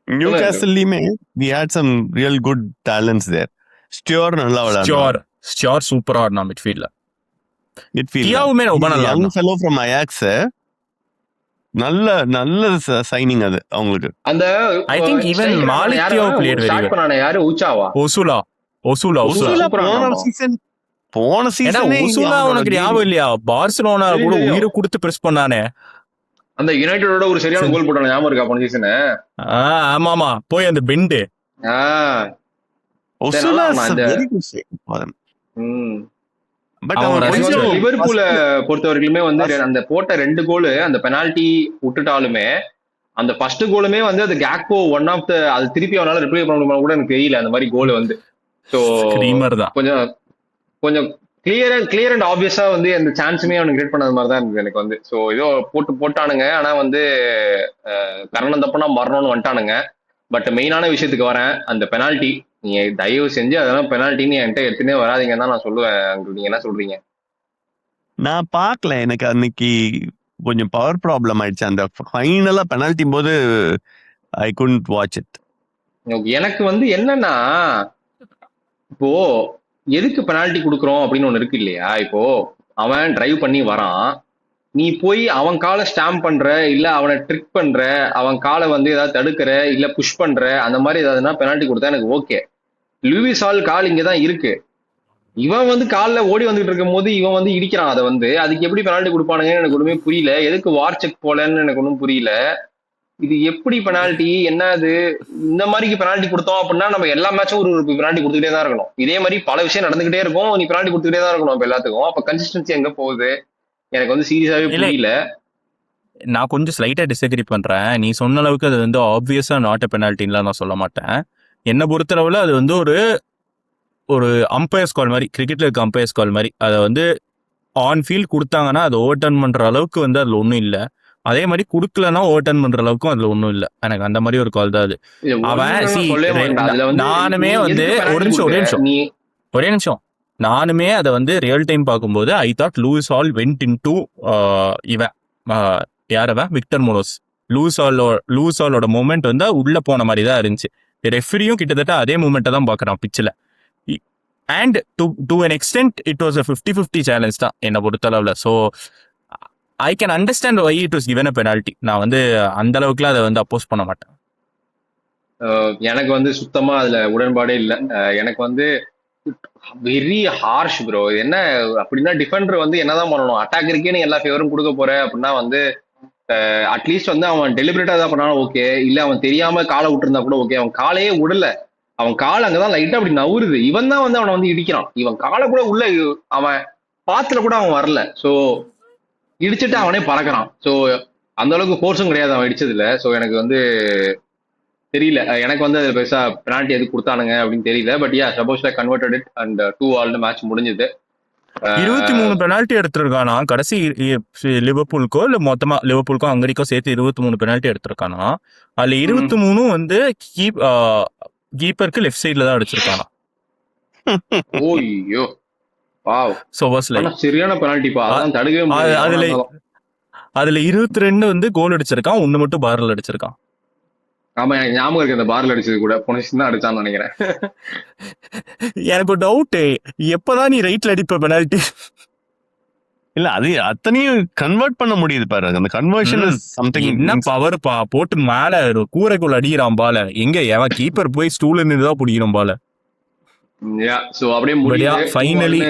நியூகாசல்லியுமே we had some real good talents there. ஸ்டியோர் நல்லா விளையாடுறான். ஸ்டியோர் சூப்பரா ஆடுனா மிட்ஃபீல்ட்ல. தியாவுமே ரொம்ப நல்லா யங் ஃபெலோ ஃப்ரம் அயாக்ஸ். நல்ல சைனிங் அது அவங்களுக்கு. அந்த ஐ திங்க் ஈவன் மாலிக்கியோ பிளேயர் வெரி வெல். பண்ணானே யாரு உச்சாவா ஒசுலா போன சீசன் ஒசுலா உனக்கு ஞாபகம் இல்லையா? பார்சிலோனா கூட உயிரை கொடுத்து பிரஸ் பண்ணானே. அந்த யுனைட்டடோட ஒரு சரியான கோல் போட்டானே ஞாபகம் இருக்கா போன சீசன்? ஆமாமா போய் அந்த பெண்ட் ஒசுலா வெரி குட். பட் லிவர்பூல பொறுத்த வரைக்குமே வந்து அந்த போட்ட 2 கோல் அந்த பெனால்டி விட்டுட்டாலுமே அந்த ஃபர்ஸ்ட் கோலுமே வந்து அது கேக்போ ஒன் ஆஃப் த அது திருப்பி அவனால ரிப்ளை பண்ண முடியுமா கூட எனக்கு தெரியல அந்த மாதிரி கோல் வந்து. ஸோ கொஞ்சம் கிளியர் அண்ட் ஆப்வியஸா வந்து அந்த சான்ஸுமே அவனுக்கு கிரியேட் பண்ணது மாதிரி தான் இருந்தது எனக்கு வந்து. ஸோ ஏதோ போட்டானுங்க, ஆனா வந்து கரணம் தப்புனா மரணம்னு வந்துட்டானுங்க. பட் மெயினான விஷயத்துக்கு வரேன், அந்த பெனால்டி நீங்க தயவு செஞ்சு அதெல்லாம் பெனால்ட்டின்னு என்கிட்ட எடுத்துனே வராதிங்கன்னு தான் நான் சொல்லுவேன். நீங்க என்ன சொல்றீங்க? நான் பார்க்கல, எனக்கு அன்னைக்கு கொஞ்சம் பவர் ப்ராப்ளம் ஆயிடுச்சு. அந்த ஃபைனலா பெனால்ட்டி போது ஐ குடன்ட் வாட்ச் இட். எனக்கு வந்து என்னன்னா, இப்போ எதுக்கு பெனால்ட்டி கொடுக்குறோம் அப்படின்னு ஒண்ணு இருக்கு இல்லையா? இப்போ அவன் டிரைவ் பண்ணி வரான், நீ போய் அவன் காலை ஸ்டாம்ப் பண்ற, இல்ல அவனை ட்ரிக் பண்ற, அவன் காலை வந்து ஏதாவது தடுக்கிற, இல்ல புஷ் பண்ற, அந்த மாதிரி ஏதாவதுனா பெனால்ட்டி கொடுத்தா எனக்கு ஓகே. லூயிஸ் ஹால் கால் இங்கதான் இருக்கு, இவன் வந்து காலில் ஓடி வந்துட்டு இருக்கும் போது இவன் வந்து இடிக்கிறான். அதை வந்து அதுக்கு எப்படி பெனால்ட்டி கொடுப்பானுங்கன்னு எனக்கு ஒண்ணுமே புரியல. எதுக்கு வார் செக் போலன்னு எனக்கு ஒன்றும் புரியல. இது எப்படி பெனால்ட்டி என்ன அது? இந்த மாதிரி பெனால்ட்டி கொடுத்தோம் அப்படின்னா நம்ம எல்லா மேட்சும் ஒரு பெனால்ட்டி கொடுத்துக்கிட்டே தான் இருக்கணும். இதே மாதிரி பல விஷயம் நடந்துகிட்டே இருக்கும், நீ பெனால்ட்டி கொடுத்துக்கிட்டே தான் இருக்கணும் அப்ப எல்லாத்துக்கும். அப்ப கன்சிஸ்டன்சி எங்க போகுது எனக்கு வந்து சீரியஸாவே புரியல. நான் கொஞ்சம் ஸ்லைட்டா டிஸ்அக்ரி பண்றேன். நீ சொன்ன அளவுக்கு அது வந்து ஆப்வியஸா நாட் அ பெனால்ட்டின்லாம் நான் சொல்ல மாட்டேன். என்னை பொறுத்தளவுல அது வந்து ஒரு அம்பையர்ஸ் கால் மாதிரி, கிரிக்கெட்ல இருக்க அம்பையர்ஸ் கால் மாதிரி. அதை வந்து ஆன் ஃபீல்ட் கொடுத்தாங்கன்னா அதை ஓவர் டர்ன் பண்ற அளவுக்கு வந்து அதுல ஒன்றும் இல்லை. அதே மாதிரி கொடுக்கலன்னா ஓவர் டர்ன் பண்ற அளவுக்கும் அதுல ஒன்றும் இல்லை. எனக்கு அந்த மாதிரி ஒரு கால் தான் அது. அவன் நானுமே வந்து ஒரே நிமிஷம் நானுமே அதை வந்து ரியல் டைம் பார்க்கும்போது I thought Lewis Hall went into இவன் யாரவன் விக்டர் மோரோஸ். லூயிஸ் ஹாலோட மூமெண்ட் வந்து உள்ள போன மாதிரி தான் இருந்துச்சு. ரெஃபரியும் கிட்டத்தட்ட அதே மூமெண்ட்டை தான் பார்க்குறான் பிச்சில். And to an extent it was a 50-50 challenge தான் என்னை பொறுத்தளவில். So I can understand why it was given a penalty. நான் வந்து அந்த அளவுக்குலாம் அதை வந்து அப்போஸ் பண்ண மாட்டேன். எனக்கு வந்து சுத்தமா அதுல உடன்பாடே இல்லை. எனக்கு வந்து வெரி ஹார்ஷ் ப்ரோ. என்ன அப்படின்னா டிஃபெண்டர் வந்து என்னதான் பண்ணணும், அட்டாக்கருக்கே நீ எல்லா ஃபேவரும் கொடுக்க போற அப்படின்னா வந்து அட்லீஸ்ட் வந்து அவன் டெலிபரேட்டா தான் பண்ணாலும் ஓகே, இல்ல அவன் தெரியாம காலை விட்டுருந்தா கூட ஓகே. அவன் காலையே விடல, அவன் கால் அங்கதான் லைட்டா அப்படி நவுறுது, இவன் தான் வந்து அவனை வந்து இடிக்கிறான். இவன் காலை கூட உள்ள அவன் பாத்துல கூட அவன் வரல. ஸோ இடிச்சுட்டு அவனே பறக்கிறான். ஸோ அந்த அளவுக்கு ஃபோர்ஸும் கிடையாது அவன் இடிச்சதுல. ஸோ எனக்கு வந்து தெரியல, எனக்கு வந்து அது பெருசா பெனால்ட்டி எதுக்கு கொடுத்தானுங்க அப்படின்னு தெரியல. But yeah suppose converted it and 2-2 match முடிஞ்சது. 23 பெனால்ட்டி எடுத்திருக்கானா கடைசி லிவர்பூலுக்கோ இல்ல மொத்தமா லிவர்பூலுக்கோ ஹங்கரிக்கோ சேர்த்து 23 பெனால்ட்டி எடுத்திருக்கானா. அதுல 23 வந்து கீப்பருக்கு லெஃப்ட் சைட்ல தான் அடிச்சிருக்கானா. ஓய்யோ வாவ். சோ வாஸ் லைக் சரியான பெனால்ட்டிப்பா, அதான் தடுக்கவே முடியல. அதுல 22 வந்து கோல் அடிச்சிருக்கான், ஒண்ணு மட்டும் பார்ல அடிச்சிருக்கான். ஆமா எனக்கு ஞாபகம் இருக்கு, அந்த பார்ல அடிச்சது கூட பொனிஷன் தான் அடிச்சான்னு நினைக்கிறேன். எனக்கு டவுட், எப்பதான் நீ ரைட்ல அடிப்ப பெனால்ட்டி? இல்ல அது அத்தனையும் கன்வெர்ட் பண்ண முடியுது பாரு, அந்த கன்வர்ஷன் இஸ் சம்திங். என்ன பவர் பா, போட்டு மேல கூரைக்குள்ள அடிக்கிறான் பால. எங்க எவன் கீப்பர் போய் ஸ்டூல்ல நின்று தான் பிடிக்கணும் பால. சோ அப்படியே முடியாது, ஃபைனலி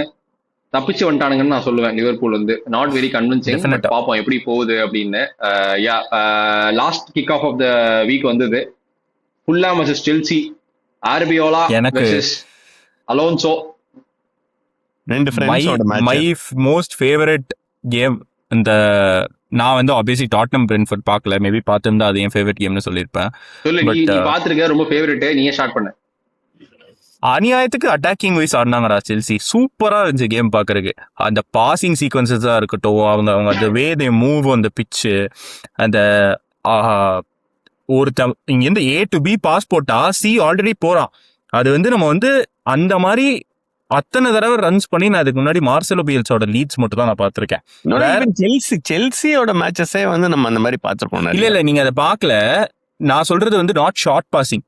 தப்பிச்சு வந்துட்டானுங்கன்னு நான் சொல்லுவேன். லிவர்பூல் வந்து நாட் வெரி கன்வின்சிங். பாப்போம் எப்படி போகுது அப்படின்னு. Last kick off the week வந்தது, Fulham versus Chelsea. Arbeloa versus Alonso. My most favourite game இந்த. நான் வந்து ஆப்வியஸ்லி டாட்னம் பிரென்ட்ஃபோர்ட் பார்க்கல, மேபி பார்த்திருந்தா அது என் ஃபேவரட் கேம்னு சொல்லியிருப்பேன். நீ பாத்துருக்க, ரொம்ப ஃபேவரட், நீயே ஸ்டார்ட் பண்ண. அநியாயத்துக்கு அட்டாக்கிங் வைஸ் ஆடினாங்கடா செல்சி. சூப்பரா இருந்துச்சு கேம் பாக்குறதுக்கு. அந்த பாசிங் சீக்வன்சஸா இருக்கட்டும், அவங்க அந்த வே தே மூவ் அந்த பிச்சு, அந்த ஒருத்தன் இங்கிருந்து A to B பாஸ் போட்டா C ஆல்ரெடி போறான். அது வந்து நம்ம வந்து அந்த மாதிரி அத்தனை தடவை ரன்ஸ் பண்ணி நான் அதுக்கு முன்னாடி மார்செலோ பியல்ஸோட லீட்ஸ் மட்டும் தான் நான் பார்த்திருக்கேன். செல்சியோட மேட்சஸே வந்து நம்ம அந்த மாதிரி பார்த்திருக்கோம். இல்ல நீங்க அதை பார்க்கல. நான் சொல்றது வந்து நாட் ஷார்ட் பாசிங்.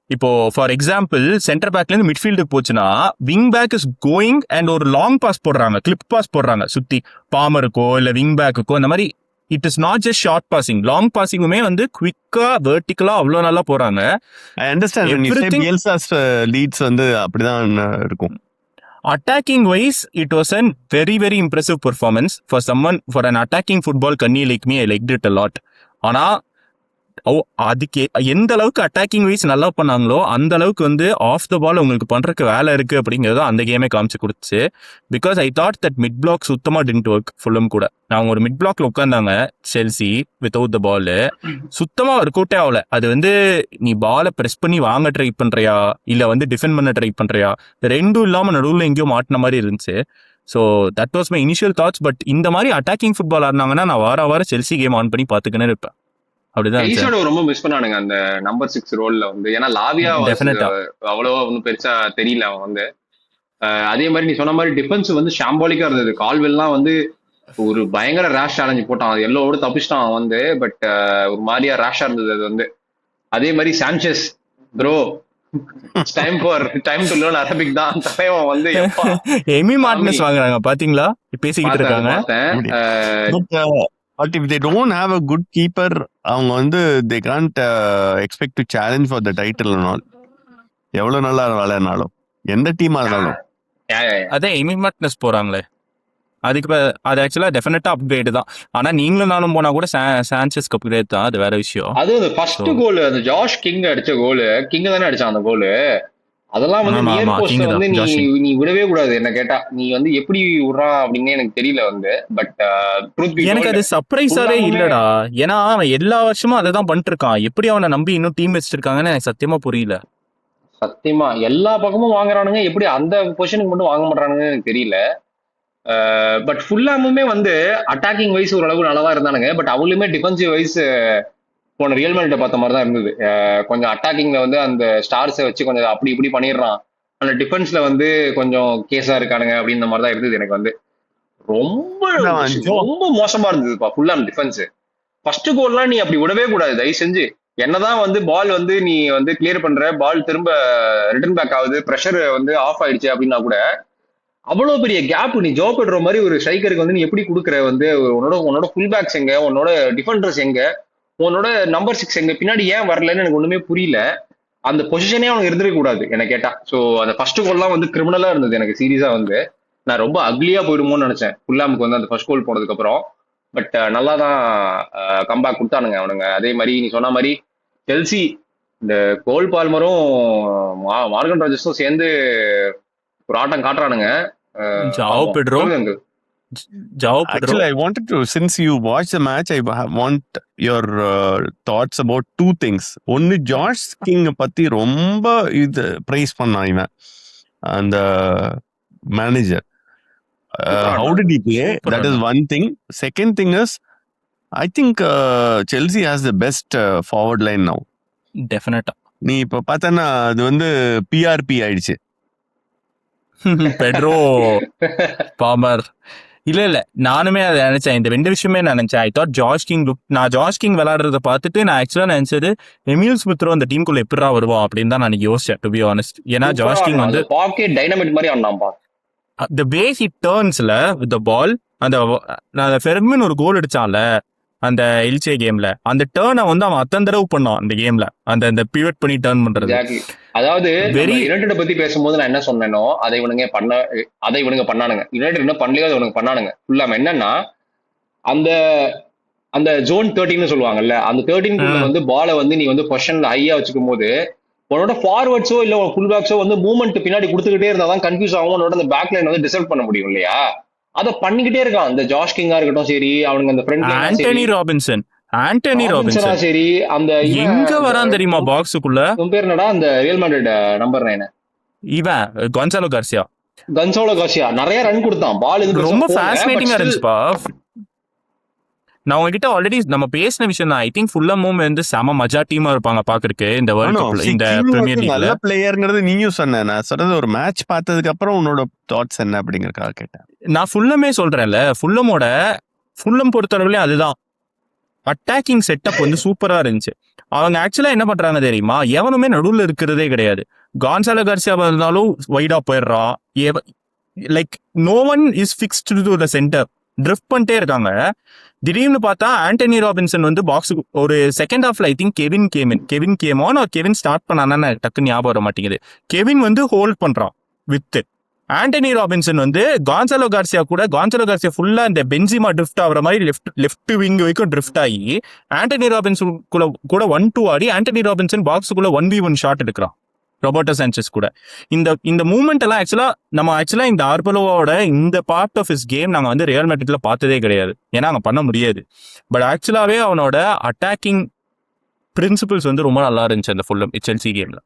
இப்போ ஃபார் எக்ஸாம்பிள் சென்டர் பேக்ல இருந்து மிட்ஃபீல்டுக்கு போச்சுன்னா wing back is going and ஒரு லாங் பாஸ் போடுறாங்க, கிளிப் பாஸ் போடுறாங்க சுத்தி பாமருக்கோ இல்ல விங் பேக்குக்கோ. இந்த மாதிரி it is not just short passing, long பாசிங்குமே வந்து குவிக்கா வெர்டிகலா அவ்வளவு நல்லா போறாங்க. ஐ அண்டர்ஸ்டாண்ட் பியல்சாஸ் லீட்ஸ் வந்து அப்படிதான் இருக்கும். Attacking wise it was an very very impressive performance for someone for an attacking football கன்னி like me. I liked it a lot. ஆனா அதுக்கு எந்த அளவுக்கு அட்டாக்கிங் வைஸ் நல்லா பண்ணாங்களோ அந்த அளவுக்கு வந்து ஆஃப் த பால் உங்களுக்கு பண்றதுக்கு வேலை இருக்கு அப்படிங்கறத அந்த கேமே காமிச்சு கொடுத்துச்சு. Because I thought that mid black சுத்தமா டிடன்ட் ஒர்க். ஃபுல்லும் கூட அவங்க ஒரு மிட் பிளாக்ல உட்காந்தாங்க செல்சி வித்அவுட் த பால், சுத்தமா ஒர்க் அவுட்டே ஆகல. அது வந்து நீ பாலை பிரஸ் பண்ணி வாங்க ட்ரை பண்றியா இல்ல வந்து டிஃபெண்ட் பண்ண ட்ரை பண்றியா, ரெண்டும் இல்லாம நடுவில் எங்கேயோ மாட்டின மாதிரி இருந்துச்சு. So that was my initial thoughts. But இந்த மாதிரி அட்டாக்கிங் ஃபுட்பால் ஆடினாங்கன்னா நான் வாரம் செல்சி கேம் ஆன் பண்ணி பாத்துக்கினே இருப்பேன். அப்படிதான் ரொம்ப மிஸ் பண்ணானுங்க அந்த நம்பர் 6 ரோல்ல வந்து. ஏன்னா லாவியா அவ்வளவா ஒன்னும் பெருசா தெரியல அவன் வந்து. அதே மாதிரி நீ சொன்ன மாதிரி டிஃபென்ஸ் வந்து ஷாம்பாலிக்கா இருந்தது. கால்வெல்லாம் வந்து ஒரு பயங்கர ரேஷ் சேலஞ்சு போட்டான், அது எல்லோட தப்பிச்சிட்டான் அவன் வந்து. பட் ஒரு மாதிரியா ரேஷா இருந்தது அது வந்து. அதே மாதிரி Sanchez bro time to learn Arabic தான் தலைவன் வந்து எமி மார்டினஸ் வாங்குறாங்க பாத்தீங்களா, பேசிக்கிட்டு இருக்காங்க. But if they don't have a good keeper, அவங்க வந்து they can't expect to challenge for the title and all. எவ்வளவு நல்லா விளையாடினாலும் எந்த டீமா இருந்தாலும். அதே எமி மார்டினஸ் போறாங்களே, அதுக்கு அது ஆக்சுவலா டெஃபினட்டா அப்கிரேட் தான். ஆனா நீங்களும் நானும் போனா கூட சான்செஸ்க்கு அப்கிரேட் தான், அது வேற விஷயம். அது அந்த ஃபர்ஸ்ட் கோல், அந்த ஜாஷ் கிங் அடிச்ச கோல், கிங் தானே அடிச்சான் அந்த கோல். அதெல்லாம் வந்து நியர் போஸ்ட் வந்து நீ விடவே கூடாது. என்ன கேட்டா நீ வந்து எப்படி விடுறா அப்படின்னு எனக்கு தெரியல வந்து. பட் எனக்கு அது சர்ப்ரைஸாவே இல்லடா, ஏன்னா அவன் எல்லா வருஷமும் அதை தான் பண்ணிட்டு இருக்கான். எப்படி அவனை நம்பி இன்னும் டீம் வச்சிருக்காங்கன்னு எனக்கு சத்தியமா புரியல. சத்தியமா எல்லா பக்கமும் வாங்குறானுங்க, எப்படி அந்த பொசிஷனுக்கு மட்டும் வாங்க மாட்டானுங்க எனக்கு தெரியல. பட் ஃபுல்லாமுமே வந்து அட்டாக்கிங் வைஸ் ஓரளவு நல்லாதான் இருந்தானுங்க. பட் அவங்களுமே டிஃபென்சிவ் வைஸ் போன ரியல் மேட்சை பார்த்த மாதிரி தான் இருந்தது. கொஞ்சம் அட்டாக்கிங்ல வந்து அந்த ஸ்டார்ஸை வச்சு கொஞ்சம் அப்படி இப்படி பண்ணிடுறான், அந்த டிஃபென்ஸ்ல வந்து கொஞ்சம் கேஸா இருக்கானுங்க அப்படின்ற மாதிரி தான் இருந்தது எனக்கு வந்து. ரொம்ப மோசமா இருந்ததுப்பா ஃபுல்லா டிஃபென்ஸ். ஃபர்ஸ்ட் கோல்லாம் நீ அப்படி விடவே கூடாது தயவு செஞ்சு. என்னதான் வந்து பால் வந்து நீ வந்து கிளியர் பண்ற, பால் திரும்ப ரிட்டர்ன் பேக் ஆகுது, ப்ரெஷர் வந்து ஆஃப் ஆயிடுச்சு அப்படின்னா கூட அவ்வளவு பெரிய கேப் நீ ஜோ பெட்ரோ மாதிரி ஒரு ஸ்ட்ரைக்கருக்கு வந்து நீ எப்படி கொடுக்குற? வந்து உன்னோட உன்னோட ஃபுல் பேக்ஸ் எங்க, உன்னோட டிஃபெண்டர்ஸ் எங்க, உன்னோட நம்பர் 6 எங்க, பின்னாடி ஏன் வரலன்னு எனக்கு ஒண்ணுமே புரியல. அந்த பொசிஷனே அவனுக்கு இருந்திருக்க கூடாது என்ன கேட்டா. சோ அந்த ஃபர்ஸ்ட் கோல்லாம் வந்து கிரிமினலா இருந்தது எனக்கு சீரியஸா வந்து. நான் ரொம்ப அக்லியா போயிடுமோன்னு நினைச்சேன் ஃபுல்லாமுக்கு வந்து அந்த ஃபர்ஸ்ட் கோல் போனதுக்கு அப்புறம். பட் நல்லா தான் கம்பேக் கொடுத்தானுங்க அவனுங்க. அதே மாதிரி நீ சொன்ன மாதிரி செல்சி இந்த கோல் பால்மரும் மார்கன் ராஜர்ஸும் சேர்ந்து ஒரு ஆட்டம் காட்டுறானுங்க. ஜாவோ பார்ப்போம். பெட்ரோ சொல்லுங்க uncle. Joao Pedro Actually, I wanted to, since you watched the match, want your thoughts about two things. ஒன்னு ஜார்ஜ் கிங் பத்தி ரொம்ப இது பிரைஸ் பண்ணான் இவன், அந்த மேனேஜர். சூப்பரா How ஆடினான். did he play? Super That is Anna. one thing. Second thing is, I think Chelsea has the best forward line now. டெஃபினட்டா நீ இப்ப பார்த்தனா அது வந்து பிஆர்பி ஆயிடுச்சு. பெட்ரோ பாமர் இல்ல நானுமே அதை நினைச்சேன். இந்த ரெண்டு விஷயமே நான் நினைச்சேன். ஐ தாட் ஜார்ஜ் கிங் நான் ஜார்ஜ் கிங் விளையாடுறத பார்த்துட்டு நான் ஆக்சுவலா நினைச்சது எமில் ஸ்மித் ரோ அந்த டீமுக்குள்ள எப்படா வருவான் அப்படின்னு தான் நான் யோசிச்சேன், டு பி ஆனஸ்ட். ஏன்னா சூப்பரா ஜார்ஜ் கிங் ஆடினான். வந்து அந்த பாக்கெட் டைனமிட் மாதிரி ஆடினான்பா. த பேஸ் இட் டர்ன்ஸ்ல வித் த பால், அந்த ஃபெர்மின் ஒரு கோல் அடிச்சான்ல அந்த எல்சே கேம்ல, அந்த டேர்னை வந்து அவன் அத்தனை தடவை பண்ணான் அந்த கேம்ல, அந்த பிவட் பண்ணி டர்ன் பண்றது. எக்ஸாக்ட்லி. அதாவது வெரி யுனைடெட் பத்தி பேசும்போது நான் என்ன சொன்னேனோ அதை இவனுங்க பண்ணானுங்க. யுனைடெட் என்ன பண்ணலையோ அதை இவனுங்க பண்ணானுங்க. ஃபுல்லாம என்னன்னா அந்த அந்த ஜோன் 13 சொல்லுவாங்கல்ல, அந்த 13 வந்து பாலை வந்து நீ வந்து பொசிஷன்ல ஹையா வச்சுக்கும் போது உன்னோட ஃபார்வர்ட்ஸோ இல்ல உன் ஃபுல் பேக்ஸோ வந்து மூவ்மெண்ட் பின்னாடி கொடுத்துக்கிட்டே இருந்தாதான் கன்ஃபியூஸ் ஆகும், உன்னோட அந்த பேக் லைன் வந்து டிசைட் பண்ண முடியும் இல்லையா? அதை பண்ணிக்கிட்டே இருக்கான். இந்த ஜாஷ் கிங்கா இருக்கட்டும் சரி, அவனுங்க அந்த ஃப்ரண்ட் ஆண்டனி ராபின்சன் சரி, அந்த எங்க வரான் தெரியுமா பாக்ஸுக்குள்ள? உன் பேர் என்னடா அந்த ரியல் மேட்ரிட் நம்பர் 9 இவன் கொன்சாலோ கார்சியா கன்சோலோ கார்சியா நிறைய ரன் கொடுத்தான். பால் ரொம்ப ஃபேசினேட்டிங்கா இருந்துச்சுப்பா. நான் உங்ககிட்ட ஆல்ரெடி நம்ம பேசின விஷயம் தான். ஐ திங்க் ஃபுல்லமும் வந்து செம மஜா டீமா இருப்பாங்க பாக்குறதுக்கு இந்த வேர்ல்ட் கப்ல, இந்த பிரீமியர் லீக்ல. நல்ல பிளேயர்ங்கிறது நீயும் சொன்ன. நான் சொல்றது ஒரு மேட்ச் பார்த்ததுக்கு அப்புறம் உன்னோட தாட்ஸ் என்ன அப்படிங்கறதுக்காக கேட்டேன். நான் ஃபுல்லமே சொல்றேன்ல, ஃபுல்லம் பொறுத்தளவுலயே அதுதான் அட்டாக்கிங் செட்டப் வந்து சூப்பரா இருந்துச்சு. அவங்க ஆக்சுவலா என்ன பண்றாங்க தெரியுமா, எவனுமே நடுவுல இருக்கிறதே கிடையாது. கான்சாலோ கார்சியாவா இருந்தாலும் வைடா போயிடுறான். Like no one is fixed to the centre, drift பண்ணிட்டே இருக்காங்க. திடீர்னு பார்த்தா ஆண்டனி ராபின்சன் வந்து பாக்ஸுக்கு ஒரு செகண்ட் ஹாஃப்ல ஐ திங்க் கெவின் கேமான் ஒரு கெவின் ஸ்டார்ட் பண்ணானா டக்கு ஞாபகம் வர மாட்டேங்குது. கெவின் வந்து ஹோல்ட் பண்றான் வித் ஆண்டனி ராபின்சன் வந்து கான்சாலோ கார்சியா ஃபுல்லா இந்த பென்சிமா ட்ரிஃப்ட் ஆகிற மாதிரி லெஃப்ட் விங் வரைக்கும் ட்ரிஃப்ட் ஆகி ஆண்டனி ராபின்சன் கூட 1-2 ஆடி ஆண்டனி ராபின்சன் பாக்ஸுக்குள்ள 1v1 ஷாட் எடுக்கிறான் ரோபர்டோ சாnchez கூட. இந்த மூவ்மெண்ட் எல்லாம் ஆக்சுவலா இந்த ஆர்பலோவோட இந்த பார்ட் ஆஃப் ஹிஸ் கேம் நாங்க வந்து ரியல் மேட்ரிட்ல பார்த்ததே கிடையாது. ஏன்னா அங்க பண்ண முடியாது. பட் ஆக்சுவலாவே அவனோட அட்டாக்கிங் பிரின்சிபிள்ஸ் வந்து ரொம்ப நல்லா இருந்துச்சு அந்த செல்சி கேம்ல.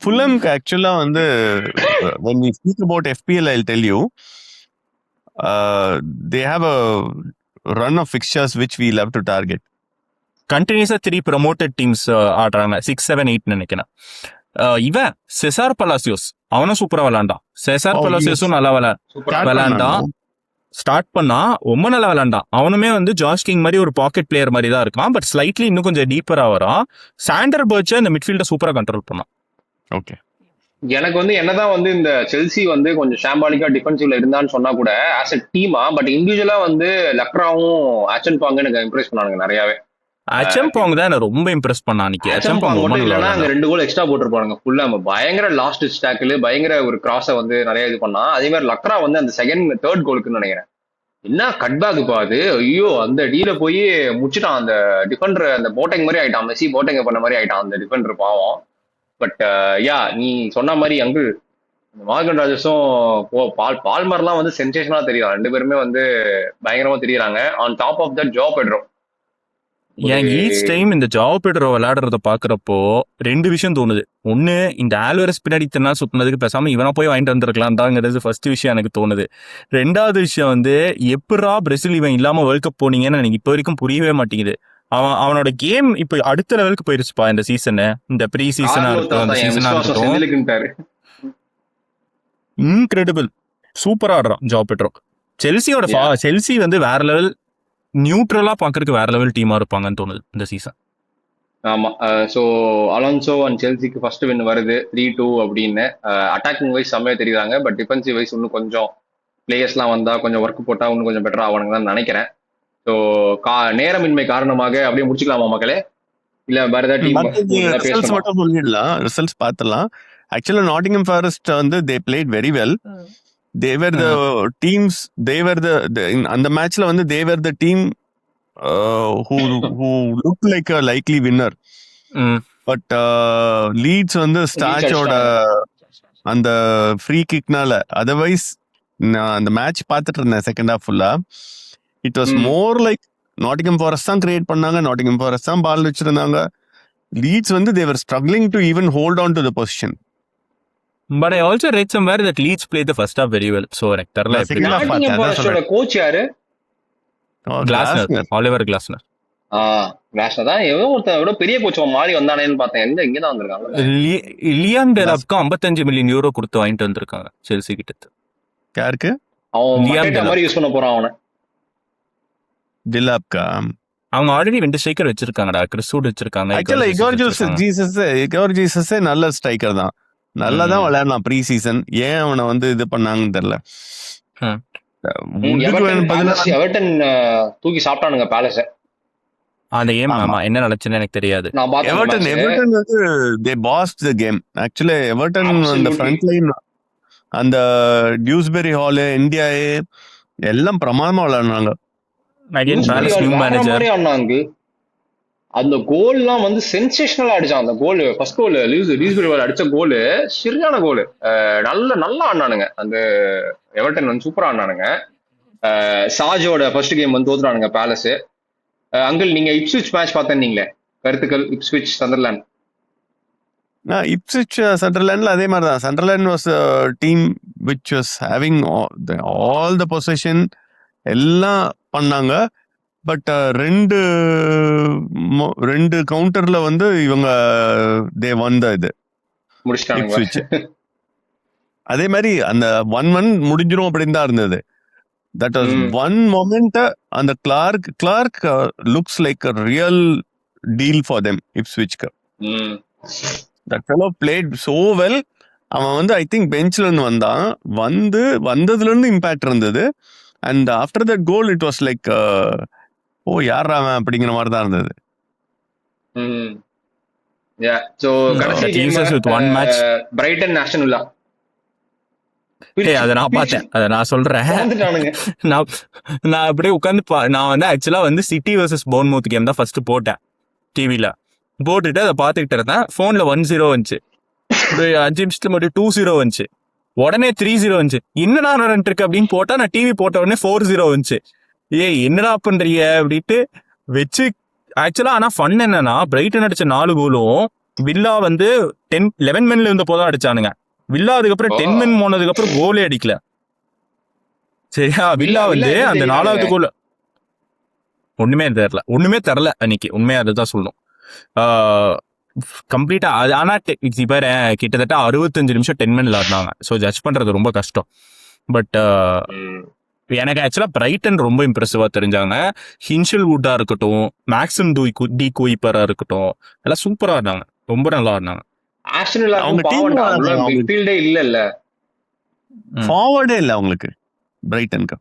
ஃபுல்லம்க்கு ஆக்சுவலா வந்து when we speak about FPL, I'll tell you they have a run of fixtures which we love to target. கண்டினியூஸா 3 ப்ரமோட்டட் டீம்ஸ் ஆடுறாங்க, 6, 7, 8 நினைக்கிறேன். இவன் செசார் பலாசியோஸ் அவனும் சூப்பரா விளையாண்டான். செசார் பலாசியோஸும் நல்லா விளையாண்டான். ஸ்டார்ட் பண்ணா ரொம்ப நல்லா விளையாண்டான். அவனுமே வந்து ஜார்ஜ் கிங் மாதிரி ஒரு பாக்கெட் பிளேயர் மாதிரி தான் இருக்கான். பட் ஸ்லைட்லி இன்னும் கொஞ்சம் டீப்பரா வரான். சாண்டர் பர்ச்சை இந்த மிட்ஃபீல்டை சூப்பரா கண்ட்ரோல் பண்ணான். ஓகே, எனக்கு வந்து என்னதான் வந்து இந்த செல்சி வந்து கொஞ்சம் ஷாம்பாலிக்கா டிஃபென்சிவ்ல இருந்தான்னு சொன்னா கூட ஆஸ் எ டீமா, பட் இண்டிவிஜுவலா வந்து லக்ராவும் அச்சன் பாங்க எனக்கு இம்ப்ரெஸ் பண்ணானுங்க நிறையாவே. அச்சம்பாங் தான் என்ன ரொம்ப இம்ப்ரெஸ் பண்ணா அன்னைக்கு. அச்சம்பாங் மட்டும் இல்லைன்னா அங்க 2 கோல் எக்ஸ்ட்ரா போட்டுருப்பாங்க. ஃபுல்லா பயங்கர லாஸ்ட் ஸ்டாக்கில் பயங்கர ஒரு கிராஸை வந்து நிறைய இது பண்ணா. அதே மாதிரி லக்ரா வந்து அந்த தேர்ட் கோலுக்குன்னு நினைக்கிறேன் என்ன கட்பேக் பாது, ஐயோ அந்த டீல போய் முடிச்சுட்டான். அந்த டிஃபெண்டர் அந்த போட்டிங் மாதிரி ஆயிட்டான், மெஸ்ஸி போட்டிங்க பண்ண மாதிரி ஆயிட்டான் அந்த டிஃபெண்டர் பாவம். பட் யா நீ சொன்ன மாதிரி அங்கிள் மார்கன் ராஜர்ஸும் பால்மர்லாம் வந்து சென்சேஷனா தெரியும். 2 பேருமே வந்து பயங்கரமா தெரியுறாங்க. On top of that Joao Pedro எனக்கு ஈச் டைம் இந்த ஜாவோ பெட்ரோ விளையாடுறத பாக்குறப்போ 2 விஷயம் தோணுது. ஒண்ணு, இந்த ஆல்வரஸ் பின்னாடி தின்னா சுத்தினதுக்கு பேசாம இவனா போய் வாங்கிட்டு வந்திருக்கலாம் தாங்கிறது ஃபர்ஸ்ட் விஷயம் எனக்கு தோணுது. 2வது விஷயம் வந்து எப்படா பிரேசில் இவன் இல்லாம வேர்ல்ட் கப் போனீங்கன்னு எனக்கு இப்போ வரைக்கும் புரியவே மாட்டேங்குது. அவனோட கேம் இப்ப அடுத்த லெவலுக்கு போயிருச்சுப்பா. இந்த சீசனு, இந்த ப்ரீ சீசனா இருக்கட்டும், அந்த சீசனா இருக்கட்டும், இன்கிரெடிபிள் சூப்பரா ஆடுறான் ஜாவோ பெட்ரோ. செல்சி வந்து வேற லெவல், நியூட்ரலா பாக்குறதுக்கு வேற லெவல் டீமா இருப்பாங்கன்னு தோணுது இந்த சீசன். ஆமா. ஸோ அலோன்சோ அண்ட் செல்சிக்கு ஃபர்ஸ்ட் வின் வருது 3-2 அப்படின்னு. அட்டாக்கிங் வைஸ் செம்மையா தெரியுறாங்க. பட் டிஃபென்சிவ் வைஸ் இன்னும் கொஞ்சம் பிளேயர்ஸ்லாம் வந்தா கொஞ்சம் ஒர்க் போட்டா இன்னும் கொஞ்சம் பெட்டர் ஆவானுங்கன்னு நினைக்கிறேன். ஸோ நேரமின்மை காரணமாக அப்படியே முடிச்சுக்கலாமா மக்களே? இல்ல வேற ஏதாவது டீம் ரிசல்ட்ஸ் பேசணுமா? மட்டும் சொல்லிடலாம், ரிசல்ட்ஸ் பார்த்துலாம். ஆக்சுவலா நாட்டிங்ஹாம் ஃபாரஸ்ட் வந்து they played very well. They were the teams, they were the அந்த மேட்ச்ல வந்து they were the team who look like a likely winner. But Leeds வந்து ஸ்டாச்சோட அந்த ஃப்ரீ கிக்னால, அதர்வைஸ் நான் அந்த மேட்ச் பார்த்துட்டு இருந்தேன் செகண்ட் ஹாஃப் ஃபுல்லா. It was more like Nottingham forest தான் கிரியேட் பண்ணாங்க, நாட்டிங்ஹாம் ஃபாரஸ்ட் தான் பால் வச்சிருந்தாங்க. லீட்ஸ் வந்து they were struggling to even hold on to the position. But I also read somewhere that Leeds played the first half very well. So ரெக்டர்ல எப்படி Second half Nottingham ஃபாரஸ்டோட coach யாரு? கிளாஸ்னர், Oliver கிளாஸ்னர். கிளாஸ்னர் தான். ஏதோ ஒருத்தன் பெரிய coach மாறி வந்தானேன்னு பார்த்தேன். இங்க தான் வந்திருக்காங்க. லியாம் டெலாப்க்கு 55 மில்லியன் யூரோ கொடுத்து வாங்கிட்டு வந்திருக்காங்க செல்சி கிட்ட. யாருக்கு? அவன் லியாம் மக்கேட்டா மாதிரி யூஸ் பண்ண போறான் அவனை. டிலாப்கா? அவங்க ஆல்ரெடி 2 ஸ்ட்ரைக்கர் வச்சிருக்காங்கடா. கிறிஸ்வுட் வச்சிருக்காங்க. ஆக்சுவலா இகோர் ஜீசஸே நல்ல ஸ்ட்ரைக்கர் தான், நல்லா தான் விளையாடலாம் ப்ரீ சீசன். ஏன் அவனை வந்து இது பண்ணாங்கன்னு தெரியல. எவர்டன் தூக்கி சாப்பிட்டானுங்க பேலஸ. அந்த கேம் ஆமா என்ன நடந்துச்சுன்னு எனக்கு தெரியாது. நான் பார்த்தேன் எவர்டன் வந்து they bossed the game. Actually Everton அந்த ஃப்ரண்ட் லைன், அந்த டியூஸ்பெரி ஹால், இந்தியா எல்லாம் பிரமாதமா விளையாடுனாங்க. அந்த கோல்லாம் வந்து சென்சேஷனலா அடிச்சான். அந்த கோல் ஃபர்ஸ்ட் கோல் டியூஸ்பெரி ஹால் அடிச்ச கோல் சரியான கோல். நல்லா ஆடினானுங்க. அந்த எவர்டன் வந்து சூப்பரா ஆடினானுங்க. சாஜோட ஃபர்ஸ்ட் கேம் வந்து தோத்துறானுங்க பேலஸ். அங்கிள் நீங்க இப்ஸ்விச் மேட்ச் பார்த்தீங்களே, கருத்துக்கள்? Ipswich Sunderland. இப்ஸ்விச் சண்டர்லாண்ட்ல அதே மாதிரி தான். Sunderland was team which was having all the position, எல்லாம் பண்ணாங்க. பட் ரெண்டு கவுண்டர்ல வந்து இவங்க தே வந்த இது முடிச்சிட்டாங்க. அதே மாதிரி அந்த 1-1 முடிஞ்சிரும் அப்படின்னு தான் இருந்தது. That was one moment. And the Clark looks like a real deal for them, Ipswich. That fellow played so well. அவன் வந்து ஐ திங்க் பெஞ்ச்ல இருந்து வந்ததுல இருந்து இம்பாக்ட் இருந்தது. And after that goal it was like oh யார் அவன் அப்படிங்கிற மாதிரி தான் இருந்தது. So கடைசி பிரைட்டன் ஆஸ்டன் வில்லா. அதை நான் பார்த்தேன், அதை நான் சொல்றேன். நான் அப்படியே உட்காந்து நான் வந்து ஆக்சுவலா வந்து சிட்டி வர்சஸ் போர்ன்மவுத் கேம் தான் ஃபர்ஸ்ட் போட்டேன் டிவில. போட்டுட்டு அதை பார்த்துக்கிட்டு இருந்தேன். போன்ல 1-0 வந்துச்சு, 5 நிமிஷத்துல மட்டும் 2-0 வந்துச்சு, உடனே 3-0 வந்துச்சு. என்னடா நடந்துட்டு இருக்கு அப்படின்னு போட்டா, நான் டிவி போட்ட உடனே 4-0 வந்துச்சு. என்னடா பண்றீங்க அப்படின்ட்டு வச்சு. ஆக்சுவலா ஆனா ஃபன் என்னன்னா, பிரைட்டன் அடிச்ச 4 கோலும் வில்லா வந்து 11 மென்ல இருந்த போதான் அடிச்சானுங்க. வில்லா அதுக்கப்புறம் 10 மென் போனதுக்கு அப்புறம் கோலே அடிக்கல. சரியா? வில்லா வந்து அந்த 4வது கோல் ஒண்ணுமே தரல அன்னைக்கு. உண்மையா அதுதான் சொல்லணும். கம்ப்ளீட்டா. ஆனா இப்ப கிட்டத்தட்ட 65 நிமிஷம் 10 மென்ல ஆடினாங்க. ஸோ ஜட்ஜ் பண்றது ரொம்ப கஷ்டம். பட் எனக்கு ஆக்சுவலா பிரைட்டன் ரொம்ப இம்ப்ரெசிவா தெரிஞ்சாங்க. ஹின்ஷல் வுட்டா இருக்கட்டும், மேக்ஸிம் டி குயிப்பரா இருக்கட்டும், எல்லாம் சூப்பரா ஆடினாங்க, ரொம்ப நல்லா ஆடினாங்க. ஃபார்வர்டே இல்ல அவங்களுக்கு பிரைட்டனுக்கு.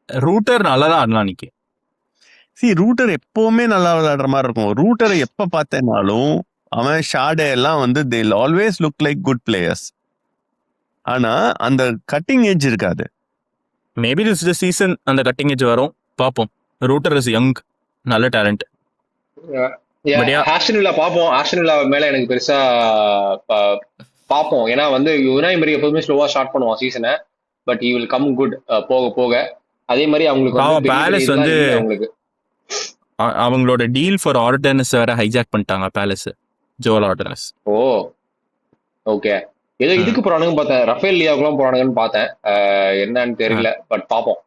ரூட்டர் நல்லா தான் ஆடலாம் அன்னைக்கு. ரூட்டர் எப்பவுமே நல்லா விளையாடுற மாதிரி இருக்கும். ரூட்டரை எப்ப பார்த்தேனாலும் அவன் ஷாடே எல்லாம் வந்து they will always look like good players. ஆனா அந்த கட்டிங் எட்ஜ் இருக்காது. மேபி திஸ் தி சீசன் அந்த கட்டிங் எட்ஜ் வரும், பாப்போம். ரூட்டர் இஸ் யங், நல்ல டேலண்ட். ஆஸ்டன் வில்லா பாப்போம். ஆஸ்டன் வில்லா மேல எனக்கு பெருசா பாப்போம். ஏன்னா வந்து யுனாய் எமரி எப்பவுமே ஸ்லோவா ஸ்டார்ட் பண்ணுவான் சீசனை. But he will come good போக போக. அதே மாதிரி அவங்களுக்கு பேலஸ் வந்து அவங்களோட டீல் ஃபார் ஆர்டர்னஸ் வேற ஹைஜாக் பண்ணிட்டாங்க பேலஸ், ஜோல் ஆர்டர்னஸ். ஓ ஓகே. ஏதோ இதுக்கு போறானுங்க பார்த்தேன், ரஃபேல் லியாவுக்குலாம் போறானுங்கன்னு பார்த்தேன். என்னன்னு தெரியல, பட் பாப்போம்.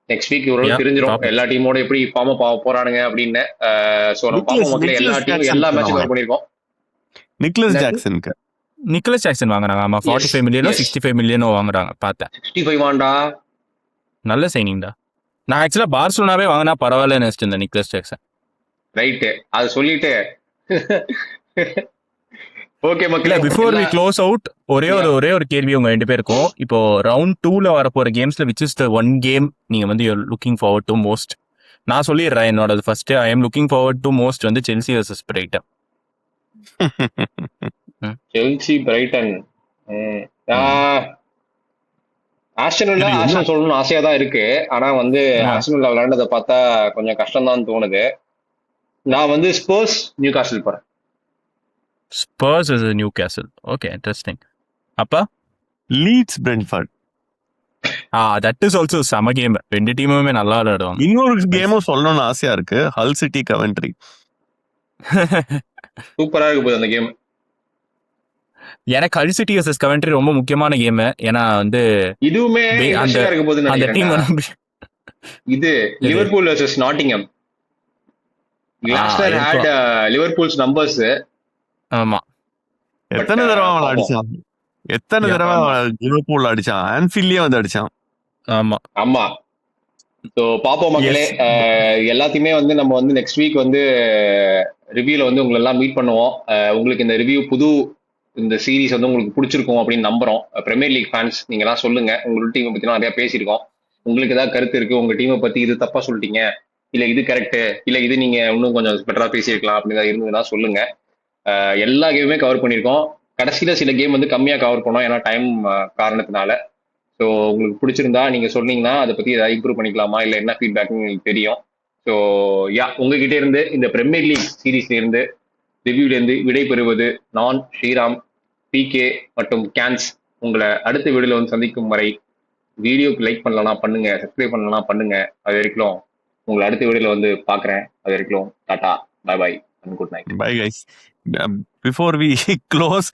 நெக்ஸ்ட் வீக் ஒரு தெரிஞ்சிரும் எல்லா டீமோட எப்படி ஃபார்ம் போறானுங்க அப்படின்னு. சோ நம்ம பாப்போம் மக்களே. எல்லா டீமும் எல்லா மேட்சும் கவர் பண்ணிருக்கோம். நிக்கலஸ் ஜாக்சன் வாங்குறாங்க. ஆமா, 45 மில்லியனோ 65 மில்லியனோ வாங்குறாங்க. பார்த்தேன் 65 வாண்டா. நல்ல சைனிங்டா. நான் ஆக்சுவலா பார்சலோனாவே வாங்கினா பரவாயில்லன்னு நினைச்சிட்டு இருந்தேன் நிக்கலஸ் ஜாக்சன். ரைட்டு, அது சொல்லிட்டு ஓகே இல்ல மக்களே, பிஃபோர் வி எல்லாம் க்ளோஸ் அவுட் ஒரே ஒரு கேள்வி உங்க 2 பேருக்கும். இப்போ ரவுண்ட் 2ல வரப்போற கேம்ஸ்ல which is the one game நீங்க வந்து you looking forward to most? நான் சொல்லிடுறேன் என்னோட first. I am looking forward to most வந்து Chelsea versus Brighton. Chelsea Brighton. Aston Villa இது என்ன ஆஸ்டன் சொல்லணும்னு ஆசையா தான் இருக்கு. ஆனா வந்து ஆஸ்டன் வில்லா விளையாண்டதை பார்த்தா கொஞ்சம் கஷ்டம் தான் தோணுது. நான் வந்து ஸ்போர்ஸ் நியூ காஸ்டில் போறேன். Spurs is Newcastle. Okay, interesting. அப்பா Leeds Brentford. That is also சம கேம். 2 டீமுமே நல்லா விளையாடுவாங்க. இன்னொரு கேமும் சொல்லணும்னு ஆசையா இருக்கு, ஹல் சிட்டி கவென்ட்ரி. சூப்பரா இருக்கு போகுது அந்த கேம். எனக்கு ஹல் சிட்டி வர்சஸ் கவென்ட்ரி ரொம்ப முக்கியமான கேம். ஏன்னா வந்து இதுவுமே அந்த இன்ட்ரெஸ்டிங்கா இருக்க போகுதுன்னு அந்த டீம் நினைக்கிறேன். இது Liverpool versus Nottingham. Leicester had Liverpool's numbers. ஆமா, எத்தனை தடவை அவன் அடிச்சான், எத்தனை தடவை லிவர்பூல் அடிச்சான், ஆன்ஃபீல்ட்லயே வந்து அடிச்சான். ஆமா ஆமா. ஸோ பாப்போம் மக்களே. எல்லாத்தையுமே வந்து நம்ம வந்து நெக்ஸ்ட் வீக் வந்து ரிவ்யூல வந்து உங்களை எல்லாம் மீட் பண்ணுவோம். உங்களுக்கு இந்த ரிவ்யூ இந்த சீரீஸ் வந்து உங்களுக்கு பிடிச்சிருக்கும் அப்படின்னு நம்புறோம். பிரீமியர் லீக் ஃபேன்ஸ் நீங்க எல்லாம் சொல்லுங்க. உங்களோட டீமை பத்தி நிறைய பேசியிருக்கோம். உங்களுக்கு ஏதாவது கருத்து இருக்கு, உங்க டீமை பத்தி இது தப்பா சொல்லிட்டீங்க, இல்ல இது கரெக்ட், இல்ல இது நீங்க இன்னும் கொஞ்சம் பெட்டரா பேசியிருக்கலாம் அப்படின்னு ஏதாவது இருந்ததுன்னா சொல்லுங்க. எல்லா கேமுமே கவர் பண்ணியிருக்கோம். கடைசியில சில கேம் வந்து கம்மியா கவர் பண்ணோம் ஏன்னா டைம் காரணத்தினால. ஸோ உங்களுக்கு பிடிச்சிருந்தா நீங்க சொன்னீங்கன்னா அதை பத்தி ஏதாவது இம்ப்ரூவ் பண்ணிக்கலாமா, இல்லை என்ன ஃபீட்பேக்னு உங்களுக்கு தெரியும். ஸோ உங்ககிட்ட இருந்து இந்த பிரீமியர் லீக் சீரீஸ்ல இருந்து ரிவ்யூல இருந்து விடை பெறுவது நான் ஸ்ரீராம், பிகே மற்றும் கேன்ஸ். உங்களை அடுத்த வீடியோல வந்து சந்திக்கும் வரை வீடியோக்கு லைக் பண்ணலாம் பண்ணுங்க, சப்ஸ்கிரைப் பண்ணலாம் பண்ணுங்க. அது வரைக்கும் உங்களை அடுத்த வீடியோல வந்து பாக்குறேன். அது வரைக்கும் டாடா, bye bye and good night. Bye guys. Before we close,